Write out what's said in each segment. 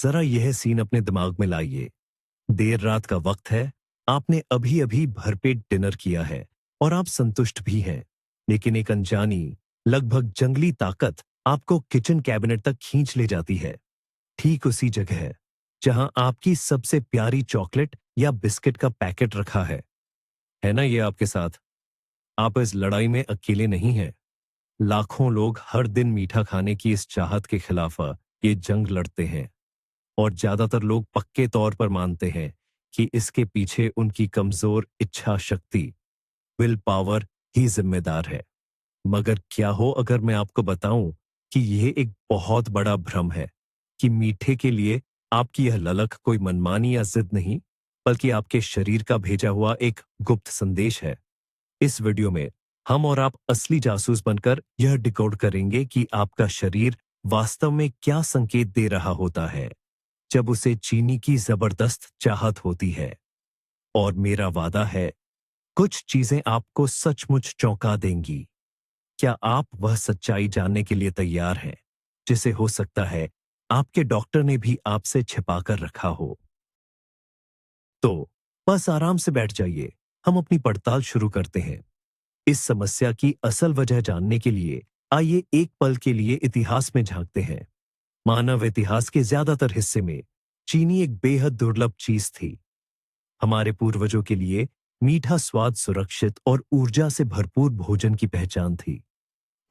जरा यह सीन अपने दिमाग में लाइए। देर रात का वक्त है, आपने अभी अभी भरपेट डिनर किया है और आप संतुष्ट भी हैं। लेकिन एक अनजानी, लगभग जंगली ताकत आपको किचन कैबिनेट तक खींच ले जाती है। ठीक उसी जगह जहां आपकी सबसे प्यारी चॉकलेट या बिस्किट का पैकेट रखा है ना ये आपके साथ? आप इस लड़ाई में अकेले नहीं हैं। लाखों लोग हर दिन मीठा खाने की इस चाहत के खिलाफ ये जंग लड़ते हैं। और ज्यादातर लोग पक्के तौर पर मानते हैं कि इसके पीछे उनकी कमजोर इच्छा शक्ति, विल पावर ही जिम्मेदार है। मगर क्या हो अगर मैं आपको बताऊं कि यह एक बहुत बड़ा भ्रम है, कि मीठे के लिए आपकी यह ललक कोई मनमानी या जिद नहीं, बल्कि आपके शरीर का भेजा हुआ एक गुप्त संदेश है। इस वीडियो में हम और आप असली जासूस बनकर यह डिकोड करेंगे कि आपका शरीर वास्तव में क्या संकेत दे रहा होता है जब उसे चीनी की जबरदस्त चाहत होती है। और मेरा वादा है, कुछ चीजें आपको सचमुच चौंका देंगी। क्या आप वह सच्चाई जानने के लिए तैयार हैं जिसे हो सकता है आपके डॉक्टर ने भी आपसे छिपाकर रखा हो? तो बस आराम से बैठ जाइए, हम अपनी पड़ताल शुरू करते हैं। इस समस्या की असल वजह जानने के लिए आइए एक पल के लिए इतिहास में झांकते हैं। मानव इतिहास के ज्यादातर हिस्से में चीनी एक बेहद दुर्लभ चीज थी। हमारे पूर्वजों के लिए मीठा स्वाद सुरक्षित और ऊर्जा से भरपूर भोजन की पहचान थी।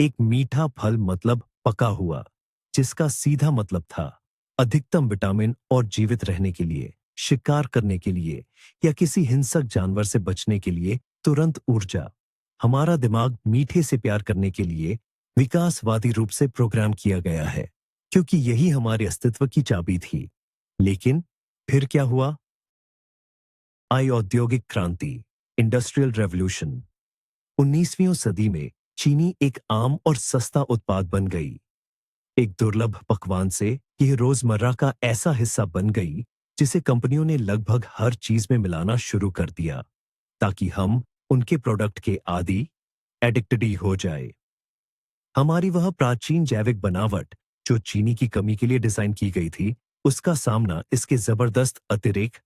एक मीठा फल मतलब पका हुआ, जिसका सीधा मतलब था अधिकतम विटामिन और जीवित रहने के लिए, शिकार करने के लिए या किसी हिंसक जानवर से बचने के लिए तुरंत ऊर्जा। हमारा दिमाग मीठे से प्यार करने के लिए विकासवादी रूप से प्रोग्राम किया गया है, क्योंकि यही हमारे अस्तित्व की चाबी थी। लेकिन फिर क्या हुआ? आई औद्योगिक क्रांति, इंडस्ट्रियल रेवोल्यूशन। 19वीं सदी में चीनी एक आम और सस्ता उत्पाद बन गई। एक दुर्लभ पकवान से यह रोजमर्रा का ऐसा हिस्सा बन गई जिसे कंपनियों ने लगभग हर चीज में मिलाना शुरू कर दिया, ताकि हम उनके प्रोडक्ट के आदी, एडिक्टेड ही हो जाए। हमारी वह प्राचीन जैविक बनावट जो चीनी की कमी के लिए डिजाइन की गई थी, उसका सामना इसके जबरदस्त अतिरेक,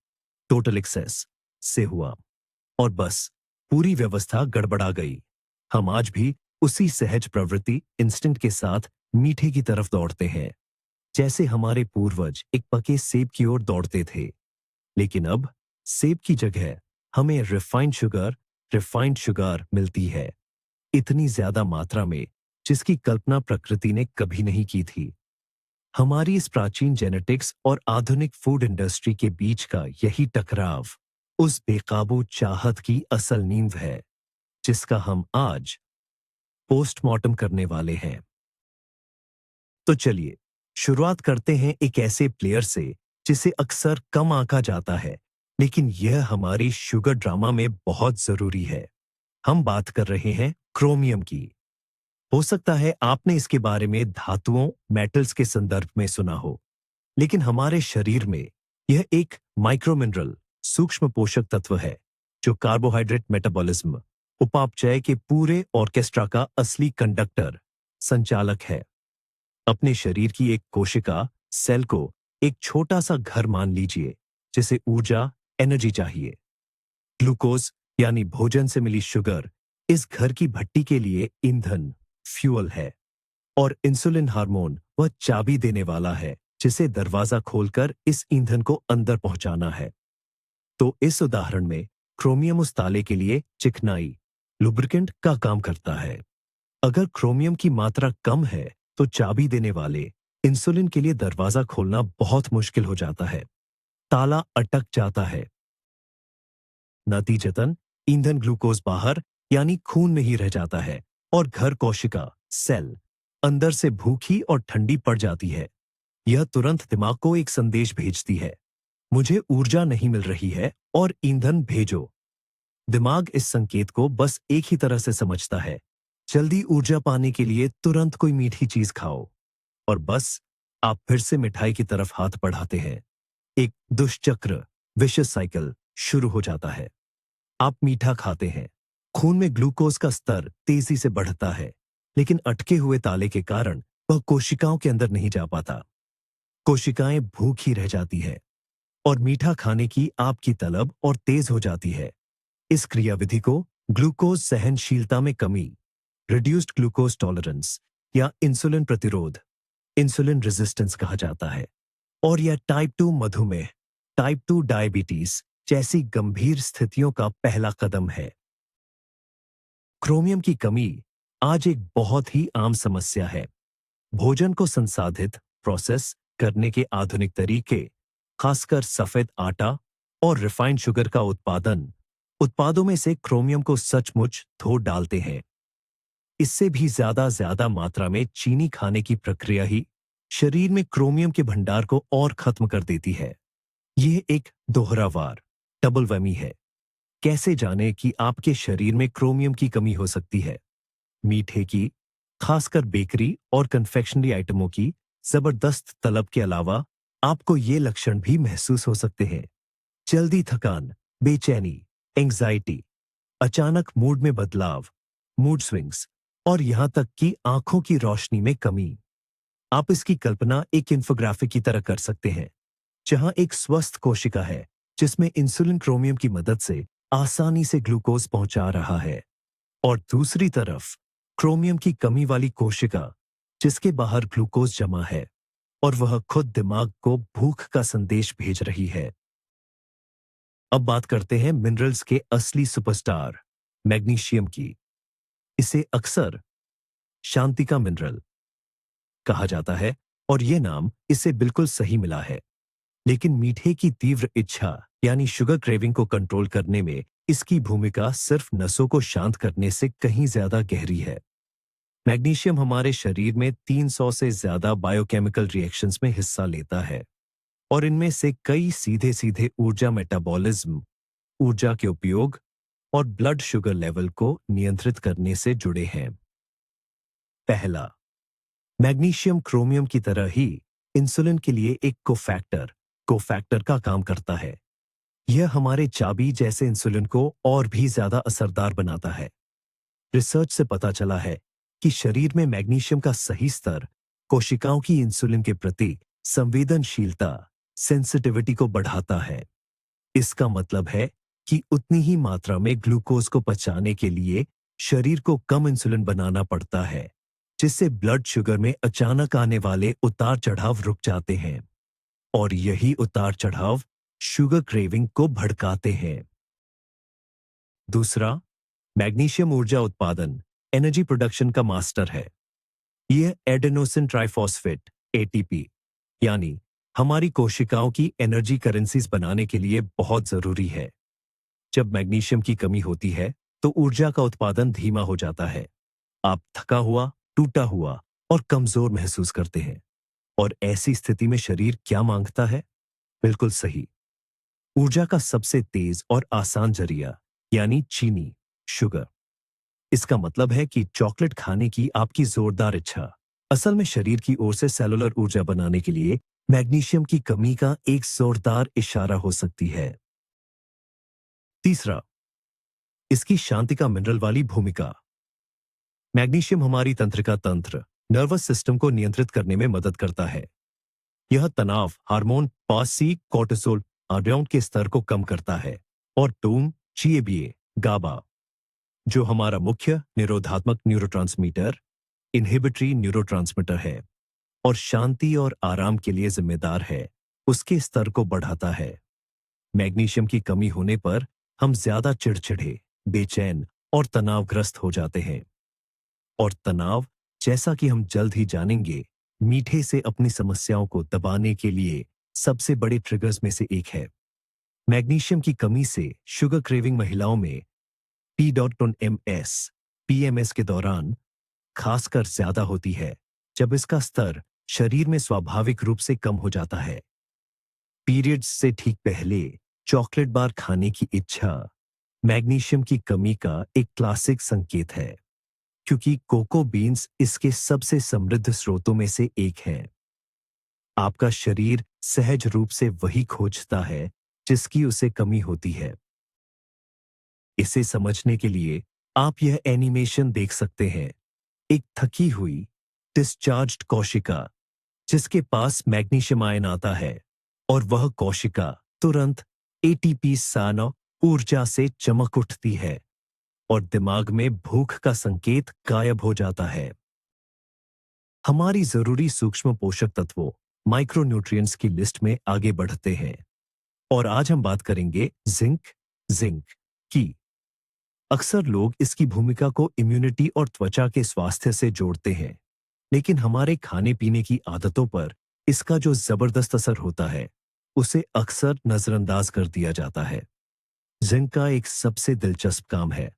टोटल एक्सेस से हुआ। और बस पूरी व्यवस्था गड़बड़ा गई। हम आज भी उसी सहज प्रवृत्ति, इंस्टिंक्ट के साथ मीठे की तरफ दौड़ते हैं, जैसे हमारे पूर्वज एक पके सेब की ओर दौड़ते थे। लेकिन अब सेब की जगह हमें रिफाइंड शुगर मिलती है, इतनी ज्यादा मात्रा में जिसकी कल्पना प्रकृति ने कभी नहीं की थी। हमारी इस प्राचीन जेनेटिक्स और आधुनिक फूड इंडस्ट्री के बीच का यही टकराव उस बेकाबू चाहत की असल नींव है, जिसका हम आज पोस्टमार्टम करने वाले हैं। तो चलिए शुरुआत करते हैं एक ऐसे प्लेयर से जिसे अक्सर कम आंका जाता है, लेकिन यह हमारी शुगर ड्रामा में बहुत जरूरी है। हम बात कर रहे हैं क्रोमियम की। हो सकता है आपने इसके बारे में धातुओं, मेटल्स के संदर्भ में सुना हो, लेकिन हमारे शरीर में यह एक माइक्रो मिनरल, सूक्ष्म पोषक तत्व है जो कार्बोहाइड्रेट मेटाबॉलिज्म, उपापचय के पूरे ऑर्केस्ट्रा का असली कंडक्टर, संचालक है। अपने शरीर की एक कोशिका, सेल को एक छोटा सा घर मान लीजिए जिसे ऊर्जा, एनर्जी चाहिए। ग्लूकोज यानी भोजन से मिली शुगर इस घर की भट्टी के लिए ईंधन, फ्यूल है। और इंसुलिन हार्मोन वह चाबी देने वाला है जिसे दरवाजा खोलकर इस ईंधन को अंदर पहुंचाना है। तो इस उदाहरण में क्रोमियम उस ताले के लिए चिकनाई, लुब्रिकेंट का काम करता है। अगर क्रोमियम की मात्रा कम है तो चाबी देने वाले इंसुलिन के लिए दरवाजा खोलना बहुत मुश्किल हो जाता है, ताला अटक जाता है। नतीजतन ईंधन ग्लूकोज बाहर यानी खून में ही रह जाता है और घर कोशिका, सेल अंदर से भूखी और ठंडी पड़ जाती है। यह तुरंत दिमाग को एक संदेश भेजती है, मुझे ऊर्जा नहीं मिल रही है और ईंधन भेजो। दिमाग इस संकेत को बस एक ही तरह से समझता है, जल्दी ऊर्जा पाने के लिए तुरंत कोई मीठी चीज खाओ। और बस आप फिर से मिठाई की तरफ हाथ बढ़ाते हैं। एक दुष्चक्र, विशियस साइकिल शुरू हो जाता है। आप मीठा खाते हैं, खून में ग्लूकोज का स्तर तेजी से बढ़ता है, लेकिन अटके हुए ताले के कारण वह कोशिकाओं के अंदर नहीं जा पाता। कोशिकाएं भूखी रह जाती है और मीठा खाने की आपकी तलब और तेज हो जाती है। इस क्रियाविधि को ग्लूकोज सहनशीलता में कमी, रिड्यूस्ड ग्लूकोज टॉलरेंस या इंसुलिन प्रतिरोध, इंसुलिन रेजिस्टेंस कहा जाता है। और यह टाइप 2 मधुमेह, टाइप 2 डायबिटीज जैसी गंभीर स्थितियों का पहला कदम है। क्रोमियम की कमी आज एक बहुत ही आम समस्या है। भोजन को संसाधित, प्रोसेस करने के आधुनिक तरीके, खासकर सफेद आटा और रिफाइंड शुगर का उत्पादों में से क्रोमियम को सचमुच धो डालते हैं। इससे भी ज्यादा मात्रा में चीनी खाने की प्रक्रिया ही शरीर में क्रोमियम के भंडार को और खत्म कर देती है। यह एक दोहरावार, डबल वैमी है। कैसे जाने कि आपके शरीर में क्रोमियम की कमी हो सकती है? मीठे की, खासकर बेकरी और कन्फेक्शनरी आइटमों की जबरदस्त तलब के अलावा आपको ये लक्षण भी महसूस हो सकते हैं। जल्दी थकान, बेचैनी, एंग्जाइटी, अचानक मूड में बदलाव, मूड स्विंग्स और यहां तक कि आंखों की रोशनी में कमी। आप इसकी कल्पना एक इंफोग्राफिक की तरह कर सकते हैं, जहां एक स्वस्थ कोशिका है जिसमें इंसुलिन क्रोमियम की मदद से आसानी से ग्लूकोज पहुंचा रहा है, और दूसरी तरफ क्रोमियम की कमी वाली कोशिका जिसके बाहर ग्लूकोज जमा है और वह खुद दिमाग को भूख का संदेश भेज रही है। अब बात करते हैं मिनरल्स के असली सुपरस्टार, मैग्नीशियम की। इसे अक्सर शांति का मिनरल कहा जाता है और यह नाम इसे बिल्कुल सही मिला है। लेकिन मीठे की तीव्र इच्छा यानी शुगर क्रेविंग को कंट्रोल करने में इसकी भूमिका सिर्फ नसों को शांत करने से कहीं ज्यादा गहरी है। मैग्नीशियम हमारे शरीर में 300 से ज्यादा बायोकेमिकल रिएक्शंस में हिस्सा लेता है और इनमें से कई सीधे सीधे ऊर्जा मेटाबॉलिज्म, ऊर्जा के उपयोग और ब्लड शुगर लेवल को नियंत्रित करने से जुड़े हैं। पहला, मैग्नीशियम क्रोमियम की तरह ही इंसुलिन के लिए एक कोफैक्टर का काम करता है। यह हमारे चाबी जैसे इंसुलिन को और भी ज्यादा असरदार बनाता है। रिसर्च से पता चला है कि शरीर में मैग्नीशियम का सही स्तर कोशिकाओं की इंसुलिन के प्रति संवेदनशीलता, सेंसिटिविटी को बढ़ाता है। इसका मतलब है कि उतनी ही मात्रा में ग्लूकोज को पचाने के लिए शरीर को कम इंसुलिन बनाना पड़ता है, जिससे ब्लड शुगर में अचानक आने वाले उतार चढ़ाव रुक जाते हैं। और यही उतार चढ़ाव शुगर क्रेविंग को भड़काते हैं। दूसरा, मैग्नीशियम ऊर्जा उत्पादन, एनर्जी प्रोडक्शन का मास्टर है। यह एडेनोसिन ट्राइफॉस्फेट, एटीपी, यानी हमारी कोशिकाओं की एनर्जी करेंसीज बनाने के लिए बहुत जरूरी है। जब मैग्नीशियम की कमी होती है तो ऊर्जा का उत्पादन धीमा हो जाता है। आप थका हुआ, टूटा हुआ और कमजोर महसूस करते हैं। और ऐसी स्थिति में शरीर क्या मांगता है? बिल्कुल सही, ऊर्जा का सबसे तेज और आसान जरिया यानी चीनी, शुगर। इसका मतलब है कि चॉकलेट खाने की आपकी जोरदार इच्छा असल में शरीर की ओर से सेलुलर ऊर्जा बनाने के लिए मैग्नीशियम की कमी का एक जोरदार इशारा हो सकती है। तीसरा, इसकी शांति का मिनरल वाली भूमिका। मैग्नीशियम हमारी तंत्रिका तंत्र, नर्वस सिस्टम को नियंत्रित करने में मदद करता है। यह तनाव हार्मोन पासी कोर्टिसोल हार्मोन के स्तर को कम करता है और टूम चीएबीए गाबा, जो हमारा मुख्य निरोधात्मक न्यूरोट्रांसमीटर, इनहिबिटरी न्यूरोट्रांसमीटर है और शांति और आराम के लिए जिम्मेदार है, उसके स्तर को बढ़ाता है। मैग्नीशियम की कमी होने पर हम ज्यादा चिड़चिड़े, बेचैन और तनावग्रस्त हो जाते हैं। और तनाव, जैसा कि हम जल्द ही जानेंगे, मीठे से अपनी समस्याओं को दबाने के लिए सबसे बड़े ट्रिगर्स में से एक है। मैग्नीशियम की कमी से शुगर क्रेविंग महिलाओं में पीएमएस, पीएमएस के दौरान खासकर ज्यादा होती है, जब इसका स्तर शरीर में स्वाभाविक रूप से कम हो जाता है। पीरियड्स से ठीक पहले चॉकलेट बार खाने की इच्छा मैग्नीशियम की कमी का एक क्लासिक संकेत है, क्योंकि कोको बीन्स इसके सबसे समृद्ध स्रोतों में से एक है। आपका शरीर सहज रूप से वही खोजता है जिसकी उसे कमी होती है। इसे समझने के लिए आप यह एनिमेशन देख सकते हैं। एक थकी हुई, डिस्चार्ज्ड कोशिका जिसके पास मैग्नीशियम आयन आता है और वह कोशिका तुरंत एटीपी सानो ऊर्जा से चमक उठती है और दिमाग में भूख का संकेत गायब हो जाता है। हमारी जरूरी सूक्ष्म पोषक तत्वों माइक्रोन्यूट्रिएंट्स की लिस्ट में आगे बढ़ते हैं और आज हम बात करेंगे जिंक की। अक्सर लोग इसकी भूमिका को इम्यूनिटी और त्वचा के स्वास्थ्य से जोड़ते हैं, लेकिन हमारे खाने पीने की आदतों पर इसका जो जबरदस्त असर होता है उसे अक्सर नजरअंदाज कर दिया जाता है। जिंक का एक सबसे दिलचस्प काम है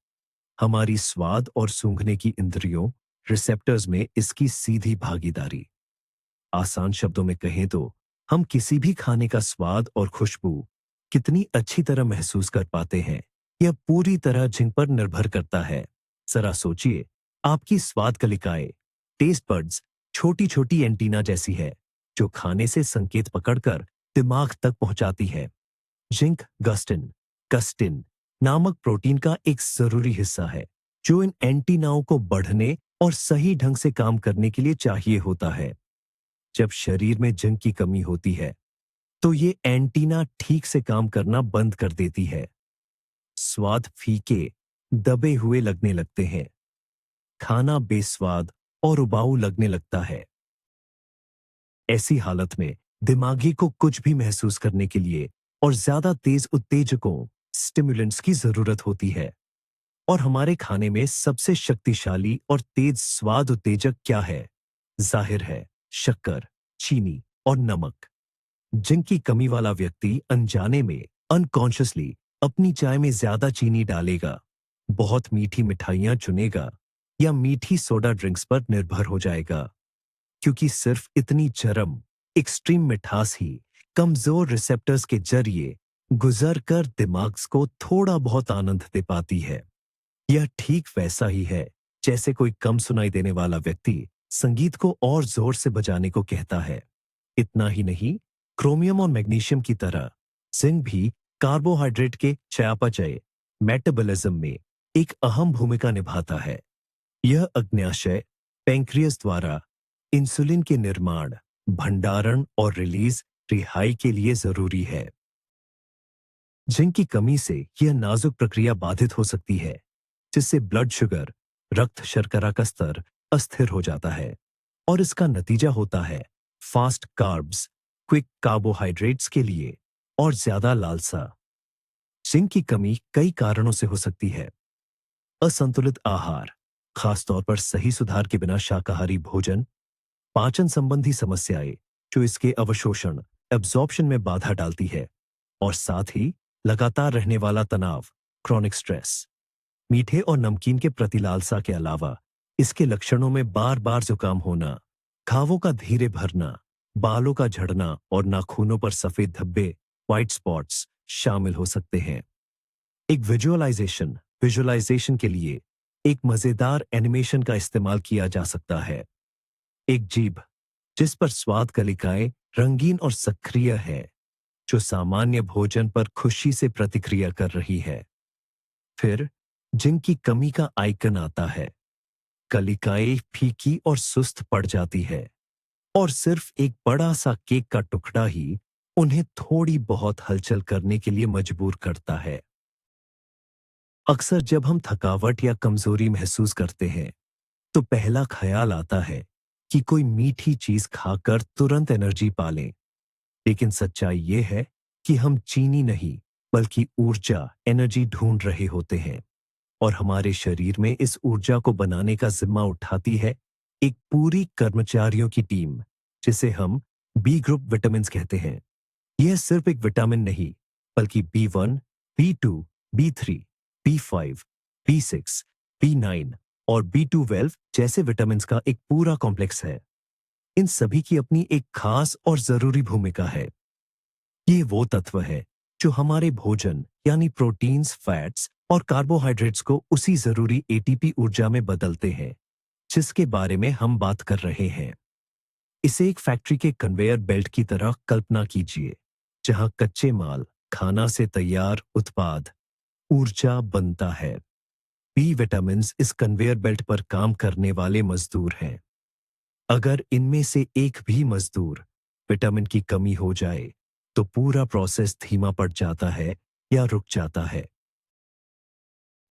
हमारी स्वाद और सूंघने की इंद्रियों रिसेप्टर्स में इसकी सीधी भागीदारी। आसान शब्दों में कहें तो हम किसी भी खाने का स्वाद और खुशबू कितनी अच्छी तरह महसूस कर पाते हैं यह पूरी तरह जिंक पर निर्भर करता है। जरा सोचिए, आपकी स्वाद कलिकाएं टेस्ट बड्स छोटी छोटी एंटीना जैसी है जो खाने से संकेत पकड़कर दिमाग तक पहुंचाती है। जिंक कस्टिन नामक प्रोटीन का एक जरूरी हिस्सा है जो इन एंटीनाओं को बढ़ने और सही ढंग से काम करने के लिए चाहिए होता है। जब शरीर में जिंक की कमी होती है तो ये एंटीना ठीक से काम करना बंद कर देती है। स्वाद फीके दबे हुए लगने लगते हैं, खाना बेस्वाद और उबाऊ लगने लगता है। ऐसी हालत में दिमागी को कुछ भी महसूस करने के लिए और ज्यादा तेज उत्तेजकों स्टिमुलेंट्स की जरूरत होती है। और हमारे खाने में सबसे शक्तिशाली और तेज स्वाद उत्तेजक क्या है? जाहिर है शक्कर, चीनी और नमक। जिंक की कमी वाला व्यक्ति अनजाने में अनकॉन्शियसली अपनी चाय में ज्यादा चीनी डालेगा, बहुत मीठी मिठाइयां चुनेगा या मीठी सोडा ड्रिंक्स पर निर्भर हो जाएगा, क्योंकि सिर्फ इतनी चरम एक्सट्रीम मिठास ही कमजोर रिसेप्टर्स के जरिए गुजर कर दिमाग को थोड़ा बहुत आनंद दे पाती है। यह ठीक वैसा ही है जैसे कोई कम सुनाई देने वाला व्यक्ति संगीत को और जोर से बजाने को कहता है। इतना ही नहीं, क्रोमियम और मैग्नीशियम की तरह जिंक भी कार्बोहाइड्रेट के चयापचय मेटाबॉलिज्म में एक अहम भूमिका निभाता है। यह अग्न्याशय पैंक्रियास द्वारा इंसुलिन के निर्माण, भंडारण और रिहाई के लिए जरूरी है। जिंक की कमी से यह नाजुक प्रक्रिया बाधित हो सकती है, जिससे ब्लड शुगर रक्त शर्करा का स्तर अस्थिर हो जाता है और इसका नतीजा होता है फास्ट कार्ब्स क्विक कार्बोहाइड्रेट्स के लिए और ज्यादा लालसा। जिंक की कमी कई कारणों से हो सकती है। असंतुलित आहार, खासतौर पर सही सुधार के बिना शाकाहारी भोजन, पाचन संबंधी समस्याएं जो इसके अवशोषण एब्जॉर्प्शन में बाधा डालती है, और साथ ही लगातार रहने वाला तनाव क्रॉनिक स्ट्रेस। मीठे और नमकीन के प्रति लालसा के अलावा इसके लक्षणों में बार बार जुकाम होना, घावों का धीरे भरना, बालों का झड़ना और नाखूनों पर सफेद धब्बे व्हाइट स्पॉट्स शामिल हो सकते हैं। एक विजुअलाइजेशन के लिए एक मजेदार एनिमेशन का इस्तेमाल किया जा सकता है। एक जीभ जिस पर स्वाद कलिकाएं रंगीन और सक्रिय है, जो सामान्य भोजन पर खुशी से प्रतिक्रिया कर रही है। फिर जिंक की कमी का आइकन आता है, कलिकाएं फीकी और सुस्त पड़ जाती है और सिर्फ एक बड़ा सा केक का टुकड़ा ही उन्हें थोड़ी बहुत हलचल करने के लिए मजबूर करता है। अक्सर जब हम थकावट या कमजोरी महसूस करते हैं तो पहला ख्याल आता है कि कोई मीठी चीज खाकर तुरंत एनर्जी पा लें, लेकिन सच्चाई यह है कि हम चीनी नहीं बल्कि ऊर्जा एनर्जी ढूंढ रहे होते हैं, और हमारे शरीर में इस ऊर्जा को बनाने का जिम्मा उठाती है एक पूरी कर्मचारियों की टीम, जिसे हम बी ग्रुप विटामिन कहते हैं। यह सिर्फ एक विटामिन नहीं बल्कि B1, B2, B3, B5, B6, B9 और B12 जैसे विटामिन का एक पूरा कॉम्प्लेक्स है। इन सभी की अपनी एक खास और जरूरी भूमिका है। ये वो तत्व है जो हमारे भोजन यानी प्रोटीन्स, फैट्स और कार्बोहाइड्रेट्स को उसी जरूरी एटीपी ऊर्जा में बदलते हैं जिसके बारे में हम बात कर रहे हैं। इसे एक फैक्ट्री के कन्वेयर बेल्ट की तरह कल्पना कीजिए, जहां कच्चे माल, खाना से तैयार उत्पाद, ऊर्जा बनता है। बी विटामिन इस कन्वेयर बेल्ट पर काम करने वाले मजदूर हैं। अगर इनमें से एक भी मजदूर विटामिन की कमी हो जाए तो पूरा प्रोसेस धीमा पड़ जाता है या रुक जाता है।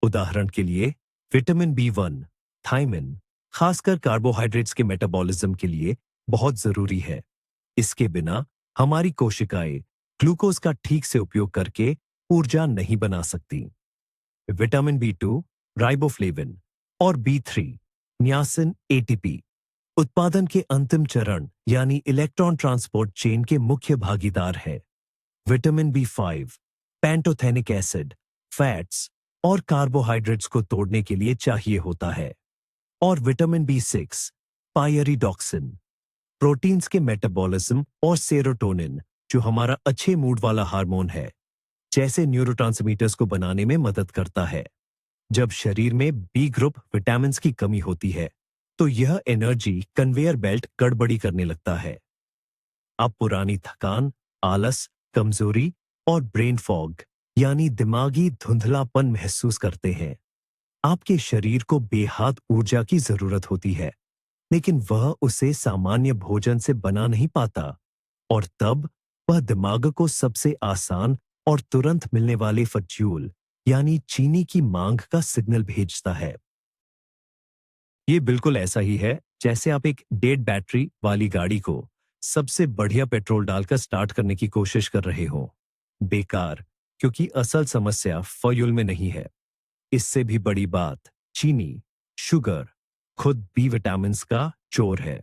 उदाहरण के लिए विटामिन B1, थायमिन, खासकर कार्बोहाइड्रेट्स के मेटाबॉलिज्म के लिए बहुत जरूरी है। इसके बिना हमारी कोशिकाएं ग्लूकोज का ठीक से उपयोग करके ऊर्जा नहीं बना सकती। विटामिन B2, राइबोफ्लेविन और B3, नियासिन एटीपी उत्पादन के अंतिम चरण यानी इलेक्ट्रॉन ट्रांसपोर्ट चेन के मुख्य भागीदार है। Vitamin B5, pantothenic acid, fats और कार्बोहाइड्रेट्स को तोड़ने के लिए चाहिए होता है। और विटामिन B6, पायरिडॉक्सिन, प्रोटीन्स के मेटाबॉलिज्म और सेरोटोनिन जो हमारा अच्छे मूड वाला हार्मोन है जैसे न्यूरोट्रांसमीटर्स को बनाने में मदद करता है। जब शरीर में बी ग्रुप विटामिन्स की कमी होती है तो यह एनर्जी कन्वेयर बेल्ट गड़बड़ी करने लगता है। आप पुरानी थकान, आलस, कमजोरी और ब्रेन फॉग यानी दिमागी धुंधलापन महसूस करते हैं। आपके शरीर को बेहद ऊर्जा की जरूरत होती है, लेकिन वह उसे सामान्य भोजन से बना नहीं पाता और तब वह दिमाग को सबसे आसान और तुरंत मिलने वाले फज्यूल यानी चीनी की मांग का सिग्नल भेजता है। ये बिल्कुल ऐसा ही है जैसे आप एक डेड बैटरी वाली गाड़ी को सबसे बढ़िया पेट्रोल डालकर स्टार्ट करने की कोशिश कर रहे हो। बेकार, क्योंकि असल समस्या फ्यूल में नहीं है। इससे भी बड़ी बात चीनी, शुगर, खुद बी विटामिन्स का चोर है।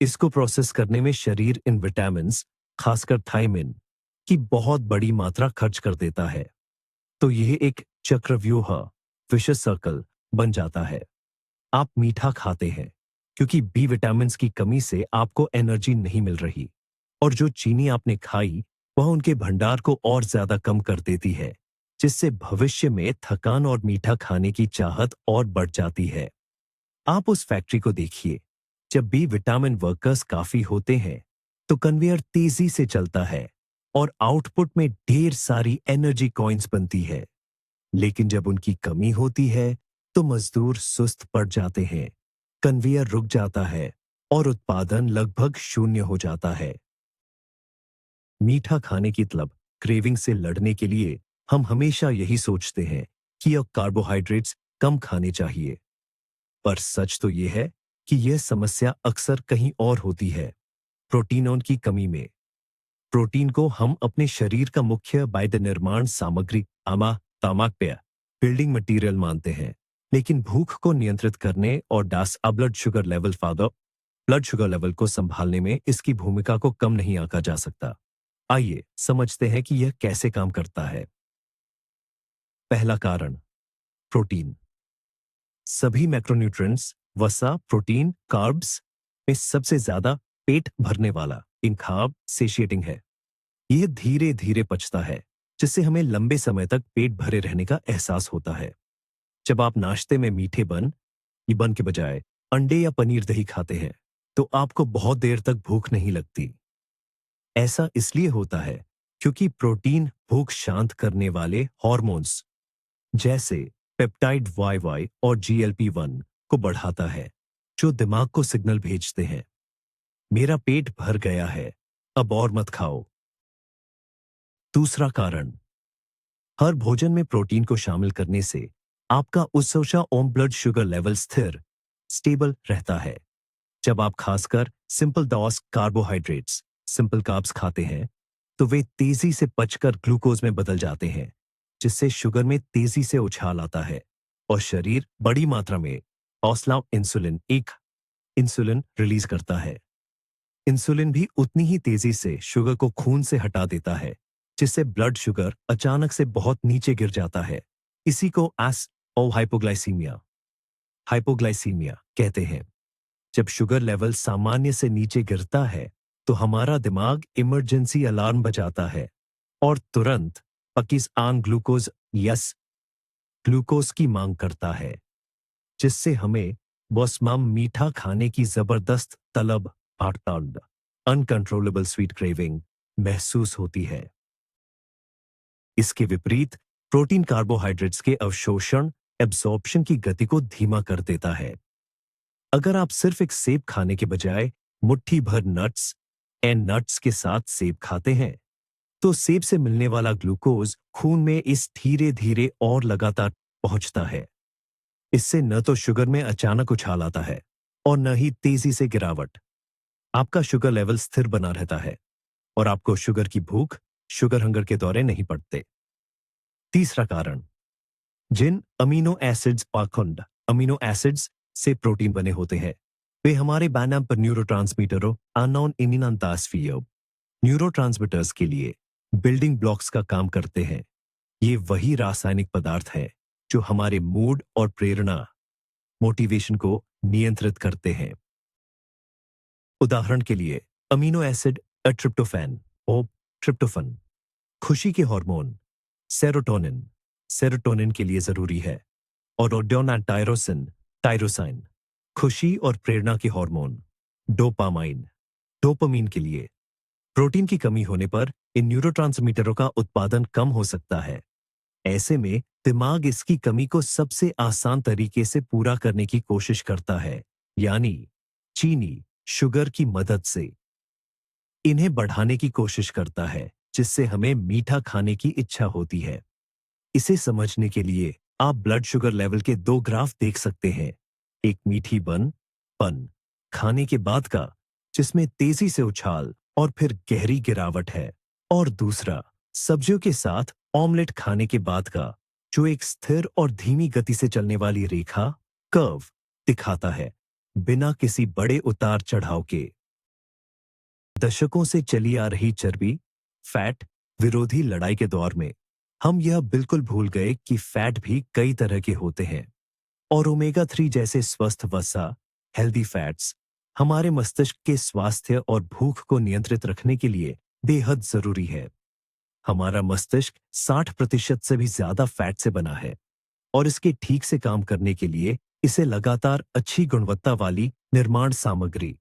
इसको प्रोसेस करने में शरीर इन विटामिन्स, खासकर थायमिन, की बहुत बड़ी मात्रा खर्च कर देता है। तो यह एक चक्रव्यूह, विशेष सर्कल बन जाता है। आप मीठा खाते हैं क्योंकि बी विटामिन्स की कमी से आपको एनर्जी नहीं मिल रही और जो चीनी आपने खाई वह उनके भंडार को और ज्यादा कम कर देती है, जिससे भविष्य में थकान और मीठा खाने की चाहत और बढ़ जाती है। आप उस फैक्ट्री को देखिए, जब बी विटामिन वर्कर्स काफी होते हैं तो कन्वेयर तेजी से चलता है और आउटपुट में ढेर सारी एनर्जी कॉइन्स बनती है। लेकिन जब उनकी कमी होती है तो मजदूर सुस्त पड़ जाते हैं, कन्वेयर रुक जाता है और उत्पादन लगभग शून्य हो जाता है। मीठा खाने की तलब, क्रेविंग से लड़ने के लिए हम हमेशा यही सोचते हैं कि अब कार्बोहाइड्रेट्स कम खाने चाहिए। पर सच तो यह है कि यह समस्या अक्सर कहीं और होती है, प्रोटीनों की कमी में। प्रोटीन को हम अपने शरीर का मुख्य बाह्य निर्माण सामग्री तामाक बिल्डिंग मटेरियल मानते हैं, लेकिन भूख को नियंत्रित करने और ब्लड शुगर लेवल को संभालने में इसकी भूमिका को कम नहीं आंका जा सकता। आइए समझते हैं कि यह कैसे काम करता है। पहला कारण, प्रोटीन। सभी मैक्रोन्यूट्रिएंट्स, वसा, प्रोटीन, कार्ब्स में सबसे ज्यादा पेट भरने वाला इंखाब सेशिएटिंग है। यह धीरे धीरे पचता है, जिससे हमें लंबे समय तक पेट भरे रहने का एहसास होता है। जब आप नाश्ते में मीठे बन के बजाय अंडे या पनीर दही खाते हैं तो आपको बहुत देर तक भूख नहीं लगती। ऐसा इसलिए होता है क्योंकि प्रोटीन भूख शांत करने वाले हार्मोन्स जैसे पेप्टाइड YY और GLP-1 को बढ़ाता है, जो दिमाग को सिग्नल भेजते हैं, मेरा पेट भर गया है, अब और मत खाओ। दूसरा कारण, हर भोजन में प्रोटीन को शामिल करने से आपका ब्लड शुगर लेवल स्टेबल रहता है। जब आप खासकर सिंपल डॉस कार्बोहाइड्रेट्स, सिंपल कार्ब्स खाते हैं तो वे तेजी से पचकर ग्लूकोज में बदल जाते हैं, जिससे शुगर में तेजी से उछाल आता है और शरीर बड़ी मात्रा में इंसुलिन रिलीज करता है। इंसुलिन भी उतनी ही तेजी से शुगर को खून से हटा देता है, जिससे ब्लड शुगर अचानक से बहुत नीचे गिर जाता है। इसी को हाइपोग्लाइसीमिया कहते हैं। जब शुगर लेवल सामान्य से नीचे गिरता है तो हमारा दिमाग इमरजेंसी अलार्म बजाता है और तुरंत ग्लूकोज की मांग करता है, जिससे हमें मीठा खाने की जबरदस्त तलब अनकंट्रोलेबल स्वीट क्रेविंग महसूस होती है। इसके विपरीत प्रोटीन कार्बोहाइड्रेट्स के अवशोषण एब्जॉर्प्शन की गति को धीमा कर देता है। अगर आप सिर्फ एक सेब खाने के बजाय मुट्ठी भर नट्स एंड नट्स के साथ सेब खाते हैं, तो सेब से मिलने वाला ग्लूकोज खून में इस धीरे धीरे और लगातार पहुंचता है। इससे न तो शुगर में अचानक उछाल आता है और न ही तेजी से गिरावट। आपका शुगर लेवल स्थिर बना रहता है और आपको शुगर की भूख, शुगर हंगर के दौरे नहीं पड़ते। तीसरा कारण, जिन अमीनो एसिड्स पाखंड अमीनो एसिड्स से प्रोटीन बने होते हैं, वे हमारे बैनम पर न्यूरोट्रांसमीटरों अननोन इमिनांतासफियो न्यूरोट्रांसमीटर्स के लिए बिल्डिंग ब्लॉक्स का काम करते हैं। ये वही रासायनिक पदार्थ हैं जो हमारे मूड और प्रेरणा मोटिवेशन को नियंत्रित करते हैं। उदाहरण के लिए अमीनो एसिड ट्रिप्टोफैन और ट्रिप्टोफन खुशी के हार्मोन सेरोटोनिन सेरोटोनिन के लिए जरूरी है, और टायरोसिन टायरोसाइन खुशी और प्रेरणा के हार्मोन डोपामाइन डोपामीन के लिए। प्रोटीन की कमी होने पर इन न्यूरोट्रांसमीटरों का उत्पादन कम हो सकता है। ऐसे में दिमाग इसकी कमी को सबसे आसान तरीके से पूरा करने की कोशिश करता है, यानी चीनी शुगर की मदद से इन्हें बढ़ाने की कोशिश करता है, जिससे हमें मीठा खाने की इच्छा होती है। इसे समझने के लिए आप ब्लड शुगर लेवल के दो ग्राफ देख सकते हैं। एक मीठी पन खाने के बाद का, जिसमें तेजी से उछाल और फिर गहरी गिरावट है, और दूसरा सब्जियों के साथ ऑमलेट खाने के बाद का, जो एक स्थिर और धीमी गति से चलने वाली रेखा कर्व दिखाता है, बिना किसी बड़े उतार चढ़ाव के। दशकों से चली आ रही चर्बी फैट विरोधी लड़ाई के दौर में हम यह बिल्कुल भूल गए कि फैट भी कई तरह के होते हैं, और ओमेगा 3 जैसे स्वस्थ वसा हेल्दी फैट्स हमारे मस्तिष्क के स्वास्थ्य और भूख को नियंत्रित रखने के लिए बेहद जरूरी है। हमारा मस्तिष्क 60% से भी ज्यादा फैट से बना है, और इसके ठीक से काम करने के लिए इसे लगातार अच्छी गुणवत्ता वाली निर्माण सामग्री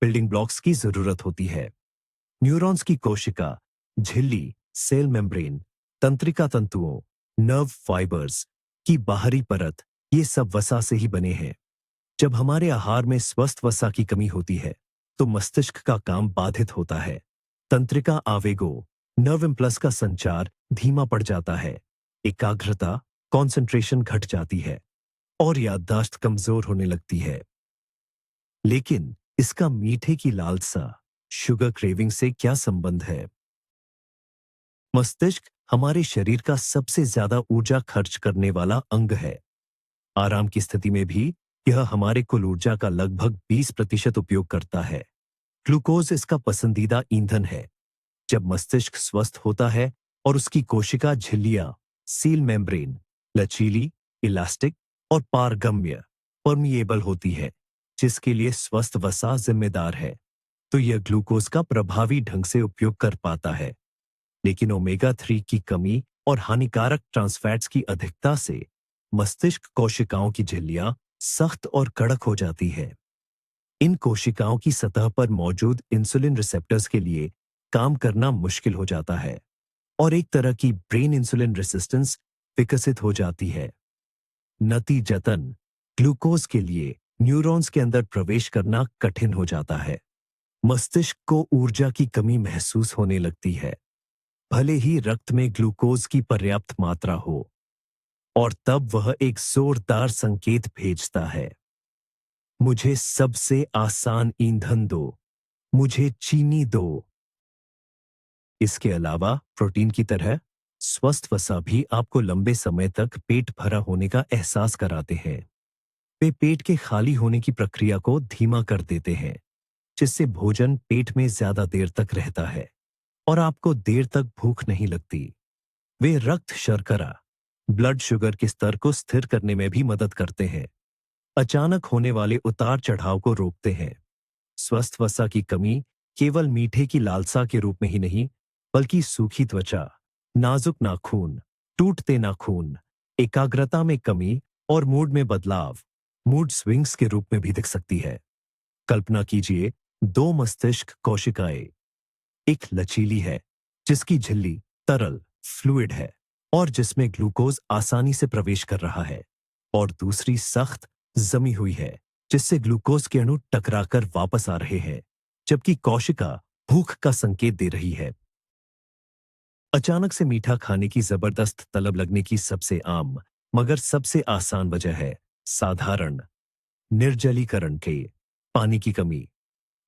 बिल्डिंग ब्लॉक्स की जरूरत होती है। न्यूरॉन्स की कोशिका, झिल्ली, सेल मेम्ब्रेन, तंत्रिका तंतुओं, नर्व फाइबर्स की बाहरी परत, ये सब वसा से ही बने हैं। जब हमारे आहार में स्वस्थ वसा की कमी होती है, तो मस्तिष्क का काम बाधित होता है। तंत्रिका आवेगों, नर्व इम्पल्स का संचार धीमा पड़ जाता है, एकाग्रता कंसंट्रेशन घट जाती है, और याददाश्त कमजोर होने लगती है। लेकिन इसका मीठे की लालसा शुगर क्रेविंग से क्या संबंध है? मस्तिष्क हमारे शरीर का सबसे ज्यादा ऊर्जा खर्च करने वाला अंग है। आराम की स्थिति में भी यह हमारे कुल ऊर्जा का लगभग 20% उपयोग करता है। ग्लूकोज इसका पसंदीदा ईंधन है। जब मस्तिष्क स्वस्थ होता है और उसकी कोशिका झिल्लियां सील मेम्ब्रेन लचीली, इलास्टिक और पारगम्य परमिएबल होती है, जिसके लिए स्वस्थ वसा जिम्मेदार है, तो यह ग्लूकोज का प्रभावी ढंग से उपयोग कर पाता है। लेकिन ओमेगा 3 की कमी और हानिकारक ट्रांसफैट्स की अधिकता से मस्तिष्क कोशिकाओं की झिल्लियां सख्त और कड़क हो जाती है। इन कोशिकाओं की सतह पर मौजूद इंसुलिन रिसेप्टर्स के लिए काम करना मुश्किल हो जाता है, और एक तरह की ब्रेन इंसुलिन रेसिस्टेंस विकसित हो जाती है। नतीजतन ग्लूकोज के लिए न्यूरॉन्स के अंदर प्रवेश करना कठिन हो जाता है। मस्तिष्क को ऊर्जा की कमी महसूस होने लगती है, भले ही रक्त में ग्लूकोज की पर्याप्त मात्रा हो, और तब वह एक जोरदार संकेत भेजता है, मुझे सबसे आसान ईंधन दो, मुझे चीनी दो। इसके अलावा प्रोटीन की तरह स्वस्थ वसा भी आपको लंबे समय तक पेट भरा होने का एहसास कराते हैं। वे पेट के खाली होने की प्रक्रिया को धीमा कर देते हैं, जिससे भोजन पेट में ज्यादा देर तक रहता है और आपको देर तक भूख नहीं लगती। वे रक्त शर्करा ब्लड शुगर के स्तर को स्थिर करने में भी मदद करते हैं, अचानक होने वाले उतार चढ़ाव को रोकते हैं। स्वस्थ वसा की कमी केवल मीठे की लालसा के रूप में ही नहीं, बल्कि सूखी त्वचा, नाजुक नाखून, टूटते नाखून, एकाग्रता में कमी और मूड में बदलाव, मूड स्विंग्स के रूप में भी दिख सकती है। कल्पना कीजिए, दो मस्तिष्क कोशिकाएं, एक लचीली है जिसकी झिल्ली तरल फ्लूइड है और जिसमें ग्लूकोज आसानी से प्रवेश कर रहा है, और दूसरी सख्त जमी हुई है जिससे ग्लूकोज के अणु टकराकर वापस आ रहे हैं, जबकि कोशिका भूख का संकेत दे रही है। अचानक से मीठा खाने की जबरदस्त तलब लगने की सबसे आम मगर सबसे आसान वजह है साधारण निर्जलीकरण के पानी की कमी।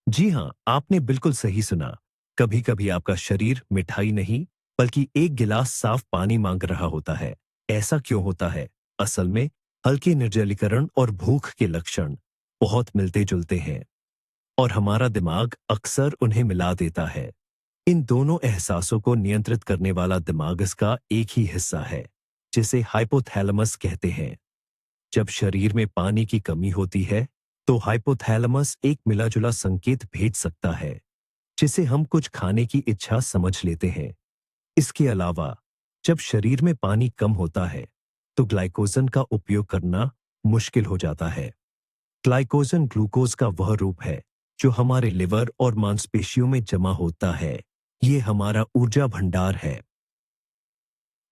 जी हां, आपने बिल्कुल सही सुना। कभी कभी आपका शरीर मिठाई नहीं बल्कि एक गिलास साफ पानी मांग रहा होता है। ऐसा क्यों होता है? असल में हल्के निर्जलीकरण और भूख के लक्षण बहुत मिलते जुलते हैं और हमारा दिमाग अक्सर उन्हें मिला देता है। इन दोनों एहसासों को नियंत्रित करने वाला दिमाग इसका एक ही हिस्सा है, जिसे हाइपोथैलेमस कहते हैं। जब शरीर में पानी की कमी होती है, तो हाइपोथैलेमस एक मिला-जुला संकेत भेज सकता है, जिसे हम कुछ खाने की इच्छा समझ लेते हैं। इसके अलावा, जब शरीर में पानी कम होता है, तो ग्लाइकोजन का उपयोग करना मुश्किल हो जाता है। ग्लाइकोजन ग्लूकोज का वह रूप है, जो हमारे लिवर और मांसपेशियों में जमा होता है। ये हमारा ऊर्जा भंडार है।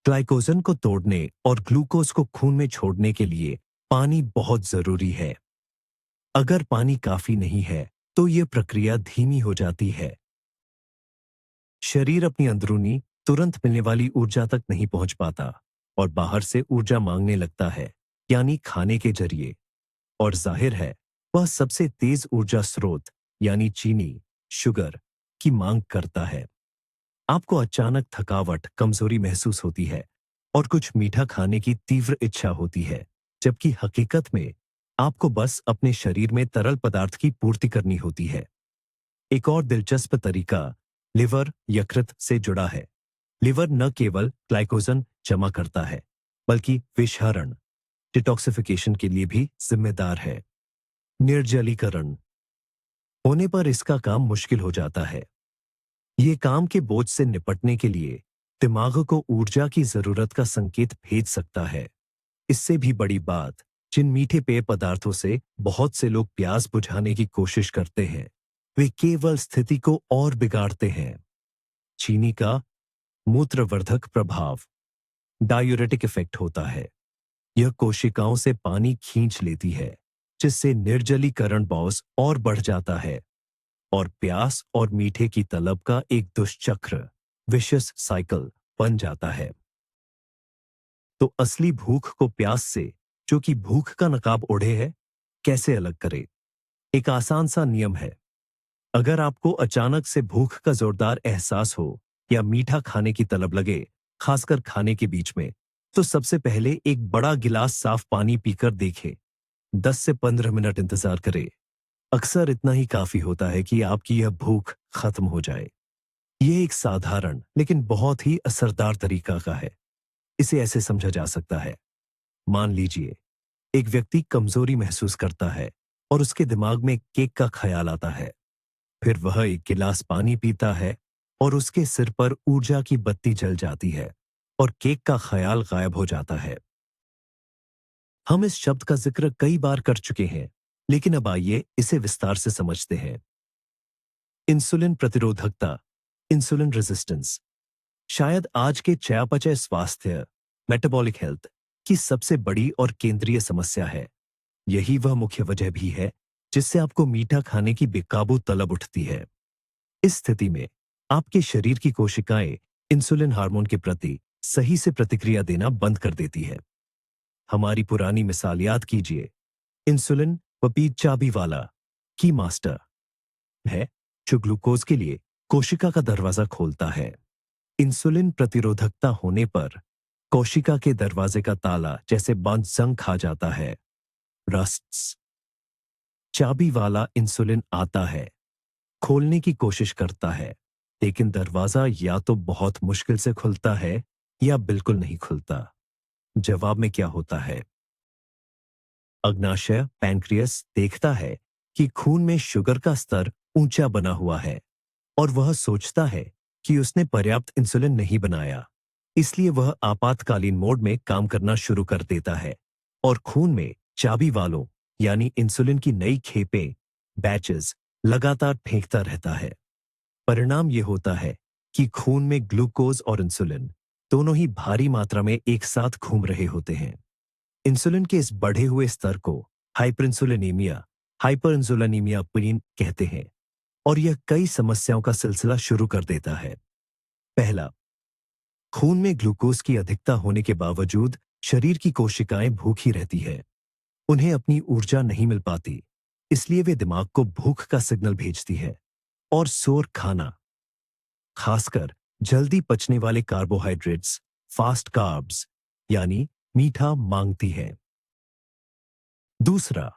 ग्लाइकोजन को तोड़ने और ग्लूकोज को खून में छोड़ने के लिए पानी बहुत जरूरी है। अगर पानी काफी नहीं है, तो यह प्रक्रिया धीमी हो जाती है। शरीर अपनी अंदरूनी तुरंत मिलने वाली ऊर्जा तक नहीं पहुंच पाता और बाहर से ऊर्जा मांगने लगता है, यानी खाने के जरिए। और जाहिर है, वह सबसे तेज ऊर्जा स्रोत यानी चीनी, शुगर की मांग करता है। आपको अचानक थकावट, कमजोरी महसूस होती है और कुछ मीठा खाने की तीव्र इच्छा होती है, जबकि हकीकत में आपको बस अपने शरीर में तरल पदार्थ की पूर्ति करनी होती है। एक और दिलचस्प तरीका लिवर यकृत से जुड़ा है। लिवर न केवल ग्लाइकोजन जमा करता है, बल्कि विषहरण डिटॉक्सिफिकेशन के लिए भी जिम्मेदार है। निर्जलीकरण होने पर इसका काम मुश्किल हो जाता है। ये काम के बोझ से निपटने के लिए दिमाग को ऊर्जा की जरूरत का संकेत भेज सकता है। इससे भी बड़ी बात, जिन मीठे पेय पदार्थों से बहुत से लोग प्यास बुझाने की कोशिश करते हैं, वे केवल स्थिति को और बिगाड़ते हैं। चीनी का मूत्रवर्धक प्रभाव डायूरेटिक इफेक्ट होता है। यह कोशिकाओं से पानी खींच लेती है, जिससे निर्जलीकरण बॉस और बढ़ जाता है और प्यास और मीठे की तलब का एक दुष्चक्र विशियस साइकिल बन जाता है। तो असली भूख को प्यास से, जो कि भूख का नकाब ओढ़े है, कैसे अलग करें? एक आसान सा नियम है। अगर आपको अचानक से भूख का जोरदार एहसास हो या मीठा खाने की तलब लगे, खासकर खाने के बीच में, तो सबसे पहले एक बड़ा गिलास साफ पानी पीकर देखें। 10 से 15 मिनट इंतजार करें। अक्सर इतना ही काफी होता है कि आपकी यह भूख खत्म हो जाए। यह एक साधारण लेकिन बहुत ही असरदार तरीका का है। इसे ऐसे समझा जा सकता है। मान लीजिए, एक व्यक्ति कमजोरी महसूस करता है और उसके दिमाग में केक का ख्याल आता है। फिर वह एक गिलास पानी पीता है और उसके सिर पर ऊर्जा की बत्ती जल जाती है और केक का ख्याल गायब हो जाता है। हम इस शब्द का जिक्र कई बार कर चुके हैं, लेकिन अब आइए इसे विस्तार से समझते हैं। इंसुलिन प्रतिरोधकता, इंसुलिन रेजिस्टेंस, शायद आज के चयापचय स्वास्थ्य मेटाबॉलिक हेल्थ की सबसे बड़ी और केंद्रीय समस्या है। यही वह मुख्य वजह भी है जिससे आपको मीठा खाने की बेकाबू तलब उठती है। इस स्थिति में आपके शरीर की कोशिकाएं इंसुलिन हार्मोन के प्रति सही से प्रतिक्रिया देना बंद कर देती है। हमारी पुरानी मिसाल याद कीजिए। इंसुलिन पपीत चाबी वाला की मास्टर है, जो ग्लूकोज के लिए कोशिका का दरवाजा खोलता है। इंसुलिन प्रतिरोधकता होने पर कोशिका के दरवाजे का ताला जैसे बंद जंग खा जाता है। रस्ट्स चाबी वाला इंसुलिन आता है, खोलने की कोशिश करता है, लेकिन दरवाजा या तो बहुत मुश्किल से खुलता है या बिल्कुल नहीं खुलता। जवाब में क्या होता है? अग्नाशय पैनक्रियास देखता है कि खून में शुगर का स्तर ऊंचा बना हुआ है और वह सोचता है कि उसने पर्याप्त इंसुलिन नहीं बनाया। इसलिए वह आपातकालीन मोड में काम करना शुरू कर देता है और खून में चाबी वालों यानी इंसुलिन की नई खेपें बैचेस लगातार फेंकता रहता है। परिणाम यह होता है कि खून में ग्लूकोज और इंसुलिन दोनों ही भारी मात्रा में एक साथ घूम रहे होते हैं। इंसुलिन के इस बढ़े हुए स्तर को हाइपरिंसुलिनेमिया हाइपरइंसुलिनीमिया कहते हैं, और यह कई समस्याओं का सिलसिला शुरू कर देता है। पहला, खून में ग्लूकोज की अधिकता होने के बावजूद शरीर की कोशिकाएं भूखी रहती है। उन्हें अपनी ऊर्जा नहीं मिल पाती, इसलिए वे दिमाग को भूख का सिग्नल भेजती है और सोर खाना, खासकर जल्दी पचने वाले कार्बोहाइड्रेट्स, फास्ट कार्ब्स यानी मीठा मांगती है। दूसरा,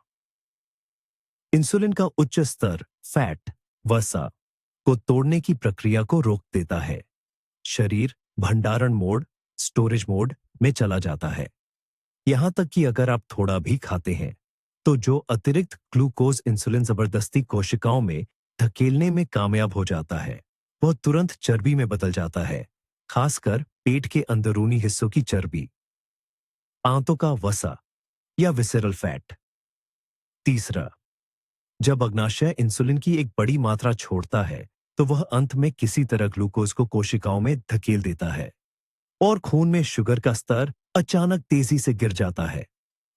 इंसुलिन का उच्च स्तर फैट, वसा को तोड़ने की प्रक्रिया को रोक देता है। शरीर भंडारण मोड, स्टोरेज मोड में चला जाता है। यहां तक कि अगर आप थोड़ा भी खाते हैं, तो जो अतिरिक्त ग्लूकोज इंसुलिन जबरदस्ती कोशिकाओं में धकेलने में कामयाब हो जाता है, वह तुरंत चर्बी में बदल जाता है, खासकर पेट के अंदरूनी हिस्सों की चर्बी, आंतों का वसा या विसेरल फैट। तीसरा, जब अग्नाशय इंसुलिन की एक बड़ी मात्रा छोड़ता है, तो वह अंत में किसी तरह ग्लूकोज को कोशिकाओं में धकेल देता है और खून में शुगर का स्तर अचानक तेजी से गिर जाता है।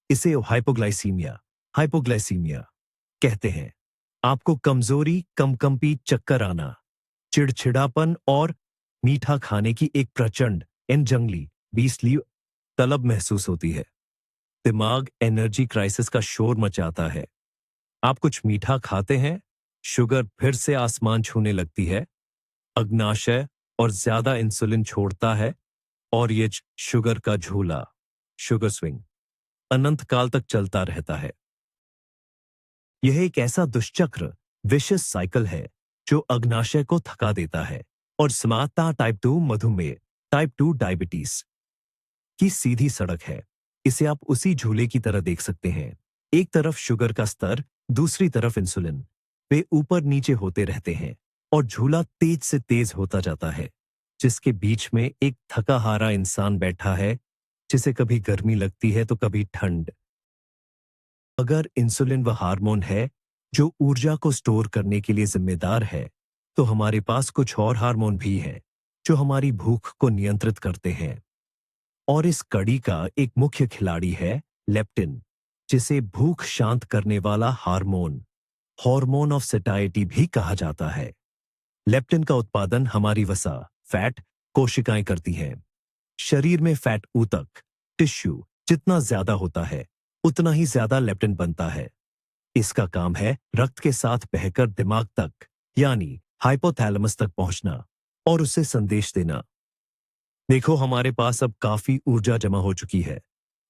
इसे हाइपोग्लाइसीमिया हाइपोग्लाइसीमिया कहते हैं। आपको कमजोरी, कंपकंपी, चक्कर आना, चिड़चिड़ापन और मीठा खाने की एक प्रचंड जंगली बीसली तलब महसूस होती है। दिमाग एनर्जी क्राइसिस का शोर मचाता है। आप कुछ मीठा खाते हैं, शुगर फिर से आसमान छूने लगती है, अग्नाशय और ज्यादा इंसुलिन छोड़ता है और ये शुगर का झूला, शुगर स्विंग, अनंत काल तक चलता रहता है। यह एक ऐसा दुष्चक्र, विशिष्ट साइकिल है जो अग्नाशय को थका देता है और समानता टाइप 2 मधुमेह, टाइप 2 डायबिटीज की सीधी सड़क है। इसे आप उसी झूले की तरह देख सकते हैं। एक तरफ शुगर का स्तर, दूसरी तरफ इंसुलिन। वे ऊपर नीचे होते रहते हैं और झूला तेज से तेज होता जाता है, जिसके बीच में एक थका हारा इंसान बैठा है, जिसे कभी गर्मी लगती है तो कभी ठंड। अगर इंसुलिन वह हार्मोन है जो ऊर्जा को स्टोर करने के लिए जिम्मेदार है, तो हमारे पास कुछ और हार्मोन भी हैं जो हमारी भूख को नियंत्रित करते हैं। और इस कड़ी का एक मुख्य खिलाड़ी है लेप्टिन, जिसे भूख शांत करने वाला हार्मोन, हार्मोन ऑफ सैटिस्फैक्शन भी कहा जाता है। लेप्टिन का उत्पादन हमारी वसा, फैट कोशिकाएं करती हैं। शरीर में फैट ऊतक, टिश्यू जितना ज्यादा होता है, उतना ही ज्यादा लेप्टिन बनता है। इसका काम है रक्त के साथ बहकर दिमाग तक, यानी हाइपोथैलेमस तक पहुंचना और उसे संदेश देना। देखो, हमारे पास अब काफी ऊर्जा जमा हो चुकी है।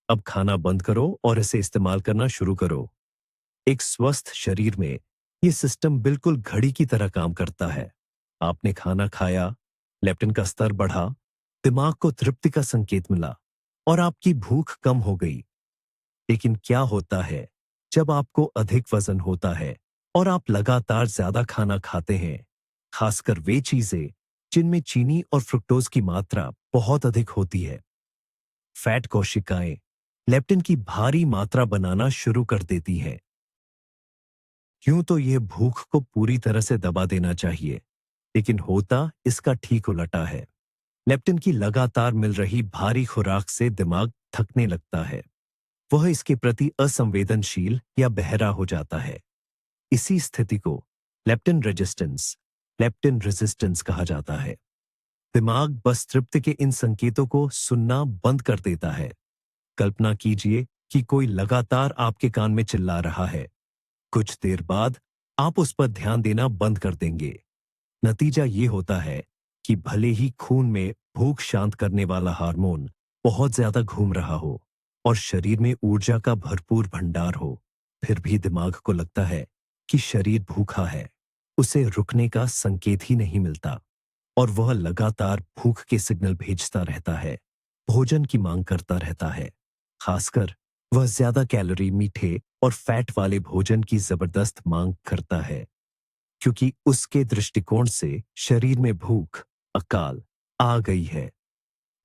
अब खाना बंद करो और इसे इस्तेमाल करना शुरू करो। एक स्वस्थ शरीर में यह सिस्टम बिल्कुल घड़ी की तरह काम करता है। आपने खाना खाया, लेप्टिन का स्तर बढ़ा, दिमाग को तृप्ति का संकेत मिला और आपकी भूख कम हो गई। लेकिन क्या होता है जब आपको अधिक वजन होता है और आप लगातार ज्यादा खाना खाते हैं, खासकर वे चीजें जिनमें चीनी और फ्रुक्टोज की मात्रा बहुत अधिक होती है? फैट कोशिकाएं लेप्टिन की भारी मात्रा बनाना शुरू कर देती हैं। यूं तो यह भूख को पूरी तरह से दबा देना चाहिए, लेकिन होता इसका ठीक उलटा है। लेप्टिन की लगातार मिल रही भारी खुराक से दिमाग थकने लगता है। वह इसके प्रति असंवेदनशील या बहरा हो जाता है। इसी स्थिति को लेप्टिन रेजिस्टेंस कहा जाता है। दिमाग बस तृप्ति के इन संकेतों को सुनना बंद कर देता है। कल्पना कीजिए कि कोई लगातार आपके कान में चिल्ला रहा है। कुछ देर बाद आप उस पर ध्यान देना बंद कर देंगे। नतीजा ये होता है कि भले ही खून में भूख शांत करने वाला हार्मोन बहुत ज्यादा घूम रहा हो और शरीर में ऊर्जा का भरपूर भंडार हो, फिर भी दिमाग को लगता है कि शरीर भूखा है। उसे रुकने का संकेत ही नहीं मिलता और वह लगातार भूख के सिग्नल भेजता रहता है, भोजन की मांग करता रहता है। खासकर वह ज्यादा कैलोरी, मीठे और फैट वाले भोजन की जबरदस्त मांग करता है, क्योंकि उसके दृष्टिकोण से शरीर में भूख अकाल आ गई है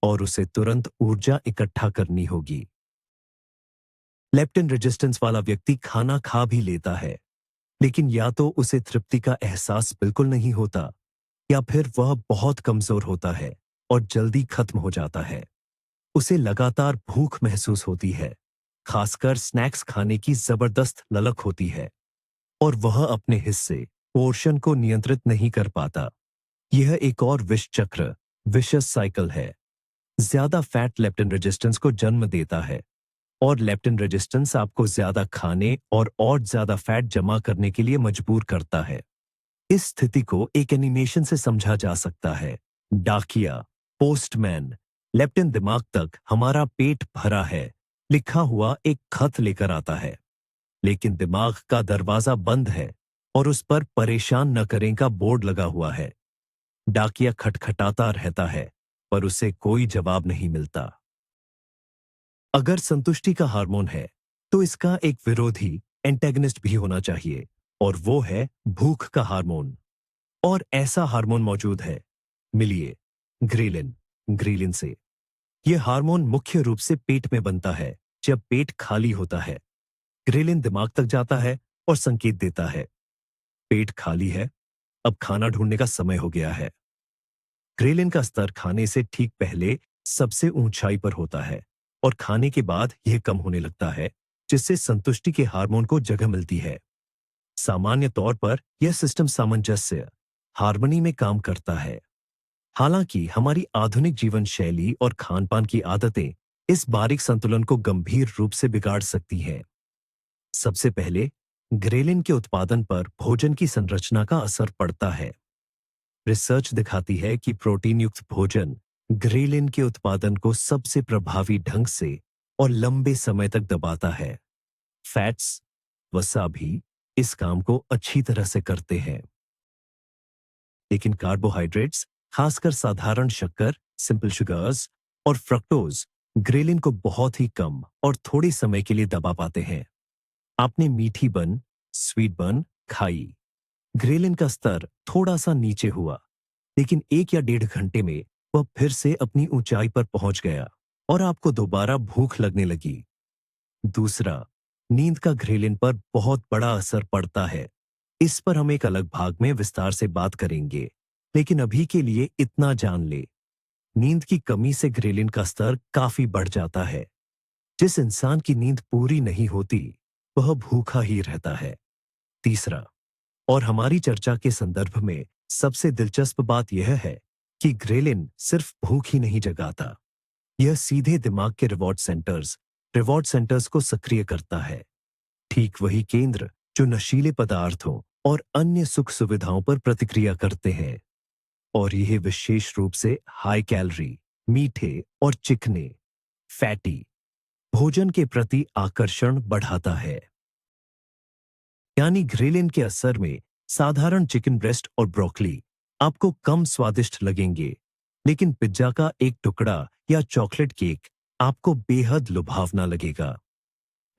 और उसे तुरंत ऊर्जा इकट्ठा करनी होगी। लेप्टिन रेजिस्टेंस वाला व्यक्ति खाना खा भी लेता है, लेकिन या तो उसे तृप्ति का एहसास बिल्कुल नहीं होता, या फिर वह बहुत कमजोर होता है और जल्दी खत्म हो जाता है। उसे लगातार भूख महसूस होती है, खासकर स्नैक्स खाने की जबरदस्त ललक होती है, और वह अपने हिस्से पोर्शन को नियंत्रित नहीं कर पाता। यह एक और विष चक्र, विशस साइकिल है। ज्यादा फैट लेप्टिन रेजिस्टेंस को जन्म देता है और लेप्टिन रेजिस्टेंस आपको ज्यादा खाने और ज्यादा फैट जमा करने के लिए मजबूर करता है। इस स्थिति को एक एनिमेशन से समझा जा सकता है। डाकिया, पोस्टमैन, लेप्टिन दिमाग तक हमारा पेट भरा है लिखा हुआ एक खत लेकर आता है, लेकिन दिमाग का दरवाजा बंद है और उस पर परेशान न करें का बोर्ड लगा हुआ है। डाकिया खटखटाता रहता है पर उसे कोई जवाब नहीं मिलता। अगर संतुष्टि का हार्मोन है तो इसका एक विरोधी एंटेगनिस्ट भी होना चाहिए और वो है भूख का हार्मोन। और ऐसा हार्मोन मौजूद है, मिलिए, ग्रेलिन। ग्रेलिन से यह हार्मोन मुख्य रूप से पेट में बनता है जब पेट खाली होता है। ग्रेलिन दिमाग तक जाता है और संकेत देता है, पेट खाली है, अब खाना ढूंढने का समय हो गया है। ग्रेलिन का स्तर खाने से ठीक पहले सबसे ऊंचाई पर होता है और खाने के बाद यह कम होने लगता है, जिससे संतुष्टि के हार्मोन को जगह मिलती है। सामान्य तौर पर यह सिस्टम सामंजस्य, हार्मनी में काम करता है। हालांकि हमारी आधुनिक जीवन शैली और खान-पान की आदतें इस बारीक संतुलन को गंभीर रूप से बिगाड़ सकती हैं। सबसे पहले ग्रेलिन के उत्पादन पर भोजन की संरचना का असर पड़ता है। रिसर्च दिखाती है कि प्रोटीन युक्त भोजन ग्रेलिन के उत्पादन को सबसे प्रभावी ढंग से और लंबे समय तक दबाता है। फैट्स, वसा भी इस काम को अच्छी तरह से करते हैं, लेकिन कार्बोहाइड्रेट्स, खासकर साधारण शक्कर, सिंपल शुगर्स और फ्रक्टोज ग्रेलिन को बहुत ही कम और थोड़े समय के लिए दबा पाते हैं। आपने मीठी बन, स्वीट बन खाई, ग्रेलिन का स्तर थोड़ा सा नीचे हुआ, लेकिन 1 या 1.5 घंटे में वह फिर से अपनी ऊंचाई पर पहुंच गया और आपको दोबारा भूख लगने लगी। दूसरा, नींद का ग्रेलिन पर बहुत बड़ा असर पड़ता है। इस पर हम एक अलग भाग में विस्तार से बात करेंगे, लेकिन अभी के लिए इतना जान ले, नींद की कमी से ग्रेलिन का स्तर काफी बढ़ जाता है। जिस इंसान की नींद पूरी नहीं होती वह भूखा ही रहता है। तीसरा, और हमारी चर्चा के संदर्भ में सबसे दिलचस्प बात यह है कि ग्रेलिन सिर्फ भूख ही नहीं जगाता, यह सीधे दिमाग के रिवॉर्ड सेंटर्स को सक्रिय करता है। ठीक वही केंद्र जो नशीले पदार्थों और अन्य सुख सुविधाओं पर प्रतिक्रिया करते हैं। और यह विशेष रूप से हाई कैलोरी, मीठे और चिकने, फैटी भोजन के प्रति आकर्षण बढ़ाता है। यानी ग्रेलिन के असर में साधारण चिकन ब्रेस्ट और ब्रोकली आपको कम स्वादिष्ट लगेंगे, लेकिन पिज्जा का एक टुकड़ा या चॉकलेट केक आपको बेहद लुभावना लगेगा।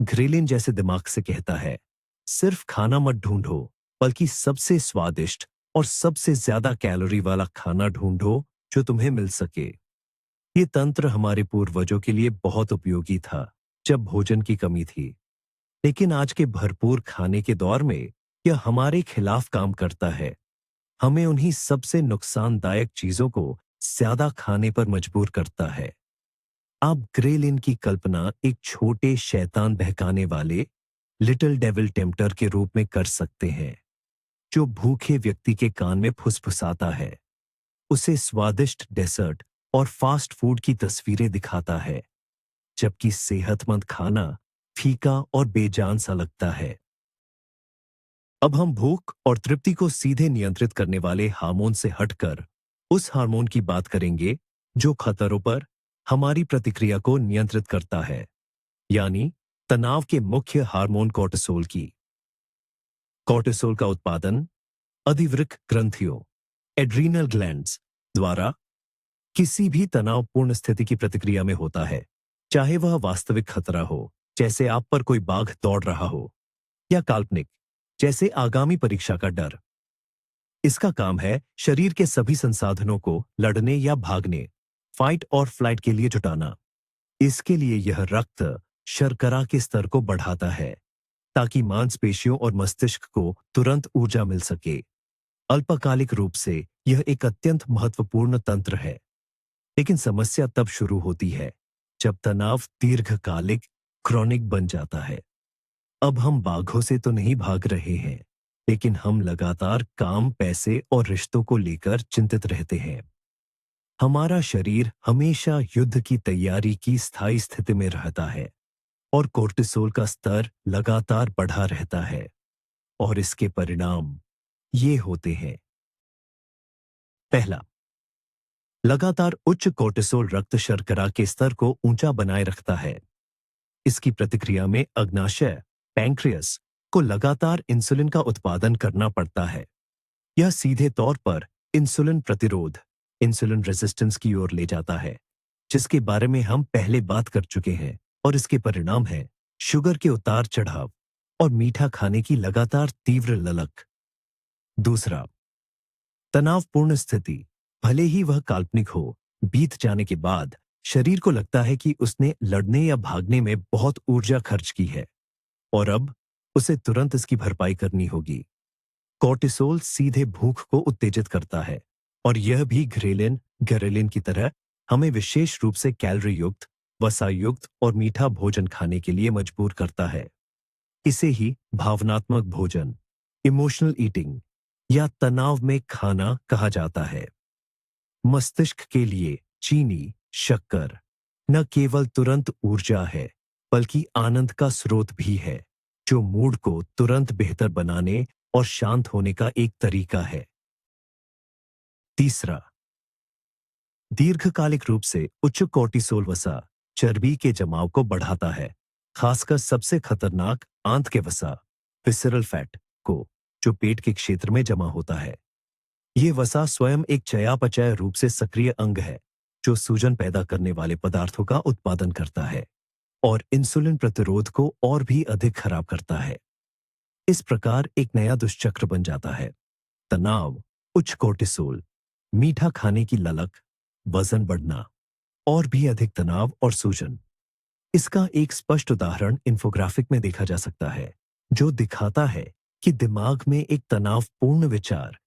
ग्रेलिन जैसे दिमाग से कहता है, सिर्फ खाना मत ढूंढो, बल्कि सबसे स्वादिष्ट और सबसे ज्यादा कैलोरी वाला खाना ढूंढो जो तुम्हें मिल सके। ये तंत्र हमारे पूर्वजों के लिए बहुत उपयोगी था जब भोजन की कमी थी, लेकिन आज के भरपूर खाने के दौर में यह हमारे खिलाफ काम करता है। हमें उन्हीं सबसे नुकसानदायक चीजों को ज्यादा खाने पर मजबूर करता है। आप ग्रेलिन की कल्पना एक छोटे शैतान बहकाने वाले लिटिल डेविल टेम्पटर के रूप में कर सकते हैं, जो भूखे व्यक्ति के कान में फुसफुसाता है, उसे स्वादिष्ट डेजर्ट और फास्ट फूड की तस्वीरें दिखाता है, जबकि सेहतमंद खाना फीका और बेजान सा लगता है। अब हम भूख और तृप्ति को सीधे नियंत्रित करने वाले हार्मोन से हटकर उस हार्मोन की बात करेंगे जो खतरों पर हमारी प्रतिक्रिया को नियंत्रित करता है, यानी तनाव के मुख्य हार्मोन कोर्टिसोल की। कोर्टिसोल का उत्पादन अधिवृक्क ग्रंथियों, एड्रीनल ग्लैंड्स द्वारा किसी भी तनावपूर्ण स्थिति की प्रतिक्रिया में होता है, चाहे वह वास्तविक खतरा हो, जैसे आप पर कोई बाघ दौड़ रहा हो, या काल्पनिक, जैसे आगामी परीक्षा का डर। इसका काम है शरीर के सभी संसाधनों को लड़ने या भागने, फाइट और फ्लाइट के लिए जुटाना। इसके लिए यह रक्त शर्करा के स्तर को बढ़ाता है, ताकि मांसपेशियों और मस्तिष्क को तुरंत ऊर्जा मिल सके। अल्पकालिक रूप से यह एक अत्यंत महत्वपूर्ण तंत्र है, लेकिन समस्या तब शुरू होती है जब तनाव दीर्घकालिक, क्रॉनिक बन जाता है। अब हम बाघों से तो नहीं भाग रहे हैं, लेकिन हम लगातार काम, पैसे और रिश्तों को लेकर चिंतित रहते हैं। हमारा शरीर हमेशा युद्ध की तैयारी की स्थायी स्थिति में रहता है और कोर्टिसोल का स्तर लगातार बढ़ा रहता है और इसके परिणाम ये होते हैं। पहला, लगातार उच्च कोर्टिसोल रक्त शर्करा के स्तर को ऊंचा बनाए रखता है। इसकी प्रतिक्रिया में अग्नाशय, पैंक्रियास को लगातार इंसुलिन का उत्पादन करना पड़ता है। यह सीधे तौर पर इंसुलिन प्रतिरोध, इंसुलिन रेजिस्टेंस की ओर ले जाता है, जिसके बारे में हम पहले बात कर चुके हैं, और इसके परिणाम है शुगर के उतार चढ़ाव और मीठा खाने की लगातार तीव्र ललक। दूसरा, तनावपूर्ण स्थिति। भले ही वह काल्पनिक हो, बीत जाने के बाद शरीर को लगता है कि उसने लड़ने या भागने में बहुत ऊर्जा खर्च की है और अब उसे तुरंत इसकी भरपाई करनी होगी। कोर्टिसोल सीधे भूख को उत्तेजित करता है और यह भी घ्रेलिन, गरेलिन की तरह हमें विशेष रूप से कैलोरी युक्त, वसा युक्त और मीठा भोजन खाने के लिए मजबूर करता है। इसे ही भावनात्मक भोजन, इमोशनल ईटिंग या तनाव में खाना कहा जाता है। मस्तिष्क के लिए चीनी, शक्कर न केवल तुरंत ऊर्जा है, बल्कि आनंद का स्रोत भी है, जो मूड को तुरंत बेहतर बनाने और शांत होने का एक तरीका है। तीसरा, दीर्घकालिक रूप से उच्च कोर्टिसोल वसा चर्बी के जमाव को बढ़ाता है, खासकर सबसे खतरनाक आंत के वसा, विसरल फैट को, जो पेट के क्षेत्र में जमा होता है। यह वसा स्वयं एक चयापचय रूप से सक्रिय अंग है, जो सूजन पैदा करने वाले पदार्थों का उत्पादन करता है और इंसुलिन प्रतिरोध को और भी अधिक खराब करता है। इस प्रकार एक नया दुष्चक्र बन जाता है। तनाव, उच्च कोर्टिसोल, मीठा खाने की ललक, वजन बढ़ना और भी अधिक तनाव और सूजन। इसका एक स्पष्ट उदाहरण इंफोग्राफिक में देखा जा सकता है, जो दिखाता है कि दिमाग में एक तनावपूर्ण विचार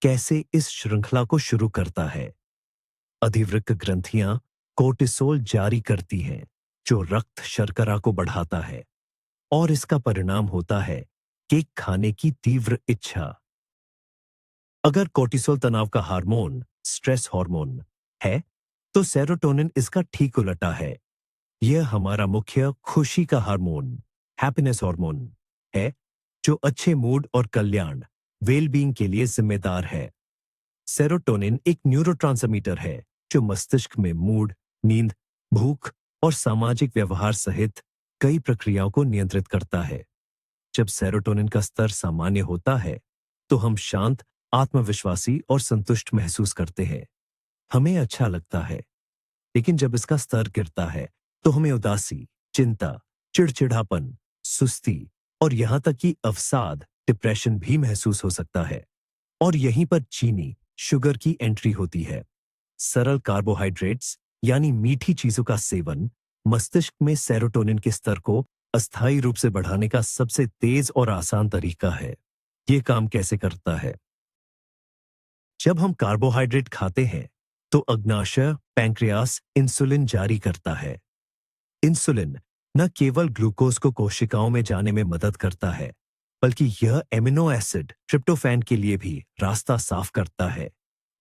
कैसे इस श्रृंखला को शुरू करता है। अधिवृक्क ग्रंथियां कोर्टिसोल जारी करती हैं, जो रक्त शर्करा को बढ़ाता है और इसका परिणाम होता है केक खाने की तीव्र इच्छा। अगर कोर्टिसोल तनाव का हार्मोन, स्ट्रेस हार्मोन है, तो सेरोटोनिन इसका ठीक उलटा है। यह हमारा मुख्य खुशी का हार्मोन, हैप्पीनेस हार्मोन है, जो अच्छे मूड और कल्याण, वेलबींग के लिए जिम्मेदार है। सेरोटोनिन एक न्यूरोट्रांसमीटर है, जो मस्तिष्क में मूड, नींद, भूख और सामाजिक व्यवहार सहित कई प्रक्रियाओं को नियंत्रित करता है। जब सेरोटोनिन का स्तर सामान्य होता है, तो हम शांत, आत्मविश्वासी और संतुष्ट महसूस करते हैं। हमें अच्छा लगता है। लेकिन जब इसका स्तर गिरता है, तो हमें उदासी, चिंता, चिड़चिड़ापन, सुस्ती और यहां तक कि अवसाद, डिप्रेशन भी महसूस हो सकता है। और यहीं पर चीनी, शुगर की एंट्री होती है। सरल कार्बोहाइड्रेट्स यानी मीठी चीजों का सेवन मस्तिष्क में सेरोटोनिन के स्तर को अस्थायी रूप से बढ़ाने का सबसे तेज और आसान तरीका है। यह काम कैसे करता है? जब हम कार्बोहाइड्रेट खाते हैं, तो अग्नाशय, पैंक्रियास इंसुलिन जारी करता है। इंसुलिन न केवल ग्लूकोज को कोशिकाओं में जाने में मदद करता है, बल्कि यह एमिनो एसिड ट्रिप्टोफैन के लिए भी रास्ता साफ करता है,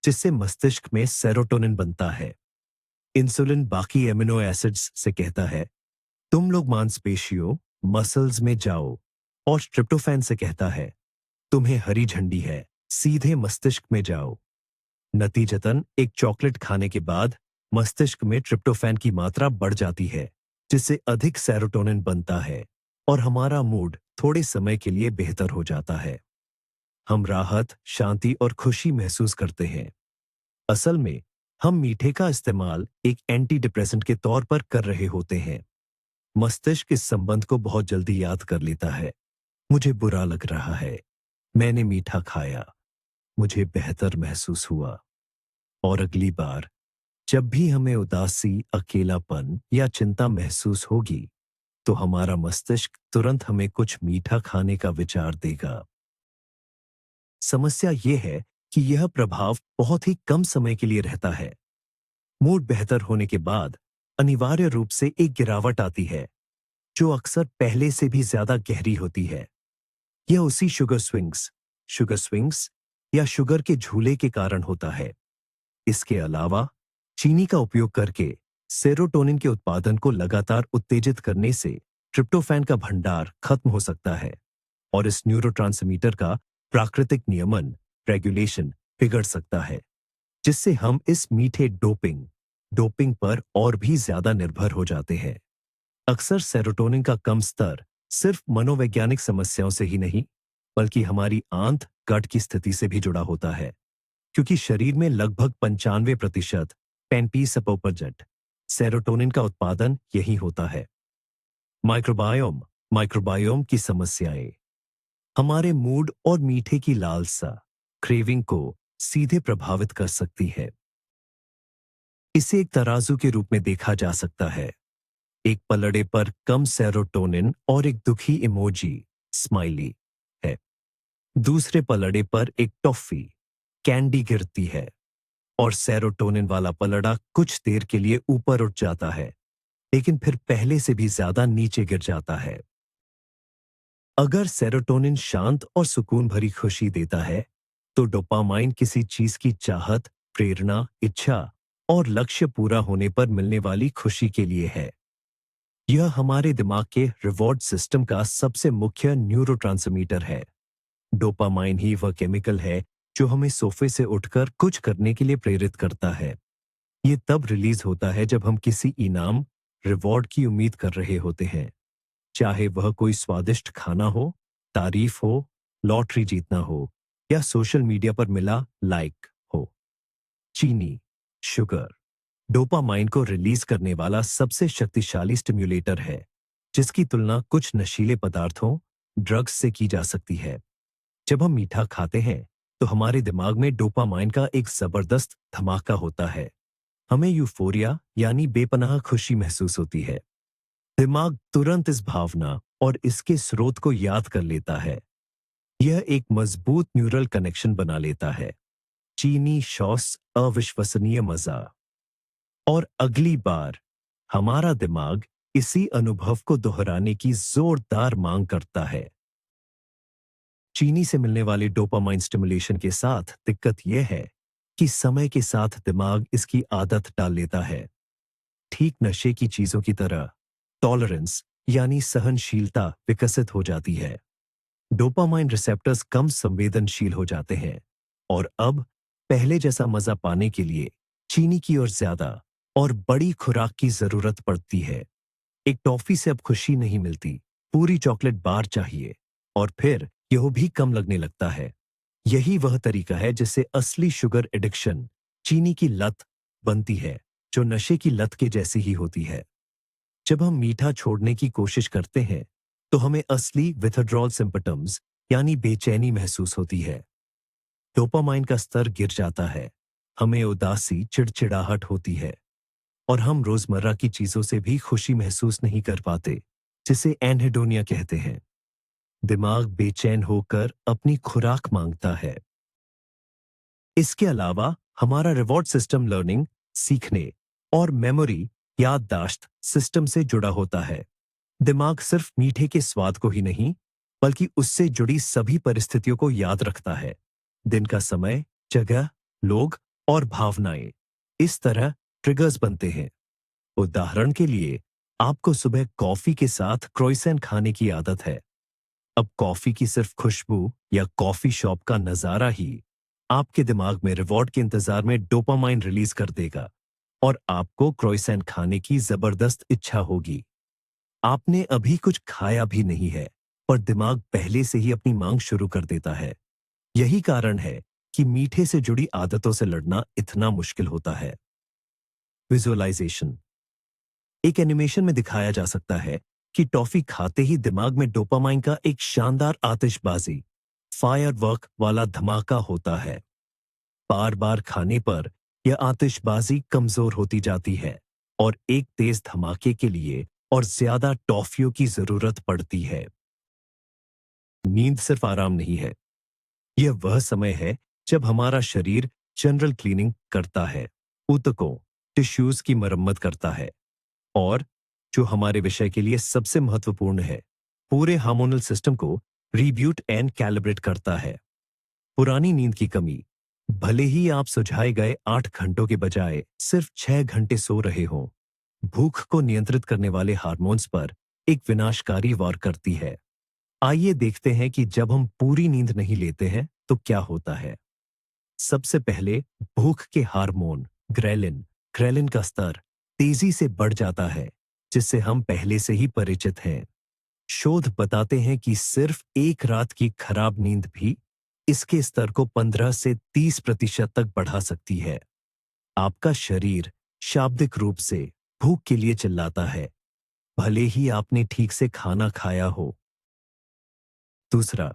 जिससे मस्तिष्क में सेरोटोनिन बनता है। इंसुलिन बाकी एमिनो एसिड्स से कहता है, तुम लोग मांसपेशियों, मसल्स में जाओ, और ट्रिप्टोफैन से कहता है, तुम्हें हरी झंडी है, सीधे मस्तिष्क में जाओ। नतीजतन एक चॉकलेट खाने के बाद मस्तिष्क में ट्रिप्टोफैन की मात्रा बढ़ जाती है, जिससे अधिक सेरोटोनिन बनता है और हमारा मूड थोड़े समय के लिए बेहतर हो जाता है। हम राहत, शांति और खुशी महसूस करते हैं। असल में हम मीठे का इस्तेमाल एक एंटी डिप्रेसेंट के तौर पर कर रहे होते हैं। मस्तिष्क इस संबंध को बहुत जल्दी याद कर लेता है। मुझे बुरा लग रहा है, मैंने मीठा खाया, मुझे बेहतर महसूस हुआ। और अगली बार जब भी हमें उदासी, अकेलापन या चिंता महसूस होगी, तो हमारा मस्तिष्क तुरंत हमें कुछ मीठा खाने का विचार देगा। समस्या यह है कि यह प्रभाव बहुत ही कम समय के लिए रहता है। मूड बेहतर होने के बाद अनिवार्य रूप से एक गिरावट आती है, जो अक्सर पहले से भी ज्यादा गहरी होती है। यह उसी शुगर स्विंग्स, शुगर स्विंग्स या शुगर के झूले के कारण होता है। इसके अलावा चीनी का उपयोग करके सेरोटोनिन के उत्पादन को लगातार उत्तेजित करने से ट्रिप्टोफैन का भंडार खत्म हो सकता है और इस न्यूरोट्रांसमीटर का प्राकृतिक नियमन रेगुलेशन बिगड़ सकता है, जिससे हम इस मीठे डोपिंग डोपिंग पर और भी ज्यादा निर्भर हो जाते हैं। अक्सर सेरोटोनिन का कम स्तर सिर्फ मनोवैज्ञानिक समस्याओं से ही नहीं, बल्कि हमारी आंत गट की स्थिति से भी जुड़ा होता है, क्योंकि शरीर में लगभग 95% पेनपीसपोपजेट सेरोटोनिन का उत्पादन यही होता है। माइक्रोबायोम माइक्रोबायोम की समस्याएं हमारे मूड और मीठे की लालसा क्रेविंग को सीधे प्रभावित कर सकती है। इसे एक तराजू के रूप में देखा जा सकता है। एक पलड़े पर कम सेरोटोनिन और एक दुखी इमोजी स्माइली है। दूसरे पलड़े पर एक टॉफी कैंडी गिरती है और सेरोटोनिन वाला पलड़ा कुछ देर के लिए ऊपर उठ जाता है, लेकिन फिर पहले से भी ज्यादा नीचे गिर जाता है। अगर सेरोटोनिन शांत और सुकून भरी खुशी देता है, तो डोपामाइन किसी चीज की चाहत, प्रेरणा, इच्छा और लक्ष्य पूरा होने पर मिलने वाली खुशी के लिए है। यह हमारे दिमाग के रिवॉर्ड सिस्टम का सबसे मुख्य न्यूरोट्रांसमीटर है। डोपामाइन ही वह केमिकल है जो हमें सोफे से उठकर कुछ करने के लिए प्रेरित करता है। ये तब रिलीज होता है जब हम किसी इनाम, रिवॉर्ड की उम्मीद कर रहे होते हैं, चाहे वह कोई स्वादिष्ट खाना हो, तारीफ हो, लॉटरी जीतना हो या सोशल मीडिया पर मिला लाइक हो। चीनी, शुगर, डोपामाइन को रिलीज करने वाला सबसे शक्तिशाली स्टिम्युलेटर है, जिसकी तुलना कुछ नशीले पदार्थों, ड्रग्स से की जा सकती है। जब हम मीठा खाते हैं, तो हमारे दिमाग में डोपामाइन का एक जबरदस्त धमाका होता है। हमें यूफोरिया यानी बेपनाह खुशी महसूस होती है। दिमाग तुरंत इस भावना और इसके स्रोत को याद कर लेता है। यह एक मजबूत न्यूरल कनेक्शन बना लेता है। चीनी शॉस अविश्वसनीय मजा। और अगली बार हमारा दिमाग इसी अनुभव को दोहराने की जोरदार मांग करता है। चीनी से मिलने वाले डोपामाइन स्टिमुलेशन के साथ दिक्कत यह है कि समय के साथ दिमाग इसकी आदत डाल लेता है। ठीक नशे की चीजों की तरह टॉलरेंस यानी सहनशीलता विकसित हो जाती है। डोपामाइन रिसेप्टर्स कम संवेदनशील हो जाते हैं और अब पहले जैसा मजा पाने के लिए चीनी की और ज्यादा और बड़ी खुराक की जरूरत पड़ती है। एक टॉफी से अब खुशी नहीं मिलती, पूरी चॉकलेट बार चाहिए और फिर यह भी कम लगने लगता है। यही वह तरीका है जिससे असली शुगर एडिक्शन, चीनी की लत बनती है, जो नशे की लत के जैसी ही होती है। जब हम मीठा छोड़ने की कोशिश करते हैं, तो हमें असली विथड्रॉल सिम्पटम्स यानी बेचैनी महसूस होती है। डोपामाइन का स्तर गिर जाता है, हमें उदासी, चिड़चिड़ाहट होती है और हम रोजमर्रा की चीजों से भी खुशी महसूस नहीं कर पाते, जिसे एनहेडोनिया कहते हैं। दिमाग बेचैन होकर अपनी खुराक मांगता है। इसके अलावा हमारा रिवॉर्ड सिस्टम लर्निंग, सीखने और मेमोरी, याददाश्त सिस्टम से जुड़ा होता है। दिमाग सिर्फ मीठे के स्वाद को ही नहीं, बल्कि उससे जुड़ी सभी परिस्थितियों को याद रखता है। दिन का समय, जगह, लोग और भावनाएं इस तरह ट्रिगर्स बनते हैं। उदाहरण के लिए, आपको सुबह कॉफी के साथ क्रोइसेंट खाने की आदत है। अब कॉफी की सिर्फ खुशबू या कॉफी शॉप का नजारा ही आपके दिमाग में रिवॉर्ड के इंतजार में डोपामाइन रिलीज कर देगा और आपको क्रोइसेंट खाने की जबरदस्त इच्छा होगी। आपने अभी कुछ खाया भी नहीं है, पर दिमाग पहले से ही अपनी मांग शुरू कर देता है। यही कारण है कि मीठे से जुड़ी आदतों से लड़ना इतना मुश्किल होता है। विजुअलाइजेशन। एक एनिमेशन में दिखाया जा सकता है कि टॉफी खाते ही दिमाग में डोपामाइन का एक शानदार आतिशबाजी, फायरवर्क वाला धमाका होता है। बार बार खाने पर यह आतिशबाजी कमजोर होती जाती है और एक तेज धमाके के लिए और ज्यादा टॉफियों की जरूरत पड़ती है। नींद सिर्फ आराम नहीं है, यह वह समय है जब हमारा शरीर जनरल क्लीनिंग करता है, ऊतकों, टिश्यूज की मरम्मत करता है और जो हमारे विषय के लिए सबसे महत्वपूर्ण है, पूरे हार्मोनल सिस्टम को रीब्यूट एंड कैलिब्रेट करता है। पुरानी नींद की कमी। भले ही आप सुझाए गए 8 घंटों के बजाय सिर्फ 6 घंटे सो रहे हों, भूख को नियंत्रित करने वाले हार्मोन्स पर एक विनाशकारी वार करती है। आइए देखते हैं कि जब हम पूरी नींद नहीं लेते हैं तो क्या होता है। सबसे पहले भूख के हार्मोन ग्रेलिन ग्रेलिन का स्तर तेजी से बढ़ जाता है, जिससे हम पहले से ही परिचित हैं। शोध बताते हैं कि सिर्फ एक रात की खराब नींद भी इसके स्तर को 15 से 30% तक बढ़ा सकती है। आपका शरीर शाब्दिक रूप से भूख के लिए चिल्लाता है, भले ही आपने ठीक से खाना खाया हो। दूसरा,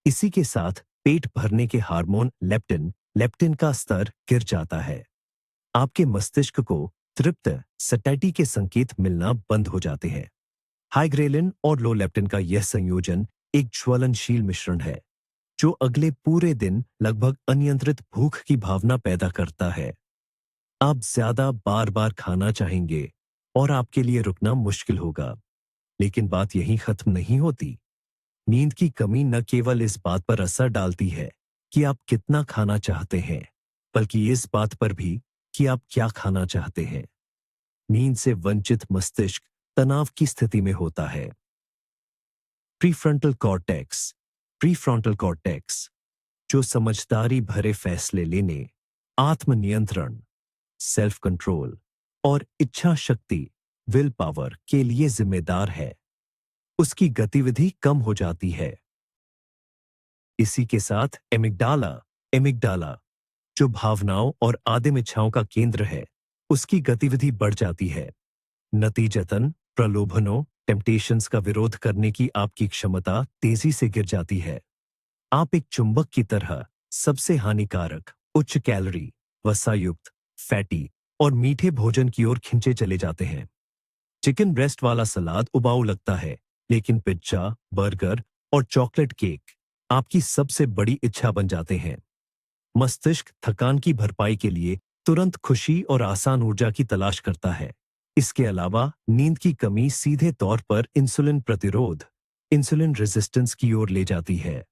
इसी के साथ पेट भरने के हार्मोन लेप्टिन लेप्टिन का स्तर गिर जाता है। आपके मस्तिष्क को तृप्त सटैटी के संकेत मिलना बंद हो जाते हैं। हाई ग्रेलिन और लो लेप्टिन का यह संयोजन एक ज्वलनशील मिश्रण है, जो अगले पूरे दिन लगभग अनियंत्रित भूख की भावना पैदा करता है। आप ज्यादा बार बार खाना चाहेंगे और आपके लिए रुकना मुश्किल होगा। लेकिन बात यहीं खत्म नहीं होती। नींद की कमी न केवल इस बात पर असर डालती है कि आप कितना खाना चाहते हैं, बल्कि इस बात पर भी कि आप क्या खाना चाहते हैं। नींद से वंचित मस्तिष्क तनाव की स्थिति में होता है। प्रीफ्रंटल कॉर्टेक्स प्रीफ्रंटल कॉर्टेक्स, जो समझदारी भरे फैसले लेने, आत्मनियंत्रण, सेल्फ कंट्रोल और इच्छा शक्ति विल पावर के लिए जिम्मेदार है, उसकी गतिविधि कम हो जाती है। इसी के साथ एमिग्डाला एमिग्डाला, जो भावनाओं और आदिम इच्छाओं का केंद्र है, उसकी गतिविधि बढ़ जाती है। नतीजतन प्रलोभनों टेम्पटेशंस का विरोध करने की आपकी क्षमता तेजी से गिर जाती है। आप एक चुंबक की तरह सबसे हानिकारक, उच्च कैलोरी, वसायुक्त, फैटी और मीठे भोजन की ओर खिंचे चले जाते हैं। चिकन ब्रेस्ट वाला सलाद उबाऊ लगता है, लेकिन पिज्जा, बर्गर और चॉकलेट केक आपकी सबसे बड़ी इच्छा बन जाते हैं। मस्तिष्क थकान की भरपाई के लिए तुरंत खुशी और आसान ऊर्जा की तलाश करता है। इसके अलावा नींद की कमी सीधे तौर पर इंसुलिन प्रतिरोध, इंसुलिन रेजिस्टेंस की ओर ले जाती है।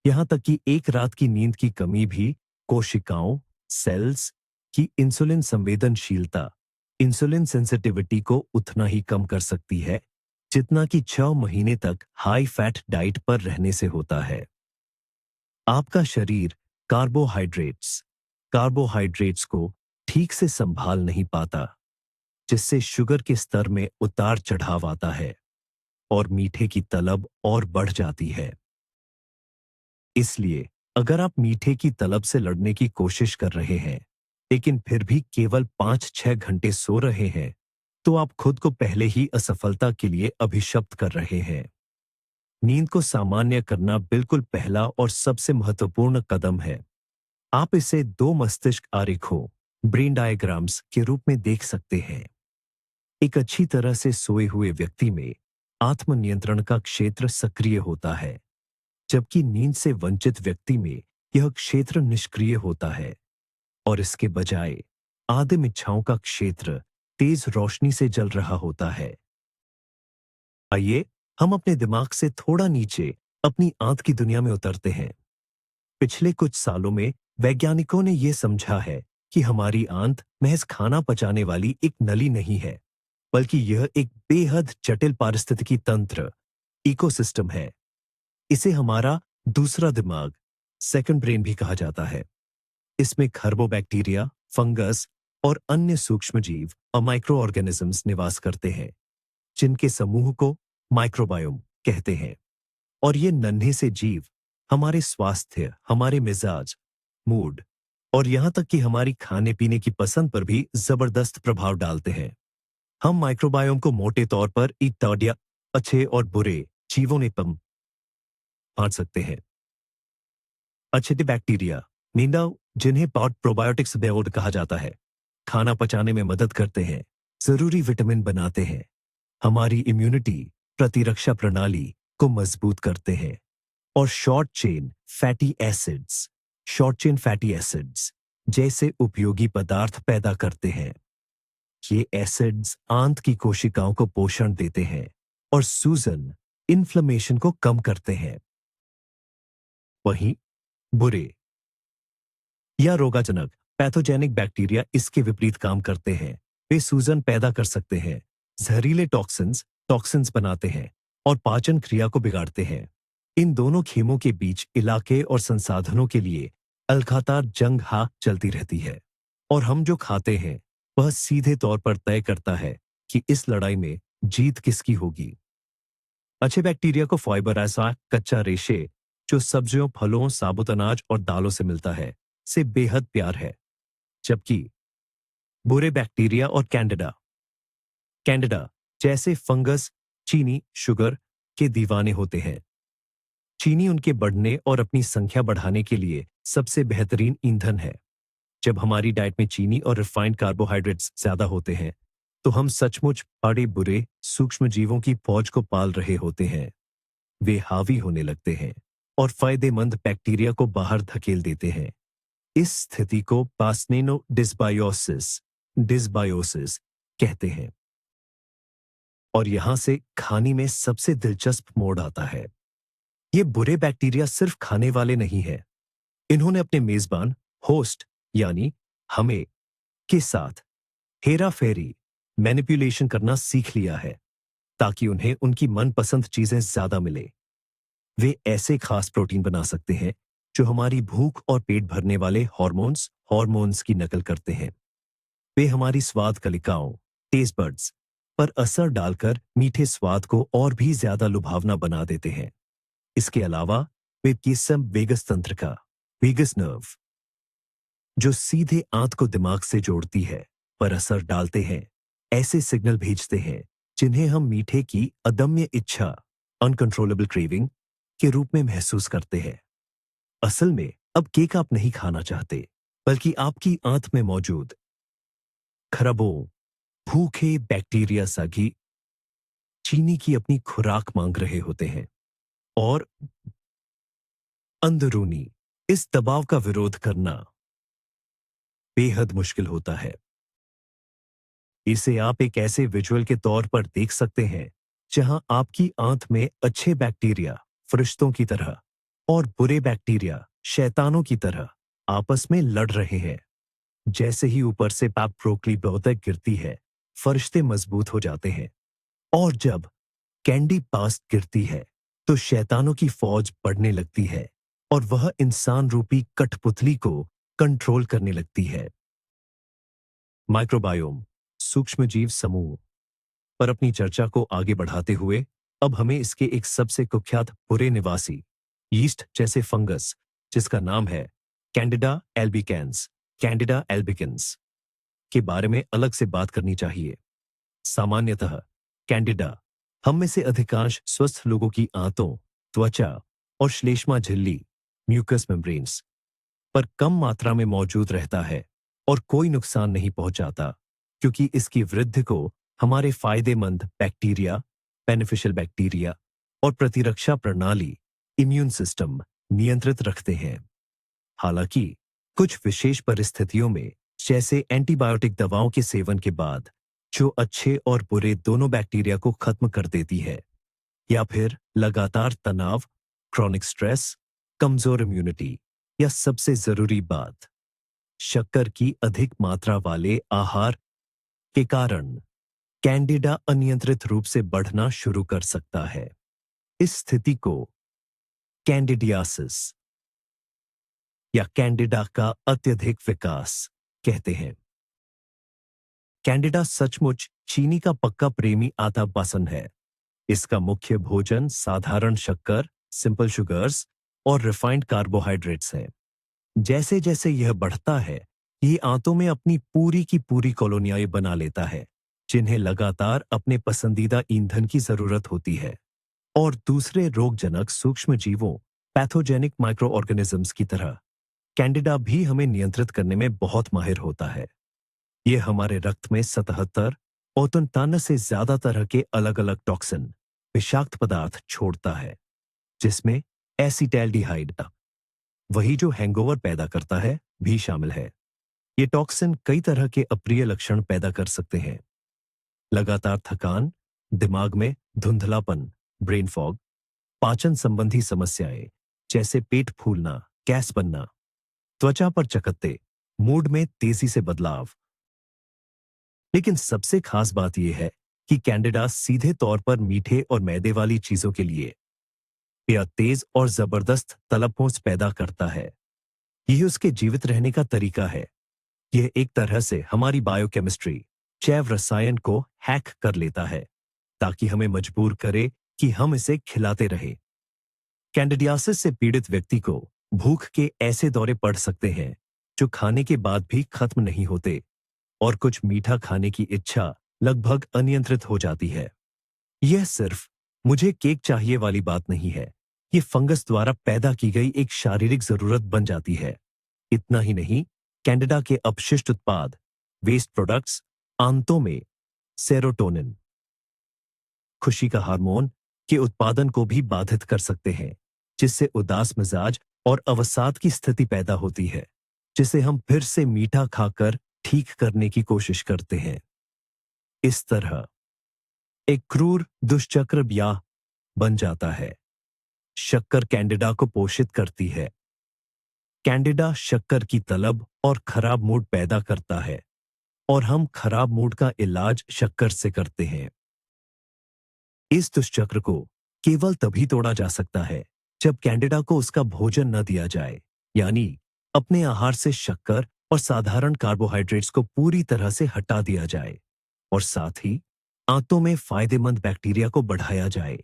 यहां तक कि एक रात की नींद की कमी भी कोशिकाओं, सेल्स की इंसुलिन संवेदनशीलता, इंसुलिन सेंसिटिविटी को उतना ही कम कर सकती है, जितना कि 6 महीने तक हाई फैट डाइट पर रहने से होता है। आपका शरीर कार्बोहाइड्रेट्स कार्बोहाइड्रेट्स को ठीक से संभाल नहीं पाता, जिससे शुगर के स्तर में उतार चढ़ाव आता है और मीठे की तलब और बढ़ जाती है। इसलिए अगर आप मीठे की तलब से लड़ने की कोशिश कर रहे हैं, लेकिन फिर भी केवल 5-6 घंटे सो रहे हैं, तो आप खुद को पहले ही असफलता के लिए अभिशप्त कर रहे हैं। नींद को सामान्य करना बिल्कुल पहला और सबसे महत्वपूर्ण कदम है। आप इसे 2 मस्तिष्क आरेखों ब्रेन डायग्राम्स के रूप में देख सकते हैं। एक अच्छी तरह से सोए हुए व्यक्ति में आत्मनियंत्रण का क्षेत्र सक्रिय होता है, जबकि नींद से वंचित व्यक्ति में यह क्षेत्र निष्क्रिय होता है और इसके बजाय आदिम इच्छाओं का क्षेत्र तेज रोशनी से जल रहा होता है। आइए हम अपने दिमाग से थोड़ा नीचे अपनी आंत की दुनिया में उतरते हैं। पिछले कुछ सालों में वैज्ञानिकों ने यह समझा है कि हमारी आंत महज खाना पचाने वाली एक नली नहीं है, बल्कि यह एक बेहद जटिल पारिस्थितिकी तंत्र इकोसिस्टम है। इसे हमारा दूसरा दिमाग सेकंड ब्रेन भी कहा जाता है। इसमें खरबों बैक्टीरिया, फंगस और अन्य सूक्ष्मजीव और माइक्रो ऑर्गेनिजम्स निवास करते हैं, जिनके समूह को माइक्रोबायोम कहते हैं। और ये नन्हे से जीव हमारे स्वास्थ्य, हमारे मिजाज, मूड और यहां तक कि हमारी खाने पीने की पसंद पर भी जबरदस्त प्रभाव डालते हैं। हम माइक्रोबायोम को मोटे तौर पर इत्यादि अच्छे और बुरे जीवों ने बांट सकते हैं। अच्छे बैक्टीरिया, नींदा, जिन्हें प्रोबायोटिक्स बेओड कहा जाता है, खाना पचाने में मदद करते हैं, जरूरी विटामिन बनाते हैं, हमारी इम्यूनिटी, प्रतिरक्षा प्रणाली को मजबूत करते हैं। और शॉर्ट चेन फैटी एसिड्स जैसे उपयोगी पदार्थ पैदा करते हैं। ये एसिड्स आंत की कोशिकाओं को पोषण देते हैं और सूजन, इन्फ्लेमेशन को कम करते हैं। वहीं बुरे या रोगाजनक पैथोजेनिक बैक्टीरिया इसके विपरीत काम करते हैं। वे सूजन पैदा कर सकते हैं, जहरीले टॉक्सिन्स टॉक्सिन्स बनाते हैं और पाचन क्रिया को बिगाड़ते हैं। इन दोनों खेमों के बीच इलाके और संसाधनों के लिए लगातार जंग चलती रहती है, और हम जो खाते हैं वह सीधे तौर पर तय करता है कि इस लड़ाई में जीत किसकी होगी। अच्छे बैक्टीरिया को फाइबर ऐसा कच्चा रेशे जो सब्जियों, फलों, साबुत अनाज और दालों से मिलता है से बेहद प्यार है। जबकि बुरे बैक्टीरिया और कैंडिडा कैंडिडा जैसे फंगस चीनी शुगर के दीवाने होते हैं। चीनी उनके बढ़ने और अपनी संख्या बढ़ाने के लिए सबसे बेहतरीन ईंधन है। जब हमारी डाइट में चीनी और रिफाइंड कार्बोहाइड्रेट्स ज्यादा होते हैं तो हम सचमुच बड़े बुरे सूक्ष्म जीवों की फौज को पाल रहे होते हैं। वे हावी होने लगते हैं और फायदेमंद बैक्टीरिया को बाहर धकेल देते हैं। इस स्थिति को पास्नेनो डिस्बायोसिस कहते हैं। और यहां से खाने में सबसे दिलचस्प मोड़ आता है। ये बुरे बैक्टीरिया सिर्फ खाने वाले नहीं हैं। इन्होंने अपने मेजबान होस्ट यानी हमें के साथ हेरा फेरी मैनिपुलेशन करना सीख लिया है ताकि उन्हें उनकी मनपसंद चीजें ज्यादा मिले। वे ऐसे खास प्रोटीन बना सकते हैं जो हमारी भूख और पेट भरने वाले हॉर्मोन्स की नकल करते हैं। वे हमारी स्वाद कलिकाओं टेस्ट बड्स पर असर डालकर मीठे स्वाद को और भी ज्यादा लुभावना बना देते हैं। इसके अलावा वे किस्म वेगस तंत्र का वेगस नर्व जो सीधे आंत को दिमाग से जोड़ती है पर असर डालते हैं, ऐसे सिग्नल भेजते हैं जिन्हें हम मीठे की अदम्य इच्छा अनकंट्रोलेबल क्रेविंग के रूप में महसूस करते हैं। असल में अब केक आप नहीं खाना चाहते, बल्कि आपकी आंत में मौजूद खरबों भूखे बैक्टीरिया सागी चीनी की अपनी खुराक मांग रहे होते हैं। और अंदरूनी इस दबाव का विरोध करना बेहद मुश्किल होता है। इसे आप एक ऐसे विजुअल के तौर पर देख सकते हैं जहां आपकी आंत में अच्छे बैक्टीरिया फरिश्तों की तरह और बुरे बैक्टीरिया शैतानों की तरह आपस में लड़ रहे हैं। जैसे ही ऊपर से पैप ब्रोकली बहुतक गिरती है, फरिश्ते मजबूत हो जाते हैं, और जब कैंडी पास्ट गिरती है तो शैतानों की फौज बढ़ने लगती है और वह इंसान रूपी कठपुतली को कंट्रोल करने लगती है। माइक्रोबायोम सूक्ष्मजीव समूह पर अपनी चर्चा को आगे बढ़ाते हुए अब हमें इसके एक सबसे कुख्यात बुरे निवासी यीस्ट जैसे फंगस जिसका नाम है कैंडिडा एल्बिकेंस के बारे में अलग से बात करनी चाहिए। सामान्यतः कैंडिडा हम में से अधिकांश स्वस्थ लोगों की आंतों, त्वचा और श्लेष्मा झिल्ली म्यूकस मेम्ब्रेन्स पर कम मात्रा में मौजूद रहता है और कोई नुकसान नहीं पहुंचाता, क्योंकि इसकी वृद्धि को हमारे फायदेमंद बैक्टीरिया बेनिफिशियल बैक्टीरिया और प्रतिरक्षा प्रणाली इम्यून सिस्टम नियंत्रित रखते हैं। हालांकि कुछ विशेष परिस्थितियों में, जैसे एंटीबायोटिक दवाओं के सेवन के बाद जो अच्छे और बुरे दोनों बैक्टीरिया को खत्म कर देती है, या फिर लगातार तनाव, क्रॉनिक स्ट्रेस, कमजोर इम्यूनिटी, या सबसे जरूरी बात शक्कर की अधिक मात्रा वाले आहार के कारण कैंडिडा अनियंत्रित रूप से बढ़ना शुरू कर सकता है। इस स्थिति को कैंडिडियासिस या कैंडिडा का अत्यधिक विकास कहते हैं। कैंडिडा सचमुच चीनी का पक्का प्रेमी आता पसंद है। इसका मुख्य भोजन साधारण शक्कर सिंपल शुगर्स और रिफाइंड कार्बोहाइड्रेट्स है। जैसे जैसे यह बढ़ता है, ये आंतों में अपनी पूरी की पूरी कॉलोनियाएं बना लेता है, जिन्हें लगातार अपने पसंदीदा ईंधन की जरूरत होती है। और दूसरे रोगजनक सूक्ष्म जीवों पैथोजेनिक माइक्रो ऑर्गेनिजम्स की तरह कैंडिडा भी हमें नियंत्रित करने में बहुत माहिर होता है। यह हमारे रक्त में 77 और 53 से ज्यादा तरह के अलग अलग टॉक्सिन विषाक्त पदार्थ छोड़ता है, जिसमें एसिटैल्डिहाइड वही जो हैंगओवर पैदा करता है भी शामिल है। ये टॉक्सिन कई तरह के अप्रिय लक्षण पैदा कर सकते हैं। लगातार थकान, दिमाग में धुंधलापन ब्रेन फॉग, पाचन संबंधी समस्याएं जैसे पेट फूलना, गैस बनना, त्वचा पर चकत्ते, मूड में तेजी से बदलाव। लेकिन सबसे खास बात यह है कि कैंडिडा सीधे तौर पर मीठे और मैदे वाली चीजों के लिए यह तेज और जबरदस्त तलपोंच पैदा करता है। यह उसके जीवित रहने का तरीका है। यह एक तरह से हमारी बायोकेमिस्ट्री, जैव रसायन को हैक कर लेता है ताकि हमें मजबूर करे कि हम इसे खिलाते रहें। कैंडिडियासिस से पीड़ित व्यक्ति को भूख के ऐसे दौरे पड़ सकते हैं जो खाने के बाद भी खत्म नहीं होते और कुछ मीठा खाने की इच्छा लगभग अनियंत्रित हो जाती है। यह सिर्फ मुझे केक चाहिए वाली बात नहीं है। यह फंगस द्वारा पैदा की गई एक शारीरिक जरूरत बन जाती है। इतना ही नहीं, कैंडिडा के अपशिष्ट उत्पाद, वेस्ट प्रोडक्ट्स, आंतों में सेरोटोनिन, खुशी का हार्मोन, के उत्पादन को भी बाधित कर सकते हैं, जिससे उदास मिजाज और अवसाद की स्थिति पैदा होती है, जिसे हम फिर से मीठा खाकर ठीक करने की कोशिश करते हैं। इस तरह एक क्रूर दुष्चक्र ब्याह बन जाता है। शक्कर कैंडिडा को पोषित करती है। कैंडिडा शक्कर की तलब और खराब मूड पैदा करता है और हम खराब मूड का इलाज शक्कर से करते हैं। इस दुष्चक्र को केवल तभी तोड़ा जा सकता है जब कैंडिडा को उसका भोजन न दिया जाए, यानी अपने आहार से शक्कर और साधारण कार्बोहाइड्रेट्स को पूरी तरह से हटा दिया जाए और साथ ही आंतों में फायदेमंद बैक्टीरिया को बढ़ाया जाए।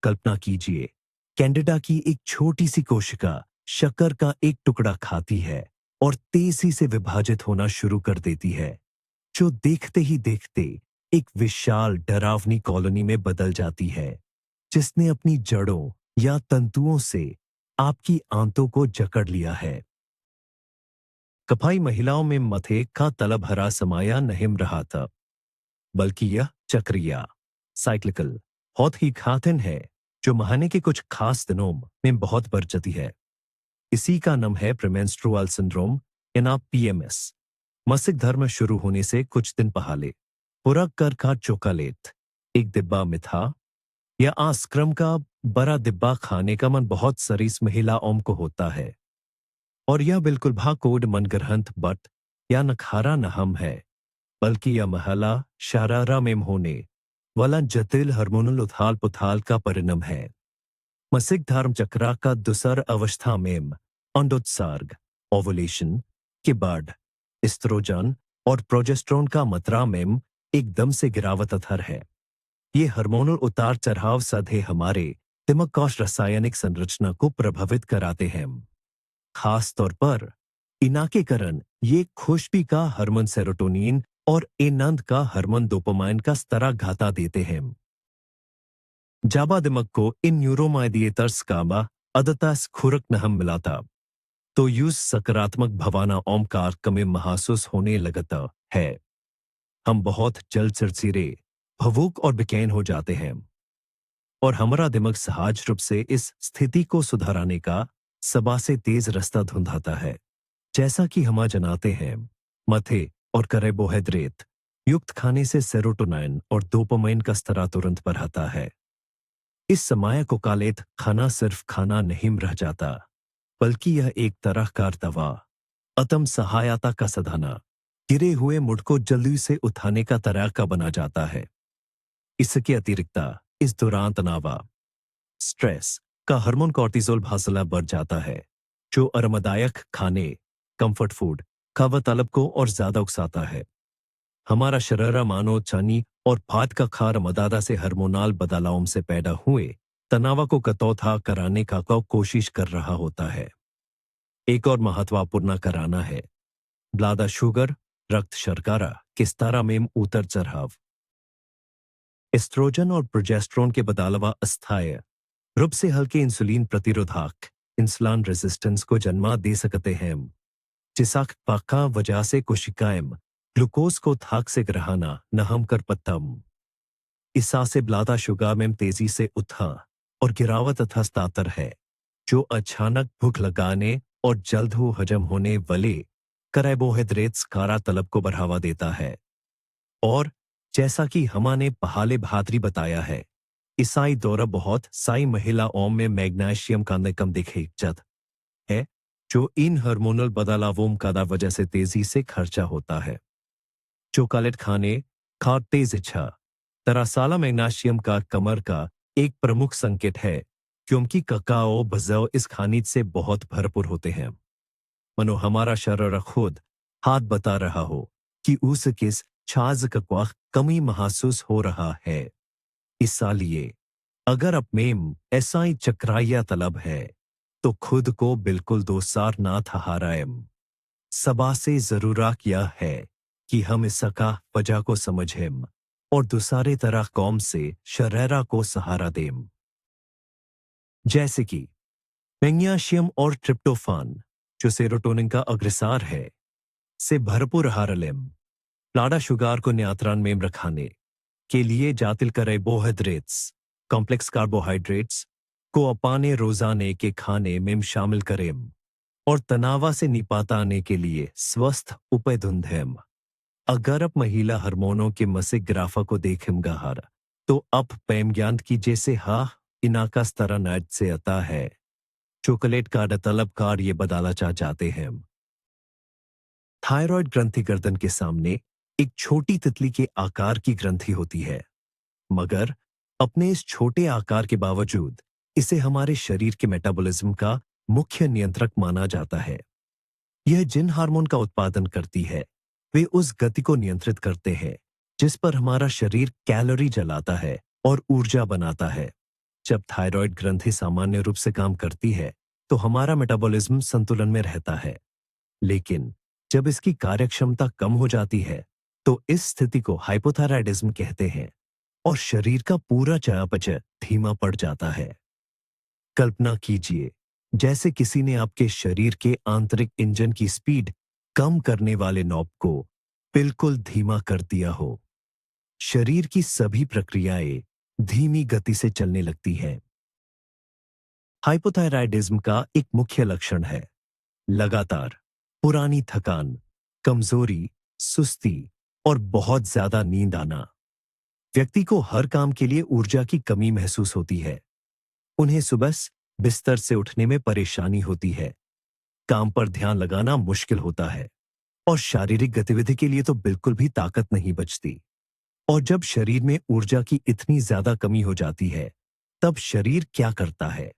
कल्पना कीजिए, कैंडिडा की एक छोटी सी कोशिका शक्कर का एक टुकड़ा खाती है और तेजी से विभाजित होना शुरू कर देती है, जो देखते ही देखते एक विशाल डरावनी कॉलोनी में बदल जाती है, जिसने अपनी जड़ों या तंतुओं से आपकी आंतों को जकड़ लिया है। कफाई महिलाओं में मथे का तलब हरा समाया नहीं रहा था, बल्कि यह चक्रिया, साइक्लिकल, बहुत ही घातक है, जो महीने के कुछ खास दिनों में बहुत बढ़ जाती है। इसी का नाम है प्रीमेंस्ट्रुअल सिंड्रोम या पीएमएस। मासिक धर्म शुरू होने से कुछ दिन पहले पूरा कर का चॉकलेट, एक डिब्बा मिठा या आइसक्रीम का बड़ा डिब्बा खाने का मन बहुत सारी महिलाओं को होता है। और यह बिल्कुल भाकोड मनगढ़ंत बट या नखारा नहम है, बल्कि यह महला शरारा में होने वाला जटिल हार्मोनल उथाल पुथाल का परिणाम है। मासिक धर्म चक्र का दूसर अवस्था में अंडोत्सर्ग, ओवुलेशन के बाद एस्ट्रोजन और प्रोजेस्टेरोन का मात्रा में एकदम से गिरावट अथर है। ये हार्मोनल उतार चढ़ाव सधे हमारे दिमाग की रासायनिक संरचना को प्रभावित कराते हैं। खास तौर पर इनाकेकरण ये खुशबी का हार्मोन सेरोटोनिन और आनंद का हार्मोन डोपामाइन का स्तर घाटा देते हैं। जाबा दिमाग को इन न्यूरोमाइडिएटर्स का अदतास खुरक नहम मिलाता तो यूज सकारात्मक भावना ओमकार कमे महसूस होने लगता है। हम बहुत जल्द चिड़चिड़े, भवुक और बेचैन हो जाते हैं और हमारा दिमाग सहज रूप से इस स्थिति को सुधारने का सबा से तेज रास्ता ढूंढता है। जैसा कि हम जानते हैं, मथे और कार्बोहाइड्रेट युक्त खाने से सेरोटोनिन और डोपामाइन का स्तर तुरंत बढ़ता है। इस समय को कालेत खाना सिर्फ खाना नहीं रह जाता, बल्कि यह एक तरह का दवा, आत्म सहायता का साधना, गिरे हुए मुड़ को जल्दी से उठाने का तरीका बना जाता है। इसके अतिरिक्त इस दौरान तनाव, स्ट्रेस का हार्मोन कॉर्टिसोल भासला बढ़ जाता है, जो आरामदायक खाने, कंफर्ट फूड का तलब को और ज्यादा उकसाता है। हमारा शरीर मानो चानी और भात का खार मदादा से हार्मोनल बदलावों से पैदा हुए तनाव को कतौथा कराने का कोशिश कर रहा होता है। एक और महत्वपूर्ण कराना है ब्लड शुगर, रक्त शर्करा के स्तर में उतर चढ़ाव। एस्ट्रोजन और प्रोजेस्टेरोन के बदलाव अस्थायी रूप से हल्के इंसुलिन प्रतिरोधक इंसुलिन रेजिस्टेंस को जन्म दे सकते हैं, जिसका पक्का वजह से कोशिकाएं ग्लूकोज को थाक से ग्रहण नहम कर पत्तम। इससे से ब्लड शुगर में तेजी से उठा और गिरावट तथा स्तर है, जो अचानक भूख लगाने और जल्द हो हजम होने वाले कार्बोहाइड्रेट्स कारा तलब को बढ़ावा देता है। और जैसा कि हमने पहले भातरी बताया है, ईसाई दौरा बहुत साई महिलाओं में मैग्नीशियम का कम दिखे जत है, जो इन हार्मोनल बदलावों का वजह से तेजी से खर्चा होता है। चॉकलेट खाने का तेज इच्छा दरअसल मैग्नीशियम का कमर का एक प्रमुख संकेत है, क्योंकि ककाओ बजाओ इस खनिज से बहुत भरपूर होते हैं। मनो हमारा शरीर खुद हाथ बता रहा हो कि उस किस छाज का कमी महसूस हो रहा है। इसलिए अगर अब में ऐसा ही चक्राया तलब है तो खुद को बिल्कुल दोसार ना ठहराएं। सबा से जरूरत यह है कि हम इसका वजह को समझें और दूसरे तरह कौम से शरेरा को सहारा दें। जैसे कि मैग्नीशियम और ट्रिप्टोफान जो सेरोटोनिन का अग्रसार है से भरपूर आहार लें। ब्लड शुगर को नियंत्रण में रखने के लिए जातिल कार्बोहाइड्रेट्स कॉम्प्लेक्स कार्बोहाइड्रेट्स को अपने रोजाने के खाने में शामिल करें और तनाव से निपटाने के लिए स्वस्थ उपाय ढूंढें। अगर आप महिला हार्मोनों के मासिक ग्राफ को देखेंगे तो अब प्रेम ज्ञान की जैसे इनका स्तर नाइट से आता है। चॉकलेट का तलबकार ये बदला चाहते हैं। थायराइड ग्रंथि गर्दन के सामने एक छोटी तितली के आकार की ग्रंथि होती है, मगर अपने इस छोटे आकार के बावजूद इसे हमारे शरीर के मेटाबॉलिज्म का मुख्य नियंत्रक माना जाता है। यह जिन हार्मोन का उत्पादन करती है वे उस गति को नियंत्रित करते हैं जिस पर हमारा शरीर कैलोरी जलाता है और ऊर्जा बनाता है। जब थायराइड ग्रंथि सामान्य रूप से काम करती है तो हमारा मेटाबॉलिज्म संतुलन में रहता है, लेकिन जब इसकी कार्यक्षमता कम हो जाती है तो इस स्थिति को हाइपोथायराइडिज्म कहते हैं और शरीर का पूरा चयापचय धीमा पड़ जाता है। कल्पना कीजिए जैसे किसी ने आपके शरीर के आंतरिक इंजन की स्पीड कम करने वाले नॉब को बिल्कुल धीमा कर दिया हो। शरीर की सभी प्रक्रियाएं धीमी गति से चलने लगती हैं। हाइपोथायराइडिज्म का एक मुख्य लक्षण है लगातार पुरानी थकान, कमजोरी, सुस्ती और बहुत ज्यादा नींद आना। व्यक्ति को हर काम के लिए ऊर्जा की कमी महसूस होती है। उन्हें सुबह बिस्तर से उठने में परेशानी होती है, काम पर ध्यान लगाना मुश्किल होता है और शारीरिक गतिविधि के लिए तो बिल्कुल भी ताकत नहीं बचती। और जब शरीर में ऊर्जा की इतनी ज्यादा कमी हो जाती है तब शरीर क्या करता है?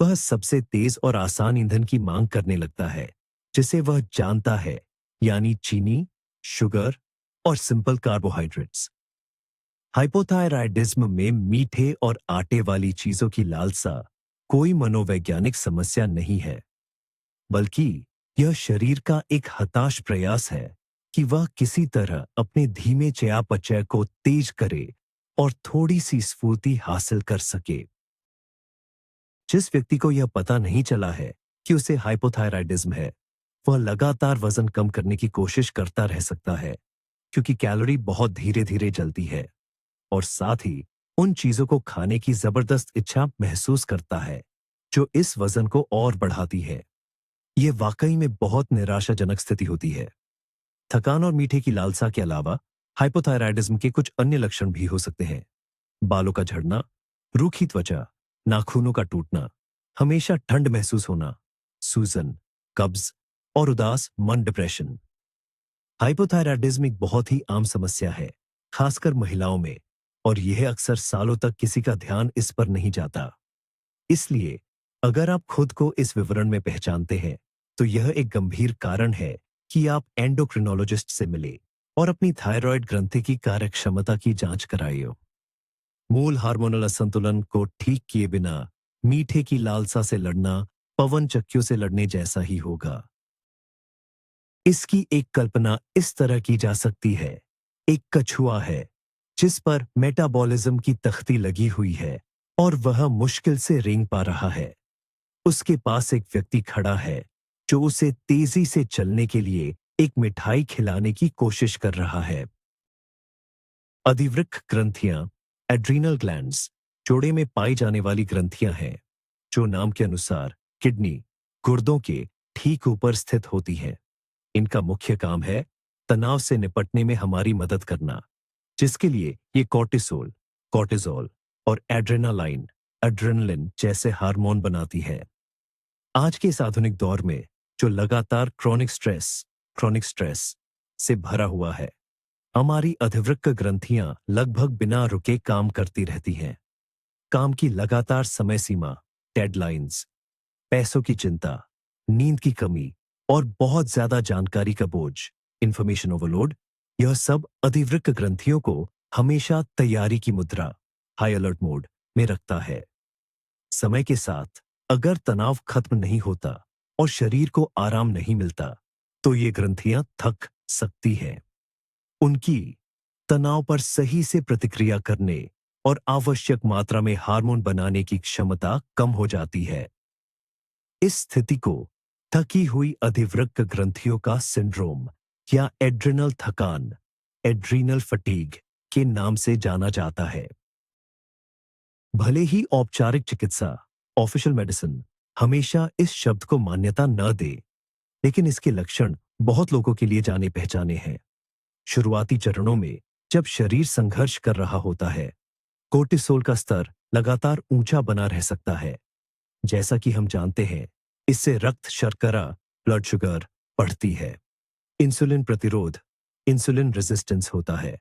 वह सबसे तेज और आसान ईंधन की मांग करने लगता है जिसे वह जानता है, यानी चीनी, शुगर और सिंपल कार्बोहाइड्रेट्स। हाइपोथायराइडिज्म में मीठे और आटे वाली चीजों की लालसा कोई मनोवैज्ञानिक समस्या नहीं है, बल्कि यह शरीर का एक हताश प्रयास है कि वह किसी तरह अपने धीमे चयापचय को तेज करे और थोड़ी सी स्फूर्ति हासिल कर सके। जिस व्यक्ति को यह पता नहीं चला है कि उसे हाइपोथायराइडिज्म है, वह लगातार वजन कम करने की कोशिश करता रह सकता है, क्योंकि कैलोरी बहुत धीरे धीरे जलती है और साथ ही उन चीजों को खाने की जबरदस्त इच्छा महसूस करता है जो इस वजन को और बढ़ाती है। यह वाकई में बहुत निराशाजनक स्थिति होती है। थकान और मीठे की लालसा के अलावा हाइपोथायराइडिज्म के कुछ अन्य लक्षण भी हो सकते हैं। बालों का झड़ना, रूखी त्वचा, नाखूनों का टूटना, हमेशा ठंड महसूस होना, सूजन, कब्ज और उदास मन, डिप्रेशन। हाइपोथायराइडिज्म एक बहुत ही आम समस्या है, खासकर महिलाओं में, और यह अक्सर सालों तक किसी का ध्यान इस पर नहीं जाता। इसलिए अगर आप खुद को इस विवरण में पहचानते हैं तो यह एक गंभीर कारण है कि आप एंडोक्रिनोलॉजिस्ट से मिले और अपनी थायराइड ग्रंथि की कार्यक्षमता की जांच कराइए। मूल हार्मोनल असंतुलन को ठीक किए बिना मीठे की लालसा से लड़ना पवन चक्कियों से लड़ने जैसा ही होगा। इसकी एक कल्पना इस तरह की जा सकती है, एक कछुआ है जिस पर मेटाबॉलिज्म की तख्ती लगी हुई है और वह मुश्किल से रेंग पा रहा है। उसके पास एक व्यक्ति खड़ा है जो उसे तेजी से चलने के लिए एक मिठाई खिलाने की कोशिश कर रहा है। अधिवृक्क ग्रंथियां, एड्रीनल ग्लैंड्स, जोड़े में पाई जाने वाली ग्रंथियां हैं जो नाम के अनुसार किडनी, गुर्दों के ठीक ऊपर स्थित होती हैं। इनका मुख्य काम है तनाव से निपटने में हमारी मदद करना, जिसके लिए ये कॉर्टिसोल, कॉर्टिजोल और एड्रेनालाइन, एड्रेनलिन जैसे हार्मोन बनाती है। आज के इस आधुनिक दौर में जो लगातार क्रॉनिक स्ट्रेस से भरा हुआ है। हमारी अधिवृक्क ग्रंथियां लगभग बिना रुके काम करती रहती हैं। काम की लगातार समय सीमा, डेडलाइंस, पैसों की चिंता, नींद की कमी और बहुत ज्यादा जानकारी का बोझ, इंफॉर्मेशन ओवरलोड, यह सब अधिवृक्क ग्रंथियों को हमेशा तैयारी की मुद्रा, हाई अलर्ट मोड में रखता है। समय के साथ अगर तनाव खत्म नहीं होता और शरीर को आराम नहीं मिलता, तो ये ग्रंथियां थक सकती हैं। उनकी तनाव पर सही से प्रतिक्रिया करने और आवश्यक मात्रा में हार्मोन बनाने की क्षमता कम हो जाती है। इस स्थिति को थकी हुई अधिवृक्क ग्रंथियों का सिंड्रोम या एड्रिनल थकान, एड्रीनल फटीग के नाम से जाना जाता है। भले ही औपचारिक चिकित्सा, ऑफिशियल मेडिसिन, हमेशा इस शब्द को मान्यता न दे, लेकिन इसके लक्षण बहुत लोगों के लिए जाने पहचाने हैं। शुरुआती चरणों में जब शरीर संघर्ष कर रहा होता है, कोर्टिसोल का स्तर लगातार ऊंचा बना रह सकता है। जैसा कि हम जानते हैं, इससे रक्त शर्करा, ब्लड शुगर बढ़ती है, इंसुलिन प्रतिरोध, इंसुलिन रेजिस्टेंस होता है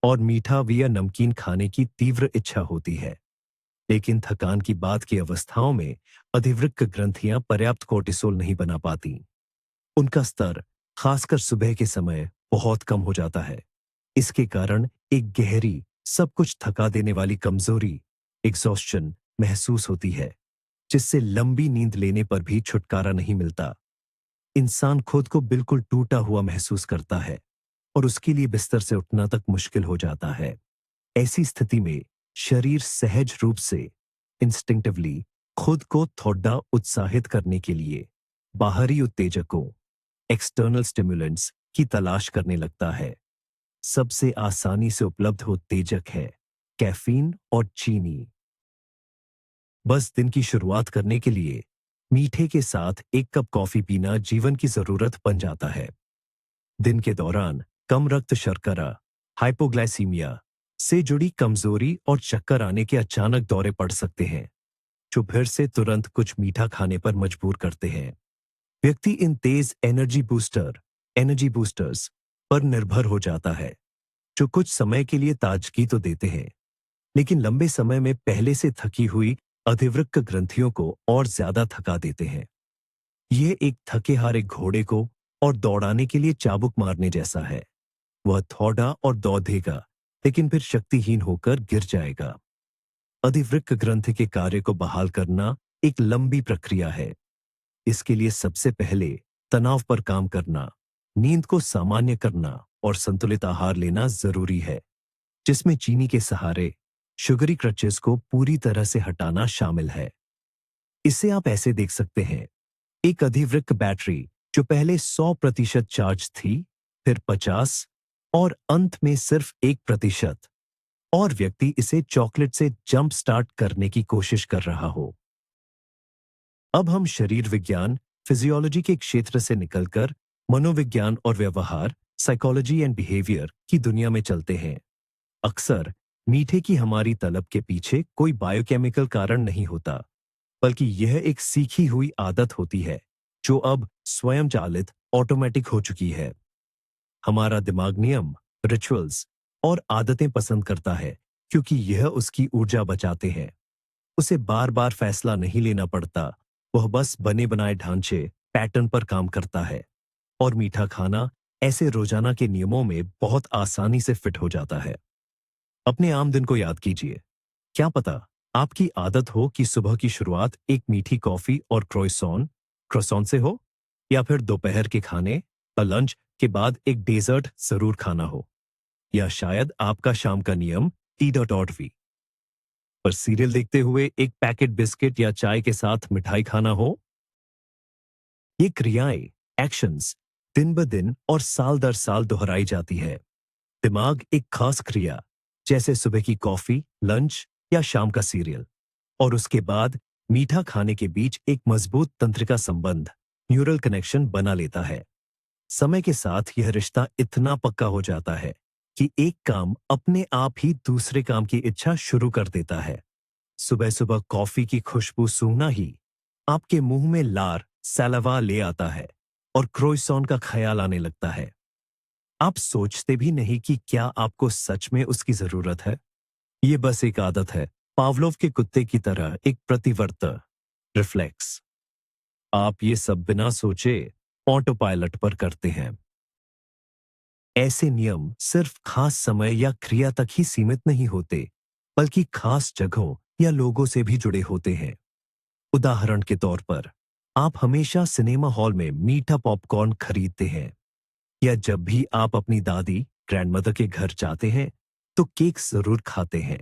और मीठा या नमकीन खाने की तीव्र इच्छा होती है। लेकिन थकान की बाद की अवस्थाओं में अधिवृक्क ग्रंथियां पर्याप्त कोर्टिसोल नहीं बना पाती। उनका स्तर खासकर सुबह के समय बहुत कम हो जाता है। इसके कारण एक गहरी, सब कुछ थका देने वाली कमजोरी, एग्जॉस्शन महसूस होती है, जिससे लंबी नींद लेने पर भी छुटकारा नहीं मिलता। इंसान खुद को बिल्कुल टूटा हुआ महसूस करता है और उसके लिए बिस्तर से उठना तक मुश्किल हो जाता है। ऐसी स्थिति में शरीर सहज रूप से, इंस्टिंक्टिवली, खुद को थोड़ा उत्साहित करने के लिए बाहरी उत्तेजकों, एक्सटर्नल स्टिमुलेंट्स की तलाश करने लगता है। सबसे आसानी से उपलब्ध उत्तेजक है कैफीन और चीनी। बस दिन की शुरुआत करने के लिए मीठे के साथ एक कप कॉफी पीना जीवन की जरूरत बन जाता है। दिन के दौरान कम रक्त शर्करा, हाइपोग्लाइसीमिया से जुड़ी कमजोरी और चक्कर आने के अचानक दौरे पड़ सकते हैं, जो फिर से तुरंत कुछ मीठा खाने पर मजबूर करते हैं। व्यक्ति इन तेज एनर्जी बूस्टर्स पर निर्भर हो जाता है, जो कुछ समय के लिए ताजगी तो देते हैं, लेकिन लंबे समय में पहले से थकी हुई अधिवृक्क ग्रंथियों को और ज्यादा थका देते हैं। यह एक थके हारे घोड़े को और दौड़ाने के लिए चाबुक मारने जैसा है। वह थोड़ा और दौड़ेगा, लेकिन फिर शक्तिहीन होकर गिर जाएगा। अधिवृक्क ग्रंथि के कार्य को बहाल करना एक लंबी प्रक्रिया है। इसके लिए सबसे पहले तनाव पर काम करना, नींद को सामान्य करना और संतुलित आहार लेना जरूरी है, जिसमें चीनी के सहारे शुगरी क्रचेस को पूरी तरह से हटाना शामिल है। इसे आप ऐसे देख सकते हैं, एक अधिवृक्क बैटरी जो पहले 100% चार्ज थी, फिर 50 और अंत में सिर्फ 1%, और व्यक्ति इसे चॉकलेट से जंप स्टार्ट करने की कोशिश कर रहा हो। अब हम शरीर विज्ञान, फिजियोलॉजी के क्षेत्र से निकलकर मनोविज्ञान और व्यवहार, साइकोलॉजी एंड बिहेवियर की दुनिया में चलते हैं। अक्सर मीठे की हमारी तलब के पीछे कोई बायोकेमिकल कारण नहीं होता, बल्कि यह एक सीखी हुई आदत होती है, जो अब स्वयंचालित, ऑटोमेटिक हो चुकी है। हमारा दिमाग नियम, रिचुअल्स और आदतें पसंद करता है, क्योंकि यह उसकी ऊर्जा बचाते हैं। उसे बार बार फैसला नहीं लेना पड़ता, वह बस बने बनाए ढांचे, पैटर्न पर काम करता है, और मीठा खाना ऐसे रोजाना के नियमों में बहुत आसानी से फिट हो जाता है। अपने आम दिन को याद कीजिए। क्या पता आपकी आदत हो कि सुबह की शुरुआत एक मीठी कॉफी और क्रोसॉन से हो, या फिर दोपहर के खाने या लंच के बाद एक डेजर्ट जरूर खाना हो, या शायद आपका शाम का नियम टी.वी पर सीरियल देखते हुए एक पैकेट बिस्किट या चाय के साथ मिठाई खाना हो। ये क्रियाएं, एक्शंस, दिन ब दिन और साल दर साल दोहराई जाती है। दिमाग एक खास क्रिया, जैसे सुबह की कॉफी, लंच या शाम का सीरियल, और उसके बाद मीठा खाने के बीच एक मजबूत तंत्रिका संबंध, न्यूरल कनेक्शन बना लेता है। समय के साथ यह रिश्ता इतना पक्का हो जाता है कि एक काम अपने आप ही दूसरे काम की इच्छा शुरू कर देता है। सुबह सुबह कॉफी की खुशबू सूंघना ही आपके मुंह में लार सैलावा ले आता है और क्रोइसॉन का ख्याल आने लगता है। आप सोचते भी नहीं कि क्या आपको सच में उसकी जरूरत है। ये बस एक आदत है, पावलोव के कुत्ते की तरह एक प्रतिवर्त रिफ्लेक्स। आप ये सब बिना सोचे ऑटो पायलट पर करते हैं। ऐसे नियम सिर्फ खास समय या क्रिया तक ही सीमित नहीं होते, बल्कि खास जगहों या लोगों से भी जुड़े होते हैं। उदाहरण के तौर पर, आप हमेशा सिनेमा हॉल में मीठा पॉपकॉर्न खरीदते हैं, या जब भी आप अपनी दादी ग्रैंडमदर के घर जाते हैं तो केक जरूर खाते हैं।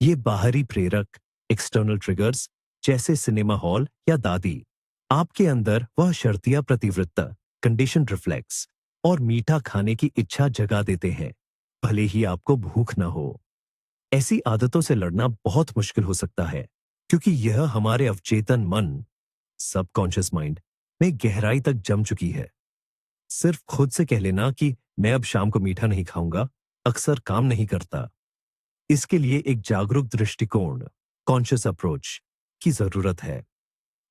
ये बाहरी प्रेरक एक्सटर्नल ट्रिगर्स जैसे सिनेमा हॉल या दादी आपके अंदर वह शर्तिया प्रतिवृत्ता कंडीशन रिफ्लेक्स और मीठा खाने की इच्छा जगा देते हैं, भले ही आपको भूख ना हो। ऐसी आदतों से लड़ना बहुत मुश्किल हो सकता है, क्योंकि यह हमारे अवचेतन मन सबकॉन्शियस माइंड में गहराई तक जम चुकी है। सिर्फ खुद से कह लेना कि मैं अब शाम को मीठा नहीं खाऊंगा अक्सर काम नहीं करता। इसके लिए एक जागरूक दृष्टिकोण, कॉन्शियस अप्रोच की जरूरत है।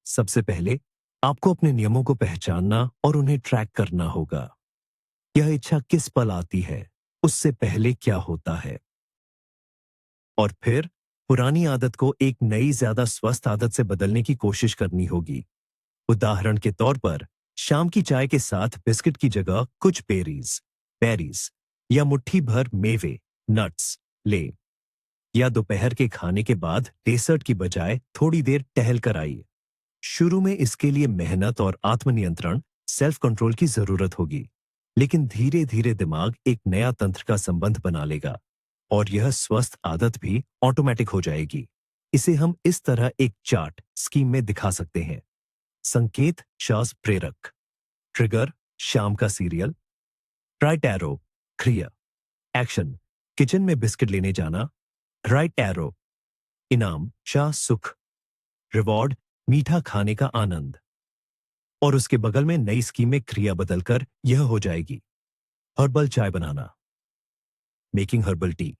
सबसे पहले आपको अपने नियमों को पहचानना और उन्हें ट्रैक करना होगा। यह इच्छा किस पल आती है, उससे पहले क्या होता है, और फिर पुरानी आदत को एक नई ज्यादा स्वस्थ आदत से बदलने की कोशिश करनी होगी। उदाहरण के तौर पर, शाम की चाय के साथ बिस्किट की जगह कुछ बेरीज या मुट्ठी भर मेवे नट्स ले, या दोपहर के खाने के बाद डेसर्ट की बजाय थोड़ी देर टहल कर आइए। शुरू में इसके लिए मेहनत और आत्मनियंत्रण सेल्फ कंट्रोल की जरूरत होगी, लेकिन धीरे धीरे दिमाग एक नया तंत्र का संबंध बना लेगा और यह स्वस्थ आदत भी ऑटोमेटिक हो जाएगी। इसे हम इस तरह एक चार्ट स्कीम में दिखा सकते हैं। संकेत शास प्रेरक, ट्रिगर शाम का सीरियल, राइट एरो क्रिया, एक्शन किचन में बिस्किट लेने जाना, राइट एरो इनाम शाह सुख, रिवॉर्ड मीठा खाने का आनंद। और उसके बगल में नई स्कीम में क्रिया बदलकर यह हो जाएगी, हर्बल चाय बनाना, मेकिंग हर्बल टी।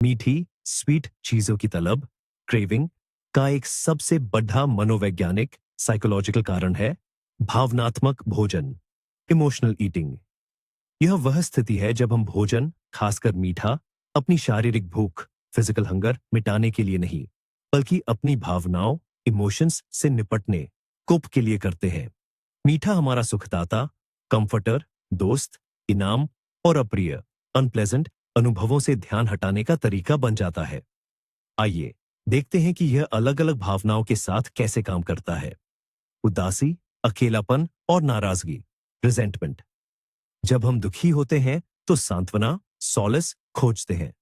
मीठी स्वीट चीजों की तलब, क्रेविंग का एक सबसे बड़ा मनोवैज्ञानिक साइकोलॉजिकल कारण है भावनात्मक भोजन, इमोशनल ईटिंग। यह वह स्थिति है जब हम भोजन, खासकर मीठा, अपनी शारीरिक भूख फिजिकल हंगर मिटाने के लिए नहीं, बल्कि अपनी भावनाओं इमोशंस से निपटने कोप के लिए करते हैं। मीठा हमारा सुखदाता, कंफर्टर, दोस्त, इनाम और अप्रिय अनप्लेजेंट अनुभवों से ध्यान हटाने का तरीका बन जाता है। आइए देखते हैं कि यह अलग अलग भावनाओं के साथ कैसे काम करता है। उदासी, अकेलापन और नाराजगी, रिजेंटमेंट। जब हम दुखी होते हैं तो सांत्वना सॉलिस खोजते हैं।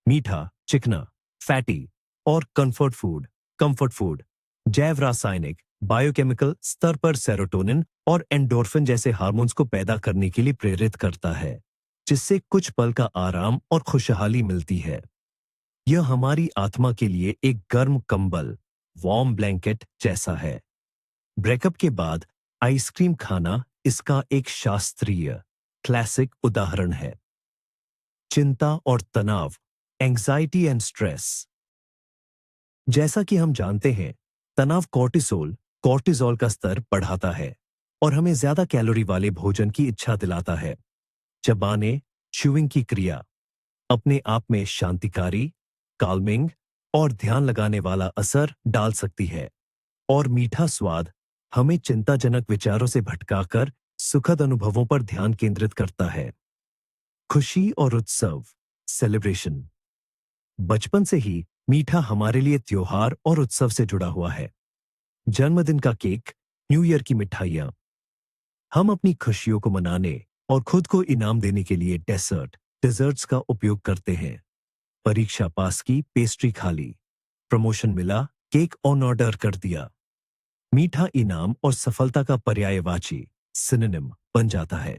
मीठा, चिकना, फैटी और कंफर्ट फूड जैव रासायनिक बायोकेमिकल स्तर पर सेरोटोनिन और एंडोर्फिन जैसे हार्मोन्स को पैदा करने के लिए प्रेरित करता है, जिससे कुछ पल का आराम और खुशहाली मिलती है। यह हमारी आत्मा के लिए एक गर्म कंबल, वार्म ब्लैंकेट जैसा है। ब्रेकअप के बाद आइसक्रीम खाना इसका एक शास्त्रीय क्लासिक उदाहरण है। चिंता और तनाव, एंग्जाइटी एंड स्ट्रेस। जैसा कि हम जानते हैं, तनाव कॉर्टिसोल का स्तर बढ़ाता है और हमें ज्यादा कैलोरी वाले भोजन की इच्छा दिलाता है। चबाने, च्यूइंग की क्रिया अपने आप में शांतिकारी, काल्मिंग और ध्यान लगाने वाला असर डाल सकती है, और मीठा स्वाद हमें चिंताजनक विचारों से भटकाकर सुखद अनुभवों पर ध्यान केंद्रित करता है। खुशी और उत्सव, सेलिब्रेशन। बचपन से ही मीठा हमारे लिए त्योहार और उत्सव से जुड़ा हुआ है। जन्मदिन का केक, न्यू ईयर की मिठाइयां। हम अपनी खुशियों को मनाने और खुद को इनाम देने के लिए डिजर्ट्स का उपयोग करते हैं। परीक्षा पास की, पेस्ट्री खा ली, प्रमोशन मिला, केक ऑन ऑर्डर कर दिया। मीठा इनाम और सफलता का पर्यायवाची सिनोनिम बन जाता है।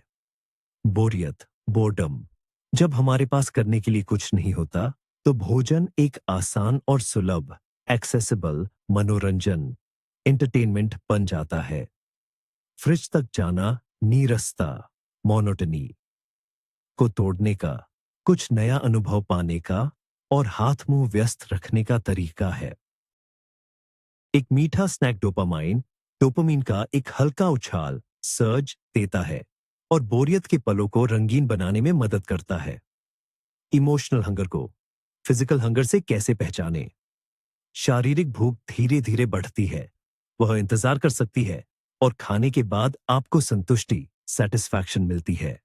बोरियत, बोर्डम। जब हमारे पास करने के लिए कुछ नहीं होता, तो भोजन एक आसान और सुलभ एक्सेसिबल मनोरंजन एंटरटेनमेंट बन जाता है। फ्रिज तक जाना नीरसता, मोनोटनी को तोड़ने का, कुछ नया अनुभव पाने का और हाथ मुंह व्यस्त रखने का तरीका है। एक मीठा स्नैक डोपामाइन डोपामिन का एक हल्का उछाल सर्ज देता है और बोरियत के पलों को रंगीन बनाने में मदद करता है। इमोशनल हंगर को फिजिकल हंगर से कैसे पहचानें? शारीरिक भूख धीरे धीरे बढ़ती है, वह इंतजार कर सकती है और खाने के बाद आपको संतुष्टि सेटिस्फैक्शन मिलती है।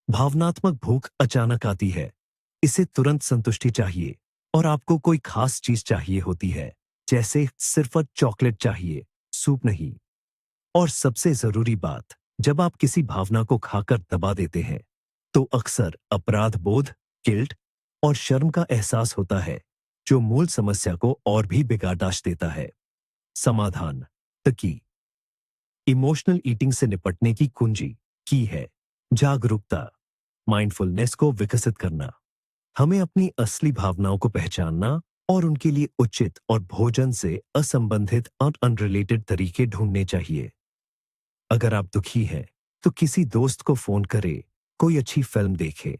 भावनात्मक भूख अचानक आती है, इसे तुरंत संतुष्टि चाहिए और आपको कोई खास चीज चाहिए होती है, जैसे सिर्फ चॉकलेट चाहिए, सूप नहीं। और सबसे जरूरी बात, जब आप किसी भावना को खाकर दबा देते हैं तो अक्सर अपराध बोध, गिल्ट और शर्म का एहसास होता है, जो मूल समस्या को और भी बिगाड़ देता है। समाधान की इमोशनल ईटिंग से निपटने की कुंजी की है जागरूकता, माइंडफुलनेस को विकसित करना। हमें अपनी असली भावनाओं को पहचानना और उनके लिए उचित और भोजन से असंबंधित और अनरिलेटेड तरीके ढूंढने चाहिए। अगर आप दुखी हैं तो किसी दोस्त को फोन करें, कोई अच्छी फिल्म देखे।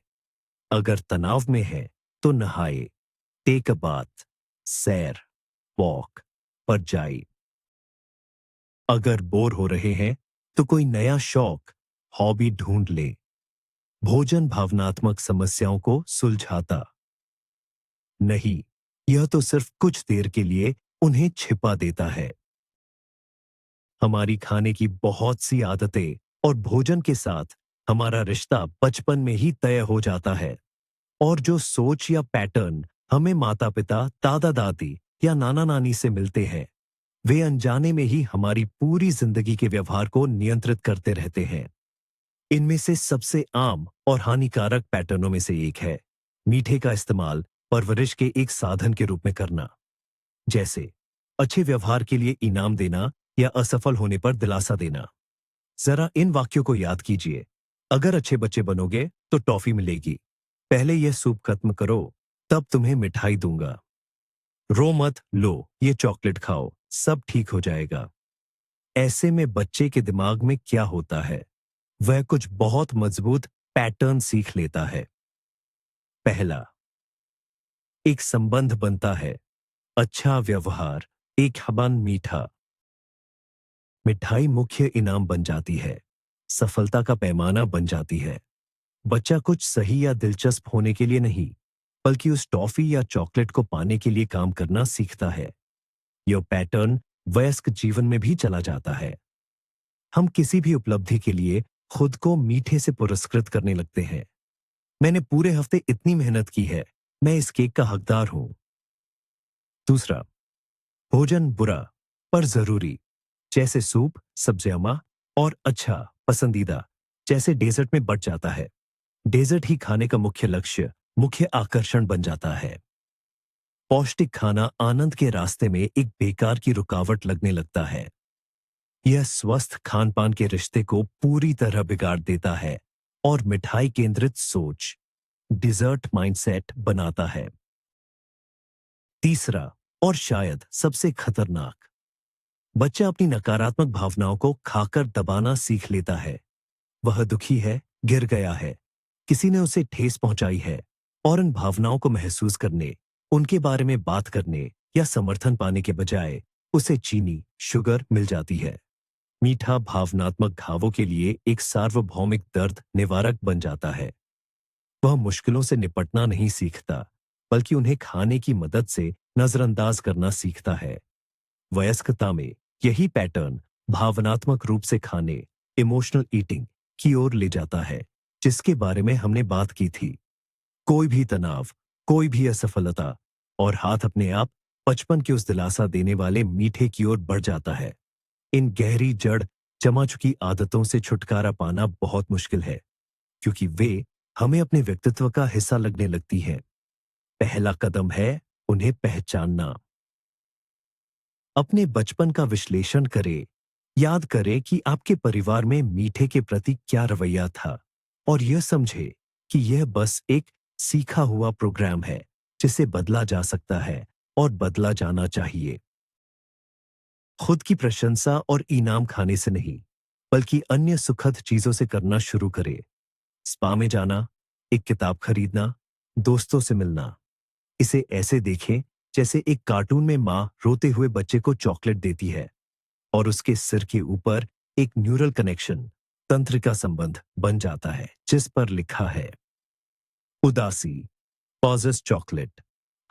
अगर तनाव में है तो नहाए, टेक अ बाथ, सैर, वॉक पर जाए। अगर बोर हो रहे हैं तो कोई नया शौक, हॉबी ढूंढ ले। भोजन भावनात्मक समस्याओं को सुलझाता नहीं, यह तो सिर्फ कुछ देर के लिए उन्हें छिपा देता है। हमारी खाने की बहुत सी आदतें और भोजन के साथ हमारा रिश्ता बचपन में ही तय हो जाता है। और जो सोच या पैटर्न हमें माता पिता, दादा दादी या नाना नानी से मिलते हैं, वे अनजाने में ही हमारी पूरी जिंदगी के व्यवहार को नियंत्रित करते रहते हैं। इनमें से सबसे आम और हानिकारक पैटर्नों में से एक है मीठे का इस्तेमाल परवरिश के एक साधन के रूप में करना। जैसे अच्छे व्यवहार के लिए इनाम देना या असफल होने पर दिलासा देना। जरा इन वाक्यों को याद कीजिए। अगर अच्छे बच्चे बनोगे तो टॉफी मिलेगी। पहले यह सूप खत्म करो, तब तुम्हें मिठाई दूंगा। रो मत, लो ये चॉकलेट खाओ, सब ठीक हो जाएगा। ऐसे में बच्चे के दिमाग में क्या होता है? वह कुछ बहुत मजबूत पैटर्न सीख लेता है। पहला, एक संबंध बनता है। अच्छा व्यवहार, एक हबन मीठा। मिठाई मुख्य इनाम बन जाती है, सफलता का पैमाना बन जाती है। बच्चा कुछ सही या दिलचस्प होने के लिए नहीं, बल्कि उस टॉफी या चॉकलेट को पाने के लिए काम करना सीखता है। यह पैटर्न वयस्क जीवन में भी चला जाता है। हम किसी भी उपलब्धि के लिए खुद को मीठे से पुरस्कृत करने लगते हैं। मैंने पूरे हफ्ते इतनी मेहनत की है, मैं इस केक का हकदार हूं। दूसरा, भोजन बुरा पर जरूरी, जैसे सूप, सब्जियां और अच्छा पसंदीदा जैसे डेजर्ट में बढ़ जाता है। डेजर्ट ही खाने का मुख्य लक्ष्य, मुख्य आकर्षण बन जाता है। पौष्टिक खाना आनंद के रास्ते में एक बेकार की रुकावट लगने लगता है। यह स्वस्थ खान पान के रिश्ते को पूरी तरह बिगाड़ देता है और मिठाई केंद्रित सोच, डिजर्ट माइंडसेट बनाता है। तीसरा और शायद सबसे खतरनाक, बच्चा अपनी नकारात्मक भावनाओं को खाकर दबाना सीख लेता है। वह दुखी है, गिर गया है, किसी ने उसे ठेस पहुंचाई है और इन भावनाओं को महसूस करने, उनके बारे में बात करने या समर्थन पाने के बजाय उसे चीनी, शुगर मिल जाती है। मीठा भावनात्मक घावों के लिए एक सार्वभौमिक दर्द निवारक बन जाता है। वह मुश्किलों से निपटना नहीं सीखता, बल्कि उन्हें खाने की मदद से नजरअंदाज करना सीखता है। वयस्कता में यही पैटर्न भावनात्मक रूप से खाने, इमोशनल ईटिंग की ओर ले जाता है, जिसके बारे में हमने बात की थी। कोई भी तनाव, कोई भी असफलता और हाथ अपने आप बचपन के उस दिलासा देने वाले मीठे की ओर बढ़ जाता है। इन गहरी जड़ जमा चुकी आदतों से छुटकारा पाना बहुत मुश्किल है, क्योंकि वे हमें अपने व्यक्तित्व का हिस्सा लगने लगती हैं। पहला कदम है उन्हें पहचानना। अपने बचपन का विश्लेषण करें। याद करें कि आपके परिवार में मीठे के प्रति क्या रवैया था और यह समझे कि यह बस एक सीखा हुआ प्रोग्राम है, जिसे बदला जा सकता है और बदला जाना चाहिए। खुद की प्रशंसा और इनाम खाने से नहीं, बल्कि अन्य सुखद चीजों से करना शुरू करें। स्पा में जाना, एक किताब खरीदना, दोस्तों से मिलना। इसे ऐसे देखें जैसे एक कार्टून में माँ रोते हुए बच्चे को चॉकलेट देती है। और उसके सिर के ऊपर एक न्यूरल कनेक्शन, तंत्रिका संबंध बन जाता है जिस पर लिखा है उदासी पॉजेस चॉकलेट।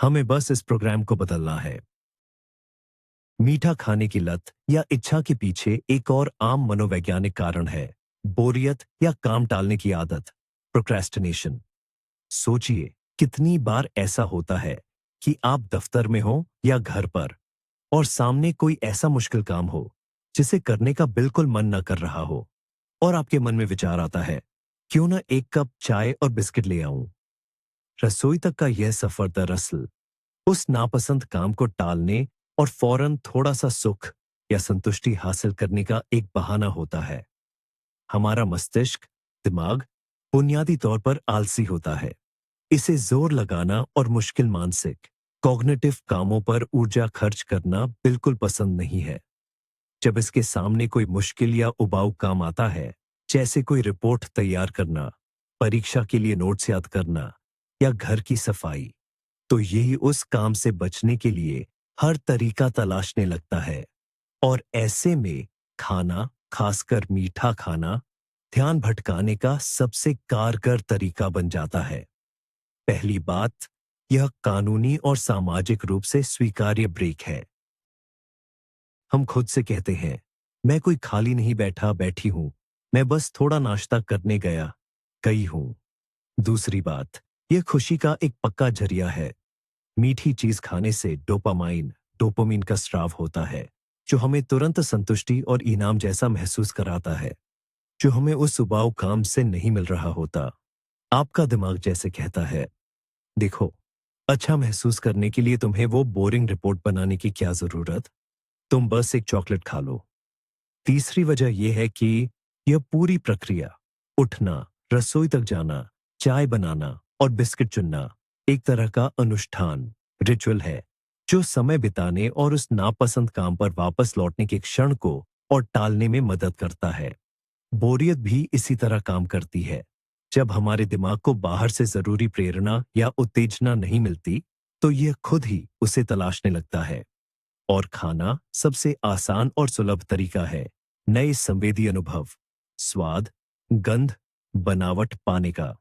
हमें बस इस प्रोग्राम को बदलना है। मीठा खाने की लत या इच्छा के पीछे एक और आम मनोवैज्ञानिक कारण है बोरियत या काम टालने की आदत, प्रोक्रेस्टिनेशन। सोचिए कितनी बार ऐसा होता है कि आप दफ्तर में हो या घर पर और सामने कोई ऐसा मुश्किल काम हो जिसे करने का बिल्कुल मन न कर रहा हो और आपके मन में विचार आता है, क्यों ना एक कप चाय और बिस्किट ले आऊं। रसोई तक का यह सफर दरअसल उस नापसंद काम को टालने और फौरन थोड़ा सा सुख या संतुष्टि हासिल करने का एक बहाना होता है। हमारा मस्तिष्क, दिमाग बुनियादी तौर पर आलसी होता है। इसे जोर लगाना और मुश्किल मानसिक कॉग्निटिव कामों पर ऊर्जा खर्च करना बिल्कुल पसंद नहीं है। जब इसके सामने कोई मुश्किल या उबाऊ काम आता है, जैसे कोई रिपोर्ट तैयार करना, परीक्षा के लिए नोट्स याद करना या घर की सफाई, तो यही उस काम से बचने के लिए हर तरीका तलाशने लगता है। और ऐसे में खाना, खासकर मीठा खाना, ध्यान भटकाने का सबसे कारगर तरीका बन जाता है। पहली बात, यह कानूनी और सामाजिक रूप से स्वीकार्य ब्रेक है। हम खुद से कहते हैं, मैं कोई खाली नहीं बैठा बैठी हूं, मैं बस थोड़ा नाश्ता करने गई हूं। दूसरी बात, यह खुशी का एक पक्का जरिया है। मीठी चीज खाने से डोपामाइन का स्राव होता है, जो हमें तुरंत संतुष्टि और इनाम जैसा महसूस कराता है, जो हमें उस उबाऊ काम से नहीं मिल रहा होता। आपका दिमाग जैसे कहता है, देखो, अच्छा महसूस करने के लिए तुम्हें वो बोरिंग रिपोर्ट बनाने की क्या जरूरत, तुम बस एक चॉकलेट खा लो। तीसरी वजह यह है कि यह पूरी प्रक्रिया, उठना, रसोई तक जाना, चाय बनाना और बिस्किट चुनना, एक तरह का अनुष्ठान, रिचुअल है, जो समय बिताने और उस नापसंद काम पर वापस लौटने के क्षण को और टालने में मदद करता है। बोरियत भी इसी तरह काम करती है। जब हमारे दिमाग को बाहर से जरूरी प्रेरणा या उत्तेजना नहीं मिलती, तो यह खुद ही उसे तलाशने लगता है। और खाना सबसे आसान और सुलभ तरीका है नए संवेदी अनुभव, स्वाद, गंध, बनावट पाने का।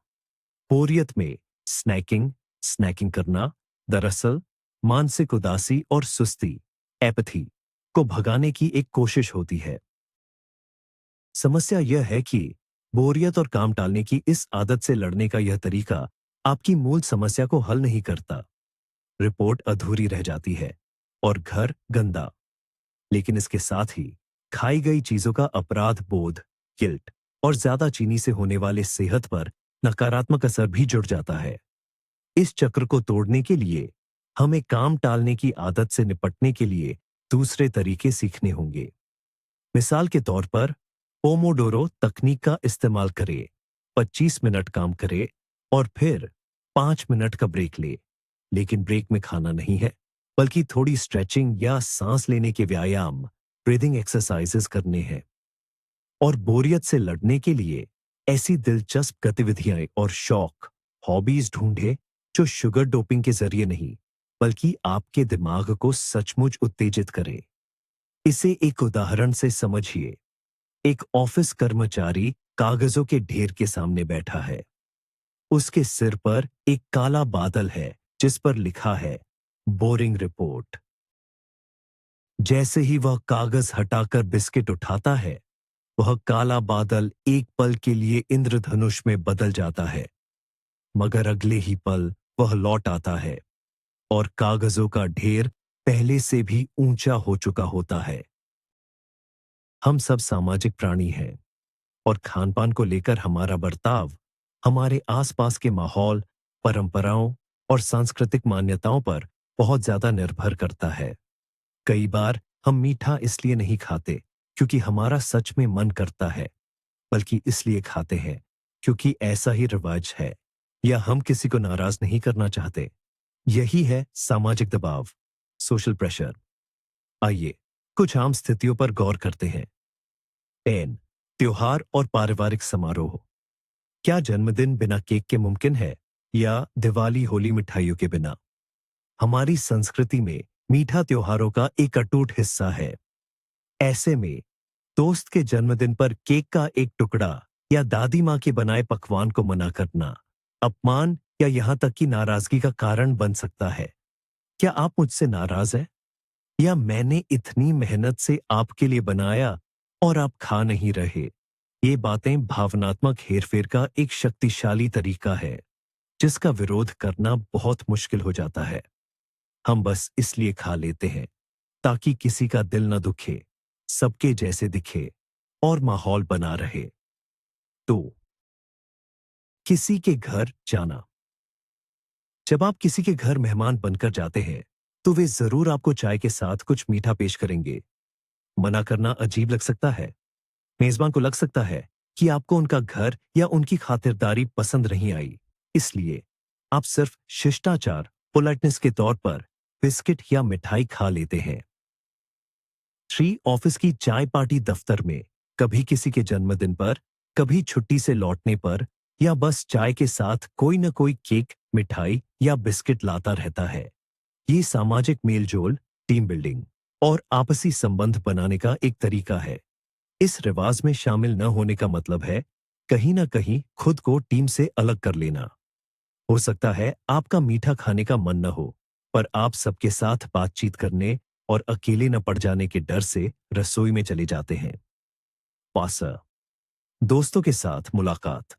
बोरियत में स्नैकिंग करना दरअसल मानसिक उदासी और सुस्ती, एपैथी को भगाने की एक कोशिश होती है। समस्या यह है कि बोरियत और काम टालने की इस आदत से लड़ने का यह तरीका आपकी मूल समस्या को हल नहीं करता। रिपोर्ट अधूरी रह जाती है और घर गंदा। लेकिन इसके साथ ही खाई गई चीजों का अपराध बोध, गिल्ट और ज्यादा चीनी से होने वाले सेहत पर नकारात्मक असर भी जुड़ जाता है। इस चक्र को तोड़ने के लिए हमें काम टालने की आदत से निपटने के लिए दूसरे तरीके सीखने होंगे। मिसाल के तौर पर पोमोडोरो तकनीक का इस्तेमाल करें। 25 मिनट काम करे और फिर 5 मिनट का ब्रेक ले। लेकिन ब्रेक में खाना नहीं है, बल्कि थोड़ी स्ट्रेचिंग या सांस लेने के व्यायाम, ब्रीदिंग एक्सरसाइजेस करने हैं। और बोरियत से लड़ने के लिए ऐसी दिलचस्प गतिविधियां और शौक, हॉबीज ढूंढे जो शुगर डोपिंग के जरिए नहीं, बल्कि आपके दिमाग को सचमुच उत्तेजित करे। इसे एक उदाहरण से समझिए। एक ऑफिस कर्मचारी कागजों के ढेर के सामने बैठा है। उसके सिर पर एक काला बादल है जिस पर लिखा है बोरिंग रिपोर्ट। जैसे ही वह कागज हटाकर बिस्किट उठाता है, वह काला बादल एक पल के लिए इंद्रधनुष में बदल जाता है। मगर अगले ही पल वह लौट आता है और कागजों का ढेर पहले से भी ऊंचा हो चुका होता है। हम सब सामाजिक प्राणी हैं और खानपान को लेकर हमारा बर्ताव हमारे आसपास के माहौल, परंपराओं और सांस्कृतिक मान्यताओं पर बहुत ज्यादा निर्भर करता है। कई बार हम मीठा इसलिए नहीं खाते क्योंकि हमारा सच में मन करता है, बल्कि इसलिए खाते हैं क्योंकि ऐसा ही रिवाज है या हम किसी को नाराज नहीं करना चाहते। यही है सामाजिक दबाव, सोशल प्रेशर। आइए कुछ आम स्थितियों पर गौर करते हैं। एन, त्योहार और पारिवारिक समारोह। क्या जन्मदिन बिना केक के मुमकिन है या दिवाली होली मिठाइयों के बिना? हमारी संस्कृति में मीठा त्योहारों का एक अटूट हिस्सा है। ऐसे में दोस्त के जन्मदिन पर केक का एक टुकड़ा या दादी माँ के बनाए पकवान को मना करना अपमान या यहां तक कि नाराजगी का कारण बन सकता है। क्या आप मुझसे नाराज हैं? या मैंने इतनी मेहनत से आपके लिए बनाया और आप खा नहीं रहे? ये बातें भावनात्मक हेरफेर का एक शक्तिशाली तरीका है, जिसका विरोध करना बहुत मुश्किल हो जाता है। हम बस इसलिए खा लेते हैं ताकि किसी का दिल न दुखे, सबके जैसे दिखे और माहौल बना रहे। तो किसी के घर जाना। जब आप किसी के घर मेहमान बनकर जाते हैं, तो वे जरूर आपको चाय के साथ कुछ मीठा पेश करेंगे। मना करना अजीब लग सकता है। मेजबान को लग सकता है कि आपको उनका घर या उनकी खातिरदारी पसंद नहीं आई। इसलिए आप सिर्फ शिष्टाचार, पोलाइटनेस के तौर पर बिस्किट या मिठाई खा लेते हैं। ऑफिस की चाय पार्टी दफ्तर में, कभी किसी के जन्मदिन पर, कभी छुट्टी से लौटने पर, या बस चाय के साथ कोई न कोई केक, मिठाई या बिस्किट लाता रहता है। ये सामाजिक मेलजोल, टीम बिल्डिंग और आपसी संबंध बनाने का एक तरीका है। इस रिवाज में शामिल न होने का मतलब है कहीं ना कहीं खुद को टीम से अलग कर लेना। हो सकता है आपका मीठा खाने का मन न हो, पर आप सबके साथ बातचीत करने और अकेले न पड़ जाने के डर से रसोई में चले जाते हैं। पासा, दोस्तों के साथ मुलाकात।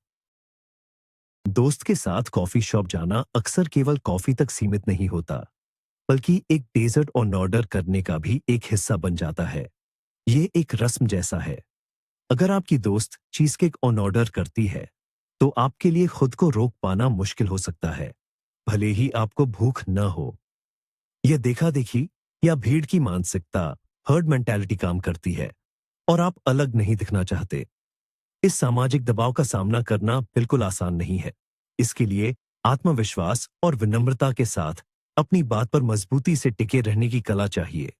दोस्त के साथ कॉफी शॉप जाना अक्सर केवल कॉफी तक सीमित नहीं होता, बल्कि एक डेजर्ट और ऑर्डर करने का भी एक हिस्सा बन जाता है। ये एक रस्म जैसा है। अगर आपकी दोस्त चीज केक ऑन ऑर्डर करती है, तो आपके लिए खुद को रोक पाना मुश्किल हो सकता है, भले ही आपको भूख न हो। यह देखा देखी या भीड़ की मानसिकता, हर्ड मेंटालिटी काम करती है, और आप अलग नहीं दिखना चाहते। इस सामाजिक दबाव का सामना करना बिल्कुल आसान नहीं है। इसके लिए आत्मविश्वास और विनम्रता के साथ अपनी बात पर मजबूती से टिके रहने की कला चाहिए।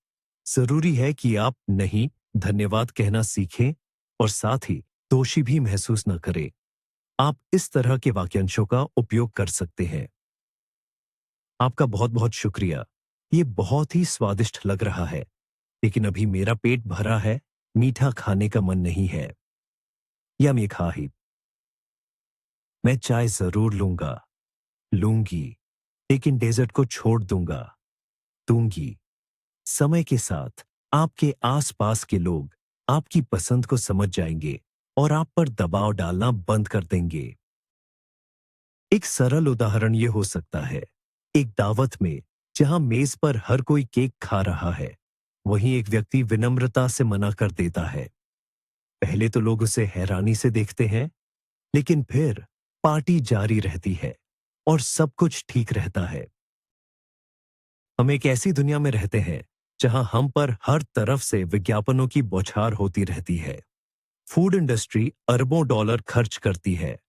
जरूरी है कि आप नहीं, धन्यवाद कहना सीखें और साथ ही दोषी भी महसूस न करें। आप इस तरह के वाक्यांशों का उपयोग कर सकते हैं। आपका बहुत बहुत शुक्रिया। ये बहुत ही स्वादिष्ट लग रहा है, लेकिन अभी मेरा पेट भरा है, मीठा खाने का मन नहीं है। या मैं खा ही, मैं चाय जरूर लूंगा, लूंगी, लेकिन डेजर्ट को छोड़ दूंगा, दूंगी। समय के साथ आपके आसपास के लोग आपकी पसंद को समझ जाएंगे और आप पर दबाव डालना बंद कर देंगे। एक सरल उदाहरण ये हो सकता है, एक दावत में जहां मेज पर हर कोई केक खा रहा है, वहीं एक व्यक्ति विनम्रता से मना कर देता है। पहले तो लोग उसे हैरानी से देखते हैं, लेकिन फिर पार्टी जारी रहती है और सब कुछ ठीक रहता है। हम एक ऐसी दुनिया में रहते हैं जहां हम पर हर तरफ से विज्ञापनों की बौछार होती रहती है। फूड इंडस्ट्री अरबों डॉलर खर्च करती है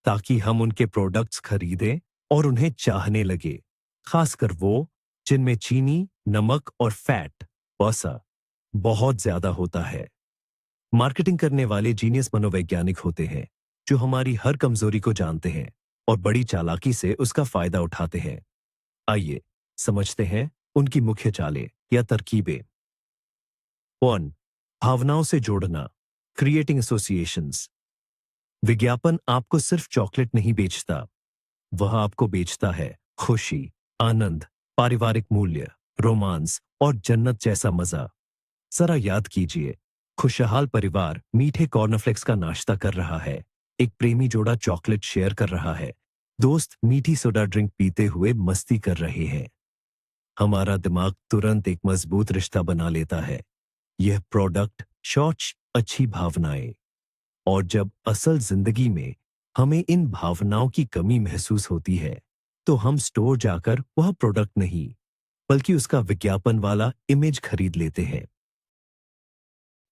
ताकि हम उनके प्रोडक्ट्स खरीदें और उन्हें चाहने लगे, खासकर वो जिनमें चीनी, नमक और फैट, वसा, बहुत ज्यादा होता है। मार्केटिंग करने वाले जीनियस मनोवैज्ञानिक होते हैं जो हमारी हर कमजोरी को जानते हैं और बड़ी चालाकी से उसका फायदा उठाते हैं। आइए समझते हैं उनकी मुख्य चालें या तरकीबें। 1. भावनाओं से जोड़ना, क्रिएटिंग एसोसिएशंस। विज्ञापन आपको सिर्फ चॉकलेट नहीं बेचता, वह आपको बेचता है खुशी, आनंद, पारिवारिक मूल्य, रोमांस और जन्नत जैसा मजा। जरा याद कीजिए, खुशहाल परिवार मीठे कॉर्नफ्लेक्स का नाश्ता कर रहा है, एक प्रेमी जोड़ा चॉकलेट शेयर कर रहा है, दोस्त मीठी सोडा ड्रिंक पीते हुए मस्ती कर रहे हैं। हमारा दिमाग तुरंत एक मजबूत रिश्ता बना लेता है। यह प्रोडक्ट, शॉर्ट्स, अच्छी भावनाएं। और जब असल जिंदगी में हमें इन भावनाओं की कमी महसूस होती है, तो हम स्टोर जाकर वह प्रोडक्ट नहीं, बल्कि उसका विज्ञापन वाला इमेज खरीद लेते हैं।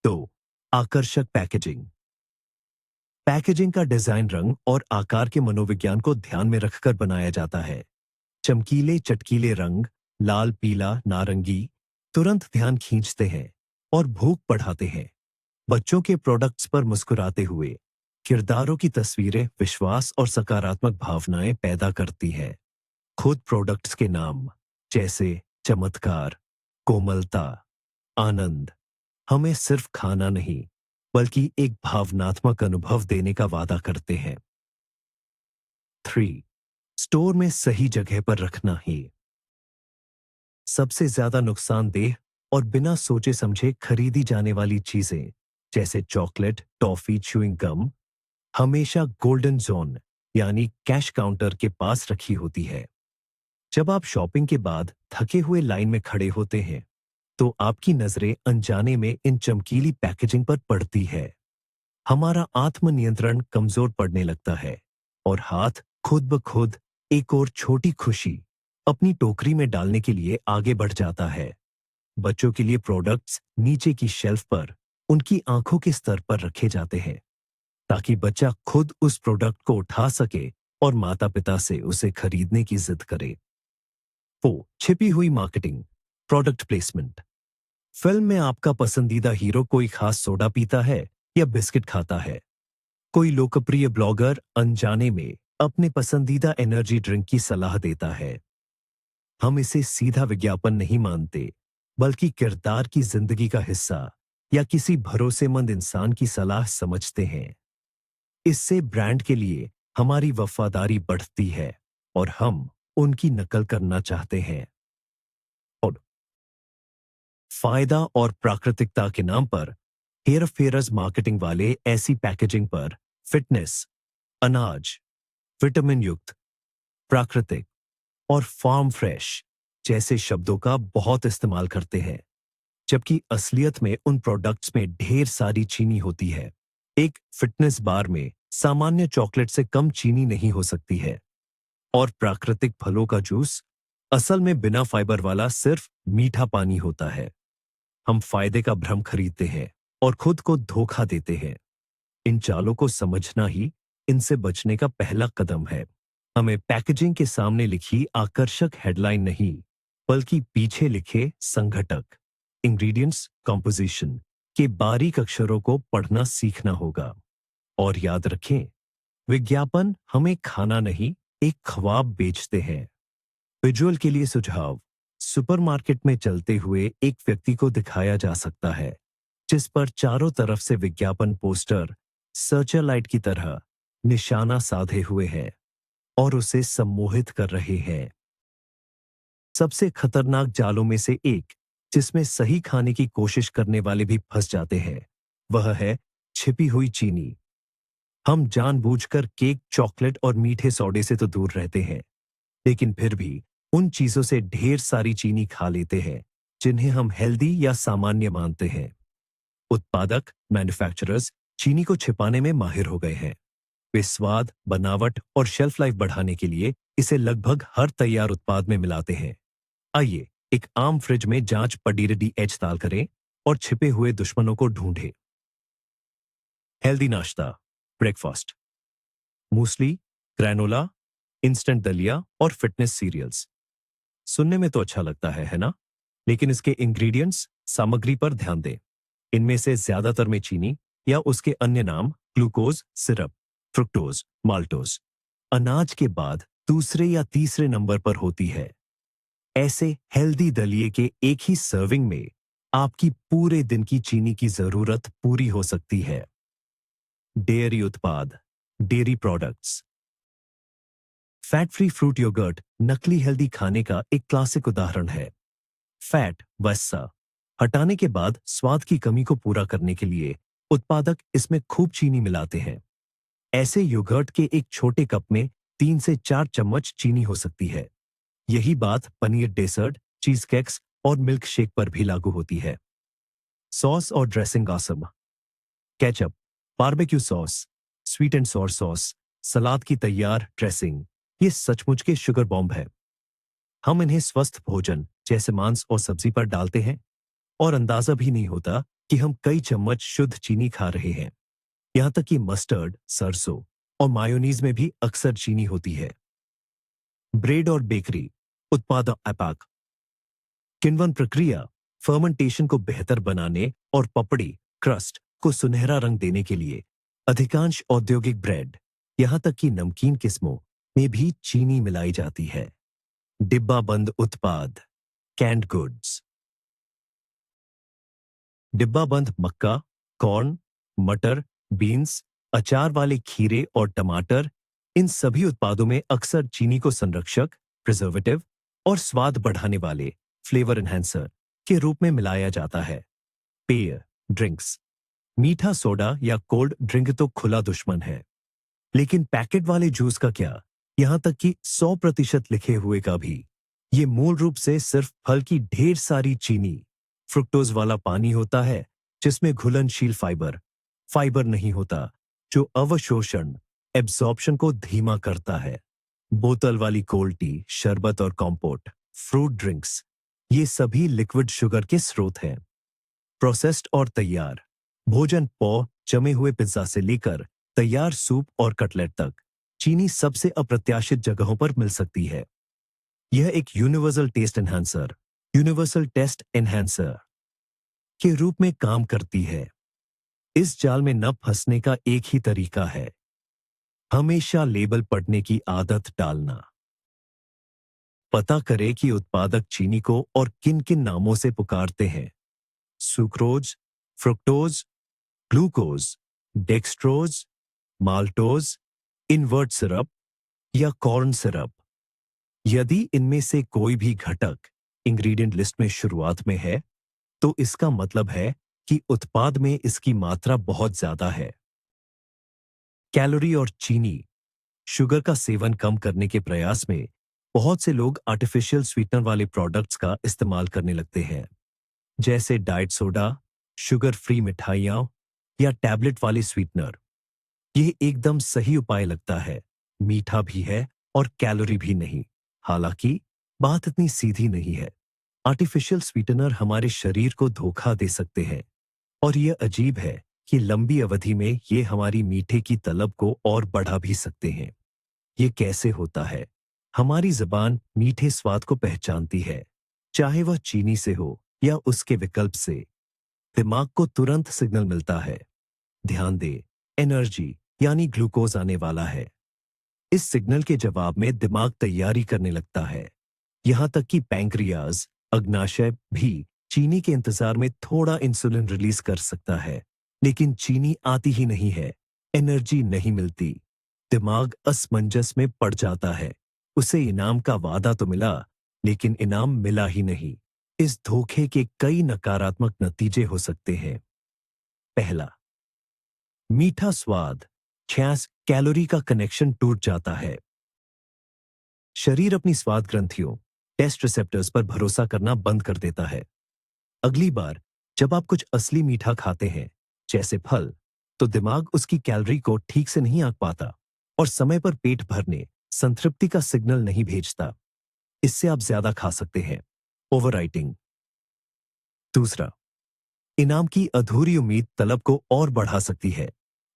तो आकर्षक पैकेजिंग। पैकेजिंग का डिजाइन रंग और आकार के मनोविज्ञान को ध्यान में रखकर बनाया जाता है। चमकीले चटकीले रंग, लाल, पीला, नारंगी, तुरंत ध्यान खींचते हैं और भूख बढ़ाते हैं। बच्चों के प्रोडक्ट्स पर मुस्कुराते हुए किरदारों की तस्वीरें विश्वास और सकारात्मक भावनाएं पैदा करती हैं। खुद प्रोडक्ट्स के नाम जैसे चमत्कार, कोमलता, आनंद, हमें सिर्फ खाना नहीं, बल्कि एक भावनात्मक अनुभव देने का वादा करते हैं। 3. स्टोर में सही जगह पर रखना ही सबसे ज्यादा नुकसानदेह और बिना सोचे समझे खरीदी जाने वाली चीजें, जैसे चॉकलेट, टॉफी, च्युइंग गम, हमेशा गोल्डन जोन यानी कैश काउंटर के पास रखी होती है। जब आप शॉपिंग के बाद थके हुए लाइन में खड़े होते हैं, तो आपकी नजरें अनजाने में इन चमकीली पैकेजिंग पर पड़ती है। हमारा आत्मनियंत्रण कमजोर पड़ने लगता है और हाथ खुद ब खुद एक और छोटी खुशी अपनी टोकरी में डालने के लिए आगे बढ़ जाता है। बच्चों के लिए प्रोडक्ट्स नीचे की शेल्फ पर उनकी आंखों के स्तर पर रखे जाते हैं, ताकि बच्चा खुद उस प्रोडक्ट को उठा सके और माता पिता से उसे खरीदने की जिद करे। वो छिपी हुई मार्केटिंग, प्रोडक्ट प्लेसमेंट। फिल्म में आपका पसंदीदा हीरो कोई खास सोडा पीता है या बिस्किट खाता है। कोई लोकप्रिय ब्लॉगर अनजाने में अपने पसंदीदा एनर्जी ड्रिंक की सलाह देता है। हम इसे सीधा विज्ञापन नहीं मानते, बल्कि किरदार की जिंदगी का हिस्सा या किसी भरोसेमंद इंसान की सलाह समझते हैं। इससे ब्रांड के लिए हमारी वफादारी बढ़ती है और हम उनकी नकल करना चाहते हैं। और फायदा और प्राकृतिकता के नाम पर हेरफेरज मार्केटिंग वाले ऐसी पैकेजिंग पर फिटनेस, अनाज, विटामिन युक्त, प्राकृतिक और फार्म फ्रेश जैसे शब्दों का बहुत इस्तेमाल करते हैं, जबकि असलियत में उन प्रोडक्ट्स में ढेर सारी चीनी होती है। एक फिटनेस बार में सामान्य चॉकलेट से कम चीनी नहीं हो सकती है, और प्राकृतिक फलों का जूस असल में बिना फाइबर वाला सिर्फ मीठा पानी होता है। हम फायदे का भ्रम खरीदते हैं और खुद को धोखा देते हैं। इन चालों को समझना ही इनसे बचने का पहला कदम है। हमें पैकेजिंग के सामने लिखी आकर्षक हेडलाइन नहीं, बल्कि पीछे लिखे संघटक, इंग्रेडिएंट्स, कंपोजिशन के बारीक अक्षरों को पढ़ना सीखना होगा। और याद रखें, विज्ञापन हमें खाना नहीं, एक ख्वाब बेचते हैं। विजुअल के लिए सुझाव: सुपरमार्केट में चलते हुए एक व्यक्ति को दिखाया जा सकता है, जिस पर चारों तरफ से विज्ञापन पोस्टर सर्चर लाइट की तरह निशाना साधे हुए हैं और उसे सम्मोहित कर रहे हैं। सबसे खतरनाक जालों में से एक, जिसमें सही खाने की कोशिश करने वाले भी फंस जाते हैं, वह है छिपी हुई चीनी। हम जानबूझकर केक, चॉकलेट और मीठे सोडे से तो दूर रहते हैं, लेकिन फिर भी उन चीजों से ढेर सारी चीनी खा लेते हैं जिन्हें हम हेल्दी या सामान्य मानते हैं। उत्पादक, मैन्युफैक्चरर्स चीनी को छिपाने में माहिर हो गए हैं। वे स्वाद, बनावट और शेल्फ लाइफ बढ़ाने के लिए इसे लगभग हर तैयार उत्पाद में मिलाते हैं। आइए एक आम फ्रिज में जांच पडीरडी एच ताल करें और छिपे हुए दुश्मनों को ढूंढें। हेल्दी नाश्ता, ब्रेकफास्ट: मूसली, ग्रैनोला, इंस्टेंट दलिया और फिटनेस सीरियल्स। सुनने में तो अच्छा लगता है ना? लेकिन इसके इंग्रेडिएंट्स, सामग्री पर ध्यान दें। इनमें से ज्यादातर में चीनी या उसके अन्य नाम ग्लूकोज, सिरप, फ्रुक्टोज, माल्टोज अनाज के बाद दूसरे या तीसरे नंबर पर होती है। ऐसे हेल्दी दलिए के एक ही सर्विंग में आपकी पूरे दिन की चीनी की जरूरत पूरी हो सकती है। डेयरी उत्पाद, dairy products: fat free fruit yogurt नकली हेल्दी खाने का एक क्लासिक उदाहरण है। फैट, वसा हटाने के बाद स्वाद की कमी को पूरा करने के लिए उत्पादक इसमें खूब चीनी मिलाते हैं। ऐसे योगर्ट के एक छोटे कप में 3 से 4 चम्मच चीनी हो सकती है। यही बात पनीर डेसर्ट, चीज केक्स और मिल्क शेक पर भी लागू होती है। सॉस और ड्रेसिंग आसम: ketchup, barbecue sauce, sweet and sour sauce, salad की तैयार ड्रेसिंग, ये सचमुच के शुगर बॉम्ब है। हम इन्हें स्वस्थ भोजन जैसे मांस और सब्जी पर डालते हैं और अंदाजा भी नहीं होता कि हम कई चम्मच शुद्ध चीनी खा रहे हैं। यहां तक कि मस्टर्ड, सरसों और मायोनीज में भी अक्सर चीनी होती है। ब्रेड और बेकरी उत्पाद एपाक: किण्वन प्रक्रिया फर्मेंटेशन को बेहतर बनाने और पपड़ी, क्रस्ट को सुनहरा रंग देने के लिए अधिकांश औद्योगिक ब्रेड, यहां तक कि नमकीन किस्मों में भी चीनी मिलाई जाती है। डिब्बा बंद उत्पाद, कैंड गुड्स: डिब्बा बंद मक्का, कॉर्न, मटर, बीन्स, अचार वाले खीरे और टमाटर, इन सभी उत्पादों में अक्सर चीनी को संरक्षक, प्रिजर्वेटिव और स्वाद बढ़ाने वाले फ्लेवर एनहांसर के रूप में मिलाया जाता है। पेय, ड्रिंक्स, मीठा सोडा या कोल्ड ड्रिंक तो खुला दुश्मन है, लेकिन पैकेट वाले जूस का क्या? यहां तक कि 100% लिखे हुए का भी। ये मूल रूप से सिर्फ फल की ढेर सारी चीनी, फ्रुक्टोज वाला पानी होता है, जिसमें घुलनशील फाइबर फाइबर नहीं होता, जो अवशोषण एब्जॉर्प्शन को धीमा करता है। बोतल वाली कोल्ड टी, शरबत और कॉम्पोट, फ्रूट ड्रिंक्स, ये सभी लिक्विड शुगर के स्रोत हैं। प्रोसेस्ड और तैयार भोजन, पौ, जमे हुए पिज्जा से लेकर तैयार सूप और कटलेट तक, चीनी सबसे अप्रत्याशित जगहों पर मिल सकती है। यह एक यूनिवर्सल टेस्ट एनहांसर के रूप में काम करती है। इस जाल में न फंसने का एक ही तरीका है, हमेशा लेबल पढ़ने की आदत डालना। पता करें कि उत्पादक चीनी को और किन किन नामों से पुकारते हैं। Sucrose, fructose, glucose, dextrose, maltose, invert syrup या कॉर्न सिरप। यदि इनमें से कोई भी घटक इंग्रेडिएंट लिस्ट में शुरुआत में है, तो इसका मतलब है कि उत्पाद में इसकी मात्रा बहुत ज्यादा है। कैलोरी और चीनी, शुगर का सेवन कम करने के प्रयास में बहुत से लोग आर्टिफिशियल स्वीटनर वाले प्रोडक्ट्स का इस्तेमाल करने लगते हैं, जैसे डाइट सोडा, शुगर फ्री मिठाइयाँ या टैबलेट वाले स्वीटनर। यह एकदम सही उपाय लगता है, मीठा भी है और कैलोरी भी नहीं। हालांकि बात इतनी सीधी नहीं है। आर्टिफिशियल स्वीटनर हमारे शरीर को धोखा दे सकते हैं, और यह अजीब है कि लंबी अवधि में ये हमारी मीठे की तलब को और बढ़ा भी सकते हैं। ये कैसे होता है? हमारी जबान मीठे स्वाद को पहचानती है, चाहे वह चीनी से हो या उसके विकल्प से। दिमाग को तुरंत सिग्नल मिलता है, ध्यान दे, एनर्जी यानी ग्लूकोज आने वाला है। इस सिग्नल के जवाब में दिमाग तैयारी करने लगता है। यहां तक कि पैंक्रियाज, अग्नाशय भी चीनी के इंतजार में थोड़ा इंसुलिन रिलीज कर सकता है, लेकिन चीनी आती ही नहीं है, एनर्जी नहीं मिलती। दिमाग असमंजस में पड़ जाता है। उसे इनाम का वादा तो मिला, लेकिन इनाम मिला ही नहीं। इस धोखे के कई नकारात्मक नतीजे हो सकते हैं। पहला, मीठा स्वाद, छयास कैलोरी का कनेक्शन टूट जाता है। शरीर अपनी स्वाद ग्रंथियों, टेस्ट रिसेप्टर्स पर भरोसा करना बंद कर देता है। अगली बार जब आप कुछ असली मीठा खाते हैं, जैसे फल, तो दिमाग उसकी कैलोरी को ठीक से नहीं आंक पाता और समय पर पेट भरने, संतृप्ति का सिग्नल नहीं भेजता। इससे आप ज्यादा खा सकते हैं, ओवरराइटिंग। दूसरा, इनाम की अधूरी उम्मीद तलब को और बढ़ा सकती है।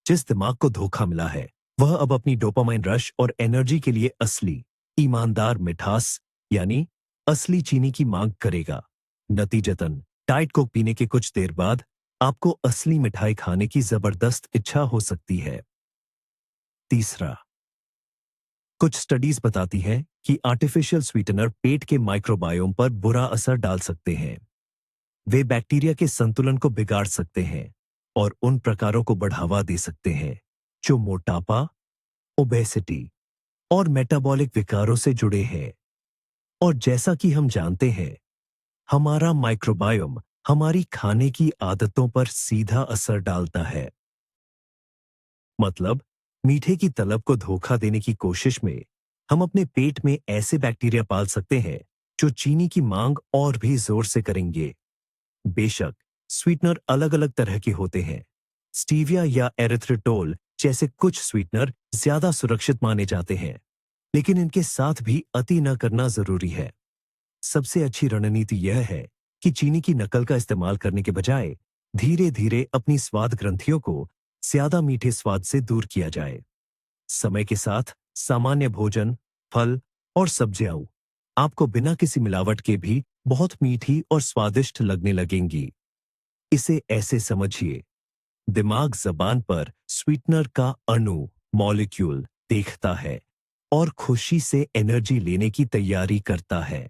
जिस दिमाग को धोखा मिला है, वह अब अपनी डोपामाइन रश और एनर्जी के लिए असली, ईमानदार मिठास यानी असली चीनी की मांग करेगा। नतीजतन डाइट कोक पीने के कुछ देर बाद आपको असली मिठाई खाने की जबरदस्त इच्छा हो सकती है। तीसरा, कुछ स्टडीज बताती हैं कि आर्टिफिशियल स्वीटनर पेट के माइक्रोबायोम पर बुरा असर डाल सकते हैं। वे बैक्टीरिया के संतुलन को बिगाड़ सकते हैं और उन प्रकारों को बढ़ावा दे सकते हैं जो मोटापा, ओबेसिटी और मेटाबॉलिक विकारों से जुड़े हैं। और जैसा कि हम जानते हैं, हमारा माइक्रोबायोम हमारी खाने की आदतों पर सीधा असर डालता है। मतलब, मीठे की तलब को धोखा देने की कोशिश में हम अपने पेट में ऐसे बैक्टीरिया पाल सकते हैं जो चीनी की मांग और भी जोर से करेंगे। बेशक स्वीटनर अलग अलग तरह के होते हैं। स्टीविया या एरिथ्रिटोल जैसे कुछ स्वीटनर ज्यादा सुरक्षित माने जाते हैं, लेकिन इनके साथ भी अति न करना जरूरी है। सबसे अच्छी रणनीति यह है कि चीनी की नकल का इस्तेमाल करने के बजाय धीरे धीरे अपनी स्वाद ग्रंथियों को ज्यादा मीठे स्वाद से दूर किया जाए। समय के साथ सामान्य भोजन, फल और सब्जियां आपको बिना किसी मिलावट के भी बहुत मीठी और स्वादिष्ट लगने लगेंगी। इसे ऐसे समझिए, दिमाग जबान पर स्वीटनर का अणु, मॉलिक्यूल देखता है और खुशी से एनर्जी लेने की तैयारी करता है।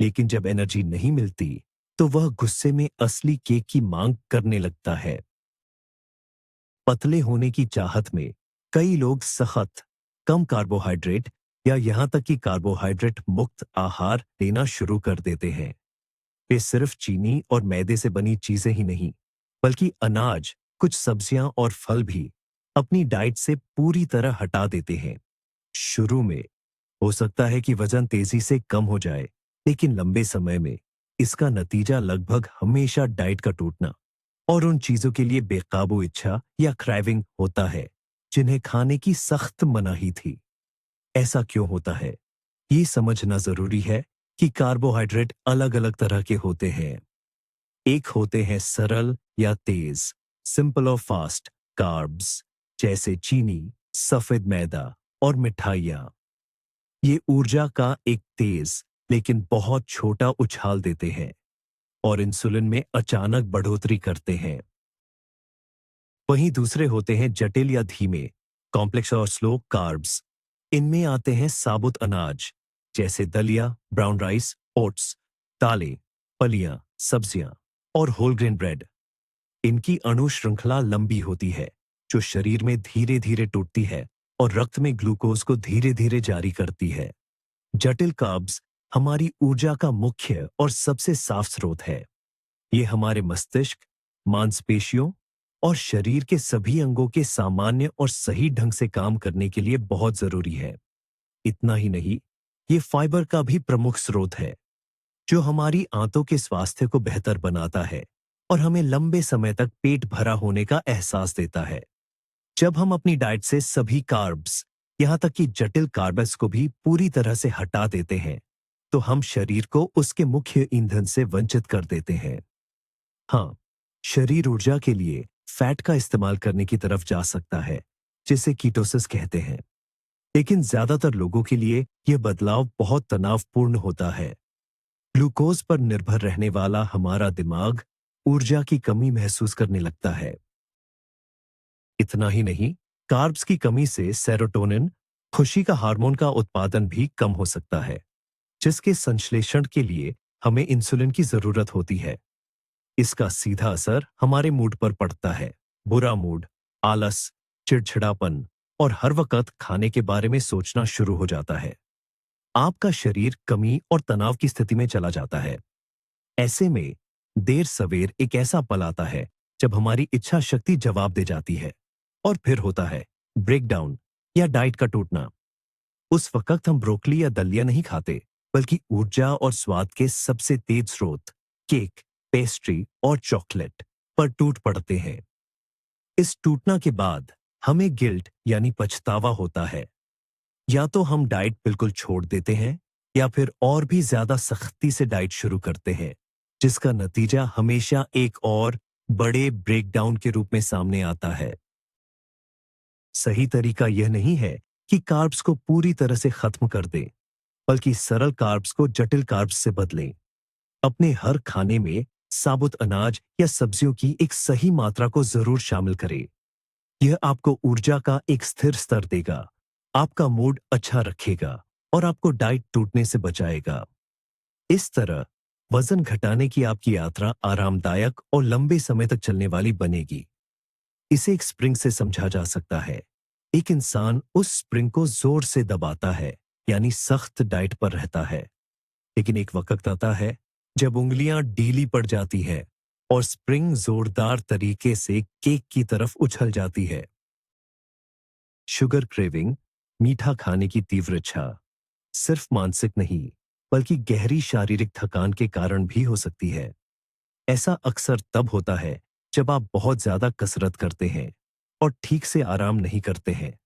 लेकिन जब एनर्जी नहीं मिलती, तो वह गुस्से में असली केक की मांग करने लगता है। पतले होने की चाहत में कई लोग सख्त, कम कार्बोहाइड्रेट या यहां तक कि कार्बोहाइड्रेट मुक्त आहार लेना शुरू कर देते हैं। वे सिर्फ चीनी और मैदे से बनी चीजें ही नहीं, बल्कि अनाज, कुछ सब्जियां और फल भी अपनी डाइट से पूरी तरह हटा देते हैं। शुरू में हो सकता है कि वजन तेजी से कम हो जाए, लेकिन लंबे समय में इसका नतीजा लगभग हमेशा डाइट का टूटना और उन चीजों के लिए बेकाबू इच्छा या क्राइविंग होता है जिन्हें खाने की सख्त मनाही थी। ऐसा क्यों होता है? ये समझना जरूरी है कि कार्बोहाइड्रेट अलग अलग तरह के होते हैं। एक होते हैं सरल या तेज, सिंपल और फास्ट कार्ब्स, जैसे चीनी, सफेद मैदा और मिठाइयाँ। ये ऊर्जा का एक तेज लेकिन बहुत छोटा उछाल देते हैं और इंसुलिन में अचानक बढ़ोतरी करते हैं। वहीं दूसरे होते हैं जटिल या धीमे, कॉम्प्लेक्स और स्लो कार्ब्स। इनमें आते हैं साबुत अनाज जैसे दलिया, ब्राउन राइस, ओट्स, दालें, फलियां, सब्जियां और होल ग्रेन ब्रेड। इनकी अणु श्रृंखला लंबी होती है, जो शरीर में धीरे धीरे टूटती है और रक्त में ग्लूकोज को धीरे धीरे जारी करती है। जटिल कार्ब्स हमारी ऊर्जा का मुख्य और सबसे साफ स्रोत है। ये हमारे मस्तिष्क, मांसपेशियों और शरीर के सभी अंगों के सामान्य और सही ढंग से काम करने के लिए बहुत जरूरी है। इतना ही नहीं, ये फाइबर का भी प्रमुख स्रोत है, जो हमारी आंतों के स्वास्थ्य को बेहतर बनाता है और हमें लंबे समय तक पेट भरा होने का एहसास देता है। जब हम अपनी डाइट से सभी कार्ब्स, यहां तक कि जटिल कार्ब्स को भी पूरी तरह से हटा देते हैं, तो हम शरीर को उसके मुख्य ईंधन से वंचित कर देते हैं। हाँ, शरीर ऊर्जा के लिए फैट का इस्तेमाल करने की तरफ जा सकता है, जिसे कीटोसिस कहते हैं। लेकिन ज्यादातर लोगों के लिए यह बदलाव बहुत तनावपूर्ण होता है। ग्लूकोज पर निर्भर रहने वाला हमारा दिमाग ऊर्जा की कमी महसूस करने लगता है। इतना ही नहीं, कार्ब्स की कमी से सेरोटोनिन, खुशी का हार्मोन का उत्पादन भी कम हो सकता है, जिसके संश्लेषण के लिए हमें इंसुलिन की जरूरत होती है। इसका सीधा असर हमारे मूड पर पड़ता है। बुरा मूड, आलस, चिड़चिड़ापन और हर वक्त खाने के बारे में सोचना शुरू हो जाता है। आपका शरीर कमी और तनाव की स्थिति में चला जाता है। ऐसे में देर सवेर एक ऐसा पल आता है जब हमारी इच्छा शक्ति जवाब दे जाती है और फिर होता है ब्रेकडाउन या डाइट का टूटना। उस वक्त हम ब्रोकली या दलिया नहीं खाते, बल्कि ऊर्जा और स्वाद के सबसे तेज स्रोत केक, पेस्ट्री और चॉकलेट पर टूट पड़ते हैं। इस टूटना के बाद हमें गिल्ट यानी पछतावा होता है। या तो हम डाइट बिल्कुल छोड़ देते हैं या फिर और भी ज्यादा सख्ती से डाइट शुरू करते हैं, जिसका नतीजा हमेशा एक और बड़े ब्रेकडाउन के रूप में सामने आता है। सही तरीका यह नहीं है कि कार्ब्स को पूरी तरह से खत्म कर दें, बल्कि सरल कार्ब्स को जटिल कार्ब्स से बदलें। अपने हर खाने में साबुत अनाज या सब्जियों की एक सही मात्रा को जरूर शामिल करें। यह आपको ऊर्जा का एक स्थिर स्तर देगा, आपका मूड अच्छा रखेगा और आपको डाइट टूटने से बचाएगा। इस तरह वजन घटाने की आपकी यात्रा आरामदायक और लंबे समय तक चलने वाली बनेगी। इसे एक स्प्रिंग से समझा जा सकता है। एक इंसान उस स्प्रिंग को जोर से दबाता है, यानी सख्त डाइट पर रहता है। लेकिन एक वक्त आता है जब उंगलियां ढीली पड़ जाती हैं और स्प्रिंग जोरदार तरीके से केक की तरफ उछल जाती है। शुगर क्रेविंग, मीठा खाने की तीव्र इच्छा, सिर्फ मानसिक नहीं, बल्कि गहरी शारीरिक थकान के कारण भी हो सकती है। ऐसा अक्सर तब होता है जब आप बहुत ज्यादा कसरत करते हैं और ठीक से आराम नहीं करते हैं,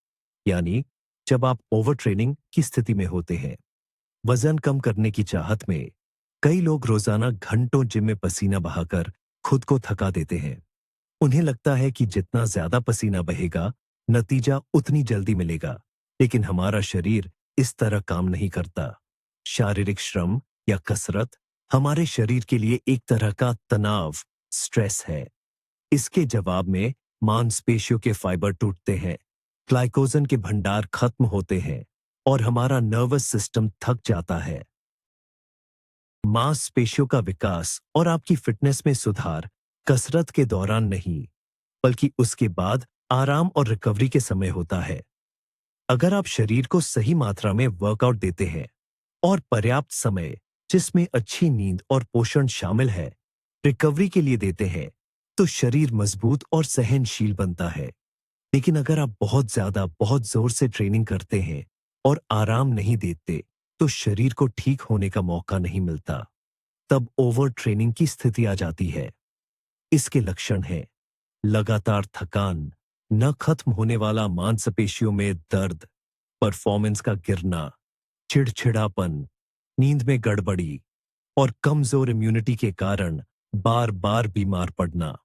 यानी जब आप ओवर ट्रेनिंग की स्थिति में होते हैं। वजन कम करने की चाहत में कई लोग रोजाना घंटों जिम में पसीना बहाकर खुद को थका देते हैं। उन्हें लगता है कि जितना ज्यादा पसीना बहेगा, नतीजा उतनी जल्दी मिलेगा। लेकिन हमारा शरीर इस तरह काम नहीं करता। शारीरिक श्रम या कसरत हमारे शरीर के लिए एक तरह का तनाव, स्ट्रेस है। इसके जवाब में मांसपेशियों के फाइबर टूटते हैं, ग्लाइकोजन के भंडार खत्म होते हैं और हमारा नर्वस सिस्टम थक जाता है। मांसपेशियों का विकास और आपकी फिटनेस में सुधार कसरत के दौरान नहीं, बल्कि उसके बाद आराम और रिकवरी के समय होता है। अगर आप शरीर को सही मात्रा में वर्कआउट देते हैं और पर्याप्त समय, जिसमें अच्छी नींद और पोषण शामिल है, रिकवरी के लिए देते हैं, तो शरीर मजबूत और सहनशील बनता है। लेकिन अगर आप बहुत जोर से ट्रेनिंग करते हैं और आराम नहीं देते, तो शरीर को ठीक होने का मौका नहीं मिलता। तब ओवर ट्रेनिंग की स्थिति आ जाती है। इसके लक्षण हैं लगातार थकान, न खत्म होने वाला मांसपेशियों में दर्द, परफॉर्मेंस का गिरना, चिड़चिड़ापन, नींद में गड़बड़ी और कमजोर इम्यूनिटी के कारण बार बार बीमार पड़ना।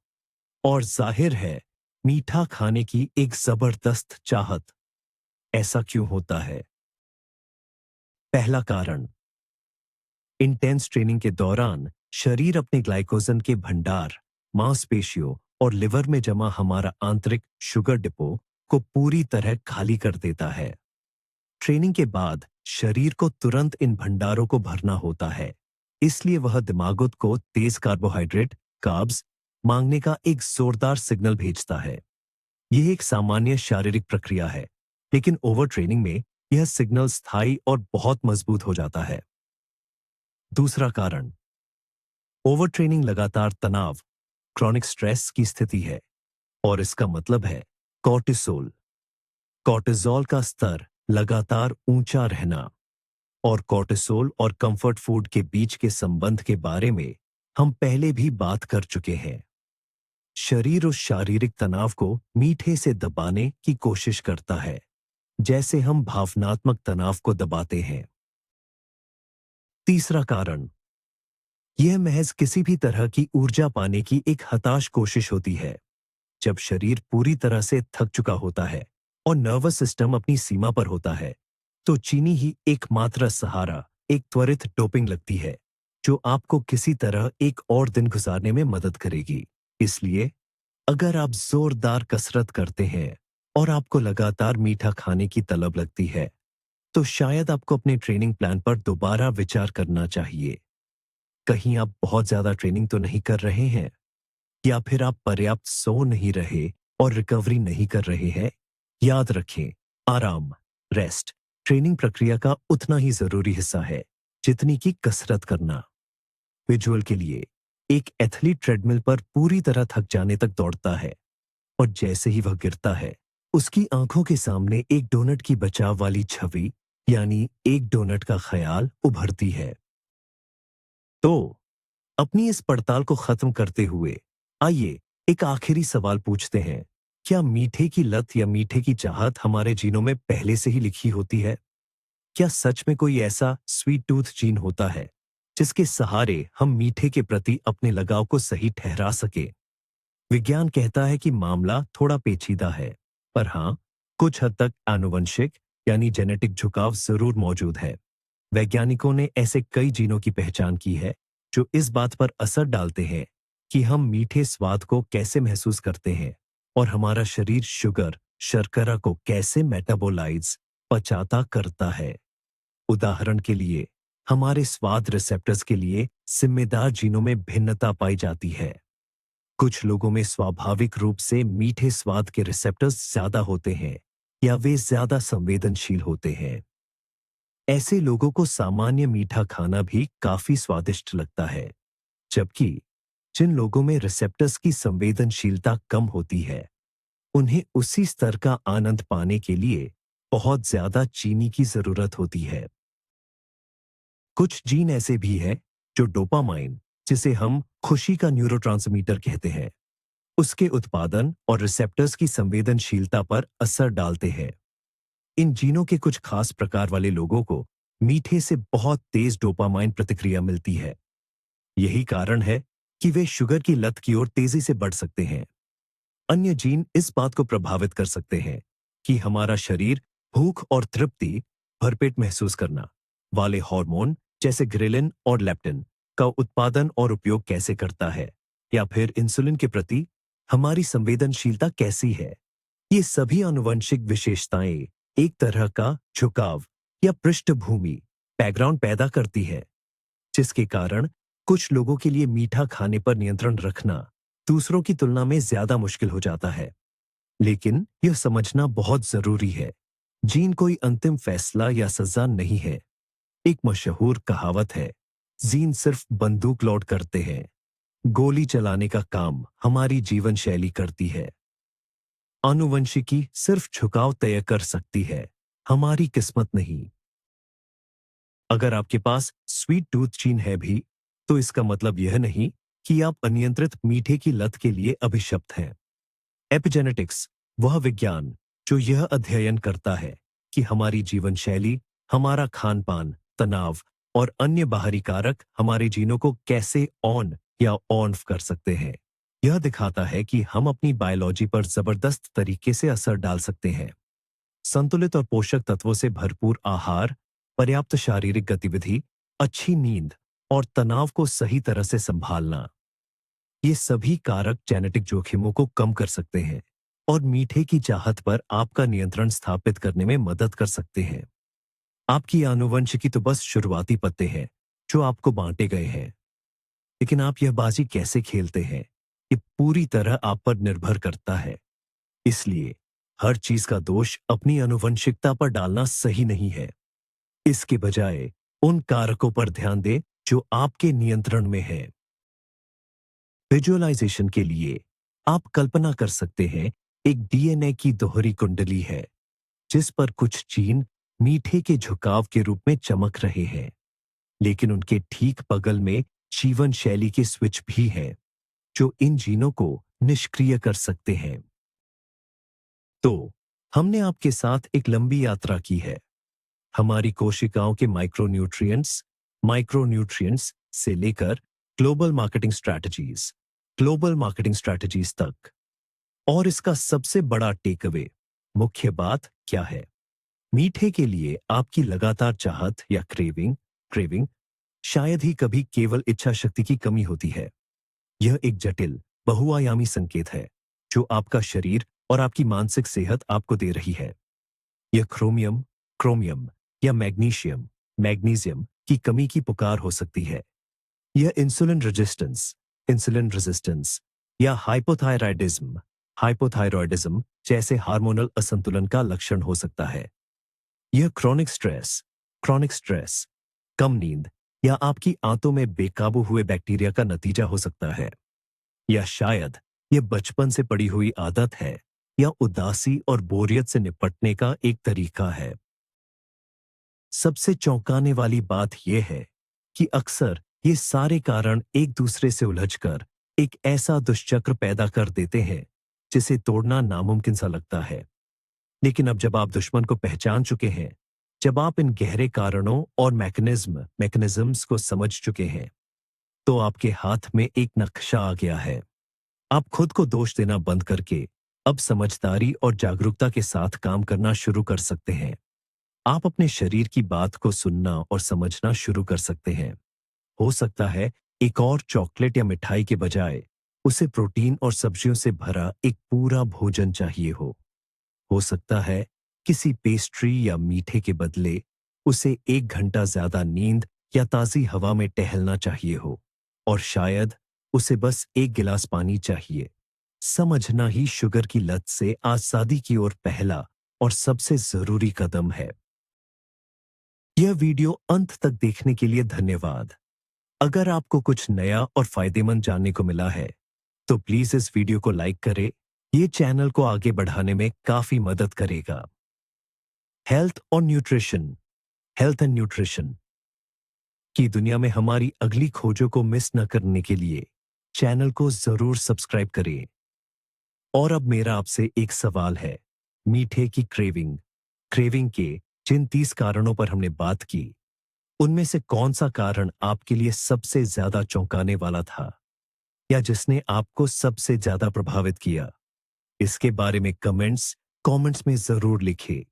और जाहिर है, मीठा खाने की एक जबरदस्त चाहत। ऐसा क्यों होता है? पहला कारण, इंटेंस ट्रेनिंग के दौरान शरीर अपने ग्लाइकोजन के भंडार, मांसपेशियों और लिवर में जमा हमारा आंतरिक शुगर डिपो को पूरी तरह खाली कर देता है। ट्रेनिंग के बाद शरीर को तुरंत इन भंडारों को भरना होता है, इसलिए वह दिमाग को तेज कार्बोहाइड्रेट, कार्ब्स मांगने का एक जोरदार सिग्नल भेजता है। यह एक सामान्य शारीरिक प्रक्रिया है, लेकिन ओवर ट्रेनिंग में यह सिग्नल स्थायी और बहुत मजबूत हो जाता है। दूसरा कारण, ओवर ट्रेनिंग लगातार तनाव, क्रॉनिक स्ट्रेस की स्थिति है, और इसका मतलब है कॉर्टिसोल, कॉर्टिसोल का स्तर लगातार ऊंचा रहना। और कॉर्टिसोल और कंफर्ट फूड के बीच के संबंध के बारे में हम पहले भी बात कर चुके हैं। शरीर उस शारीरिक तनाव को मीठे से दबाने की कोशिश करता है, जैसे हम भावनात्मक तनाव को दबाते हैं। तीसरा कारण, यह महज किसी भी तरह की ऊर्जा पाने की एक हताश कोशिश होती है। जब शरीर पूरी तरह से थक चुका होता है और नर्वस सिस्टम अपनी सीमा पर होता है, तो चीनी ही एकमात्र सहारा, एक त्वरित डोपिंग लगती है, जो आपको किसी तरह एक और दिन गुजारने में मदद करेगी। इसलिए अगर आप जोरदार कसरत करते हैं और आपको लगातार मीठा खाने की तलब लगती है, तो शायद आपको अपने ट्रेनिंग प्लान पर दोबारा विचार करना चाहिए। कहीं आप बहुत ज्यादा ट्रेनिंग तो नहीं कर रहे हैं, या फिर आप पर्याप्त सो नहीं रहे और रिकवरी नहीं कर रहे हैं। याद रखें, आराम, रेस्ट ट्रेनिंग प्रक्रिया का उतना ही जरूरी हिस्सा है जितनी कि कसरत करना। विजुअल के लिए, एक एथलीट ट्रेडमिल पर पूरी तरह थक जाने तक दौड़ता है, और जैसे ही वह गिरता है, उसकी आंखों के सामने एक डोनट की बचाव वाली छवि, यानी एक डोनट का ख्याल उभरती है। तो अपनी इस पड़ताल को खत्म करते हुए आइए एक आखिरी सवाल पूछते हैं। क्या मीठे की लत या मीठे की चाहत हमारे जीनों में पहले से ही लिखी होती है? क्या सच में कोई ऐसा स्वीट टूथ जीन होता है जिसके सहारे हम मीठे के प्रति अपने लगाव को सही ठहरा सके? विज्ञान कहता है कि मामला थोड़ा पेचीदा है, पर हाँ, कुछ हद तक आनुवंशिक यानी जेनेटिक झुकाव जरूर मौजूद है। वैज्ञानिकों ने ऐसे कई जीनों की पहचान की है जो इस बात पर असर डालते हैं कि हम मीठे स्वाद को कैसे महसूस करते हैं और हमारा शरीर शुगर, शर्करा को कैसे मेटाबोलाइज, पचाता करता है। उदाहरण के लिए, हमारे स्वाद रिसेप्टर्स के लिए जिम्मेदार जीनों में भिन्नता पाई जाती है। कुछ लोगों में स्वाभाविक रूप से मीठे स्वाद के रिसेप्टर्स ज्यादा होते हैं, या वे ज्यादा संवेदनशील होते हैं। ऐसे लोगों को सामान्य मीठा खाना भी काफी स्वादिष्ट लगता है, जबकि जिन लोगों में रिसेप्टर्स की संवेदनशीलता कम होती है, उन्हें उसी स्तर का आनंद पाने के लिए बहुत ज्यादा चीनी की जरूरत होती है। कुछ जीन ऐसे भी हैं जो डोपामाइन, जिसे हम खुशी का न्यूरोट्रांसमीटर कहते हैं, उसके उत्पादन और रिसेप्टर्स की संवेदनशीलता पर असर डालते हैं। इन जीनों के कुछ खास प्रकार वाले लोगों को मीठे से बहुत तेज डोपामाइन प्रतिक्रिया मिलती है। यही कारण है कि वे शुगर की लत की ओर तेजी से बढ़ सकते हैं। अन्य जीन इस बात को प्रभावित कर सकते हैं कि हमारा शरीर भूख और तृप्ति, भरपेट महसूस करना वाले हार्मोन जैसे ग्रेलिन और लेप्टिन का उत्पादन और उपयोग कैसे करता है, या फिर इंसुलिन के प्रति हमारी संवेदनशीलता कैसी है। ये सभी आनुवंशिक विशेषताएं एक तरह का झुकाव या पृष्ठभूमि, बैकग्राउंड पैदा करती है, जिसके कारण कुछ लोगों के लिए मीठा खाने पर नियंत्रण रखना दूसरों की तुलना में ज्यादा मुश्किल हो जाता है। लेकिन यह समझना बहुत जरूरी है, जीन कोई अंतिम फैसला या सजा नहीं है। एक मशहूर कहावत है, जीन सिर्फ बंदूक लोड करते हैं, गोली चलाने का काम हमारी जीवन शैली करती है। आनुवंशिकी सिर्फ झुकाव तय कर सकती है, हमारी किस्मत नहीं। अगर आपके पास स्वीट टूथ जीन है भी, तो इसका मतलब यह नहीं कि आप अनियंत्रित मीठे की लत के लिए अभिशप्त हैं। एपिजेनेटिक्स वह विज्ञान जो यह अध्ययन करता है कि हमारी जीवन शैली, हमारा खान पान, तनाव और अन्य बाहरी कारक हमारे जीनों को कैसे ऑन या ऑफ कर सकते हैं। यह दिखाता है कि हम अपनी बायोलॉजी पर जबरदस्त तरीके से असर डाल सकते हैं। संतुलित और पोषक तत्वों से भरपूर आहार, पर्याप्त शारीरिक गतिविधि, अच्छी नींद और तनाव को सही तरह से संभालना, ये सभी कारक जेनेटिक जोखिमों को कम कर सकते हैं और मीठे की चाहत पर आपका नियंत्रण स्थापित करने में मदद कर सकते हैं। आपकी आनुवंशिकी तो बस शुरुआती पत्ते हैं जो आपको बांटे गए हैं, लेकिन आप यह बाजी कैसे खेलते हैं, ये पूरी तरह आप पर निर्भर करता है। इसलिए हर चीज का दोष अपनी आनुवंशिकता पर डालना सही नहीं है। इसके बजाय उन कारकों पर ध्यान दें जो आपके नियंत्रण में है। विजुअलाइजेशन के लिए आप कल्पना कर सकते हैं, एक डीएनए की दोहरी कुंडली है जिस पर कुछ जीन मीठे के झुकाव के रूप में चमक रहे हैं, लेकिन उनके ठीक बगल में जीवन शैली के स्विच भी हैं जो इन जीनों को निष्क्रिय कर सकते हैं। तो हमने आपके साथ एक लंबी यात्रा की है, हमारी कोशिकाओं के माइक्रोन्यूट्रिएंट्स से लेकर ग्लोबल मार्केटिंग स्ट्रैटेजीज तक। और इसका सबसे बड़ा टेकअवे, मुख्य बात क्या है? मीठे के लिए आपकी लगातार चाहत या क्रेविंग शायद ही कभी केवल इच्छा शक्ति की कमी होती है। यह एक जटिल, बहुआयामी संकेत है जो आपका शरीर और आपकी मानसिक सेहत आपको दे रही है। यह क्रोमियम या मैग्नीशियम की कमी की पुकार हो सकती है। यह इंसुलिन रेजिस्टेंस या हाइपोथायरॉयडिज्म जैसे हार्मोनल असंतुलन का लक्षण हो सकता है। यह क्रोनिक स्ट्रेस, कम नींद या आपकी आंतों में बेकाबू हुए बैक्टीरिया का नतीजा हो सकता है। या शायद यह बचपन से पड़ी हुई आदत है या उदासी और बोरियत से निपटने का एक तरीका है। सबसे चौंकाने वाली बात यह है कि अक्सर ये सारे कारण एक दूसरे से उलझकर एक ऐसा दुष्चक्र पैदा कर देते हैं जिसे तोड़ना नामुमकिन सा लगता है। लेकिन अब जब आप दुश्मन को पहचान चुके हैं, जब आप इन गहरे कारणों और मैकेनिज्म्स को समझ चुके हैं, तो आपके हाथ में एक नक्शा आ गया है। आप खुद को दोष देना बंद करके अब समझदारी और जागरूकता के साथ काम करना शुरू कर सकते हैं। आप अपने शरीर की बात को सुनना और समझना शुरू कर सकते हैं। हो सकता है एक और चॉकलेट या मिठाई के बजाय उसे प्रोटीन और सब्जियों से भरा एक पूरा भोजन चाहिए हो सकता है किसी पेस्ट्री या मीठे के बदले उसे 1 घंटा ज्यादा नींद या ताजी हवा में टहलना चाहिए हो, और शायद उसे बस 1 गिलास पानी चाहिए। समझना ही शुगर की लत से आजादी की ओर पहला और सबसे जरूरी कदम है। यह वीडियो अंत तक देखने के लिए धन्यवाद। अगर आपको कुछ नया और फायदेमंद जानने को मिला है, तो प्लीज इस वीडियो को लाइक करें। ये चैनल को आगे बढ़ाने में काफी मदद करेगा। हेल्थ एंड न्यूट्रिशन की दुनिया में हमारी अगली खोजों को मिस न करने के लिए चैनल को जरूर सब्सक्राइब करें। और अब मेरा आपसे एक सवाल है, मीठे की क्रेविंग के जिन 30 कारणों पर हमने बात की, उनमें से कौन सा कारण आपके लिए सबसे ज्यादा चौंकाने वाला था, या जिसने आपको सबसे ज्यादा प्रभावित किया? इसके बारे में कमेंट्स में जरूर लिखें।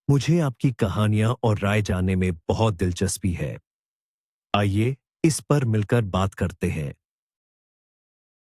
मुझे आपकी कहानियां और राय जानने में बहुत दिलचस्पी है। आइए इस पर मिलकर बात करते हैं।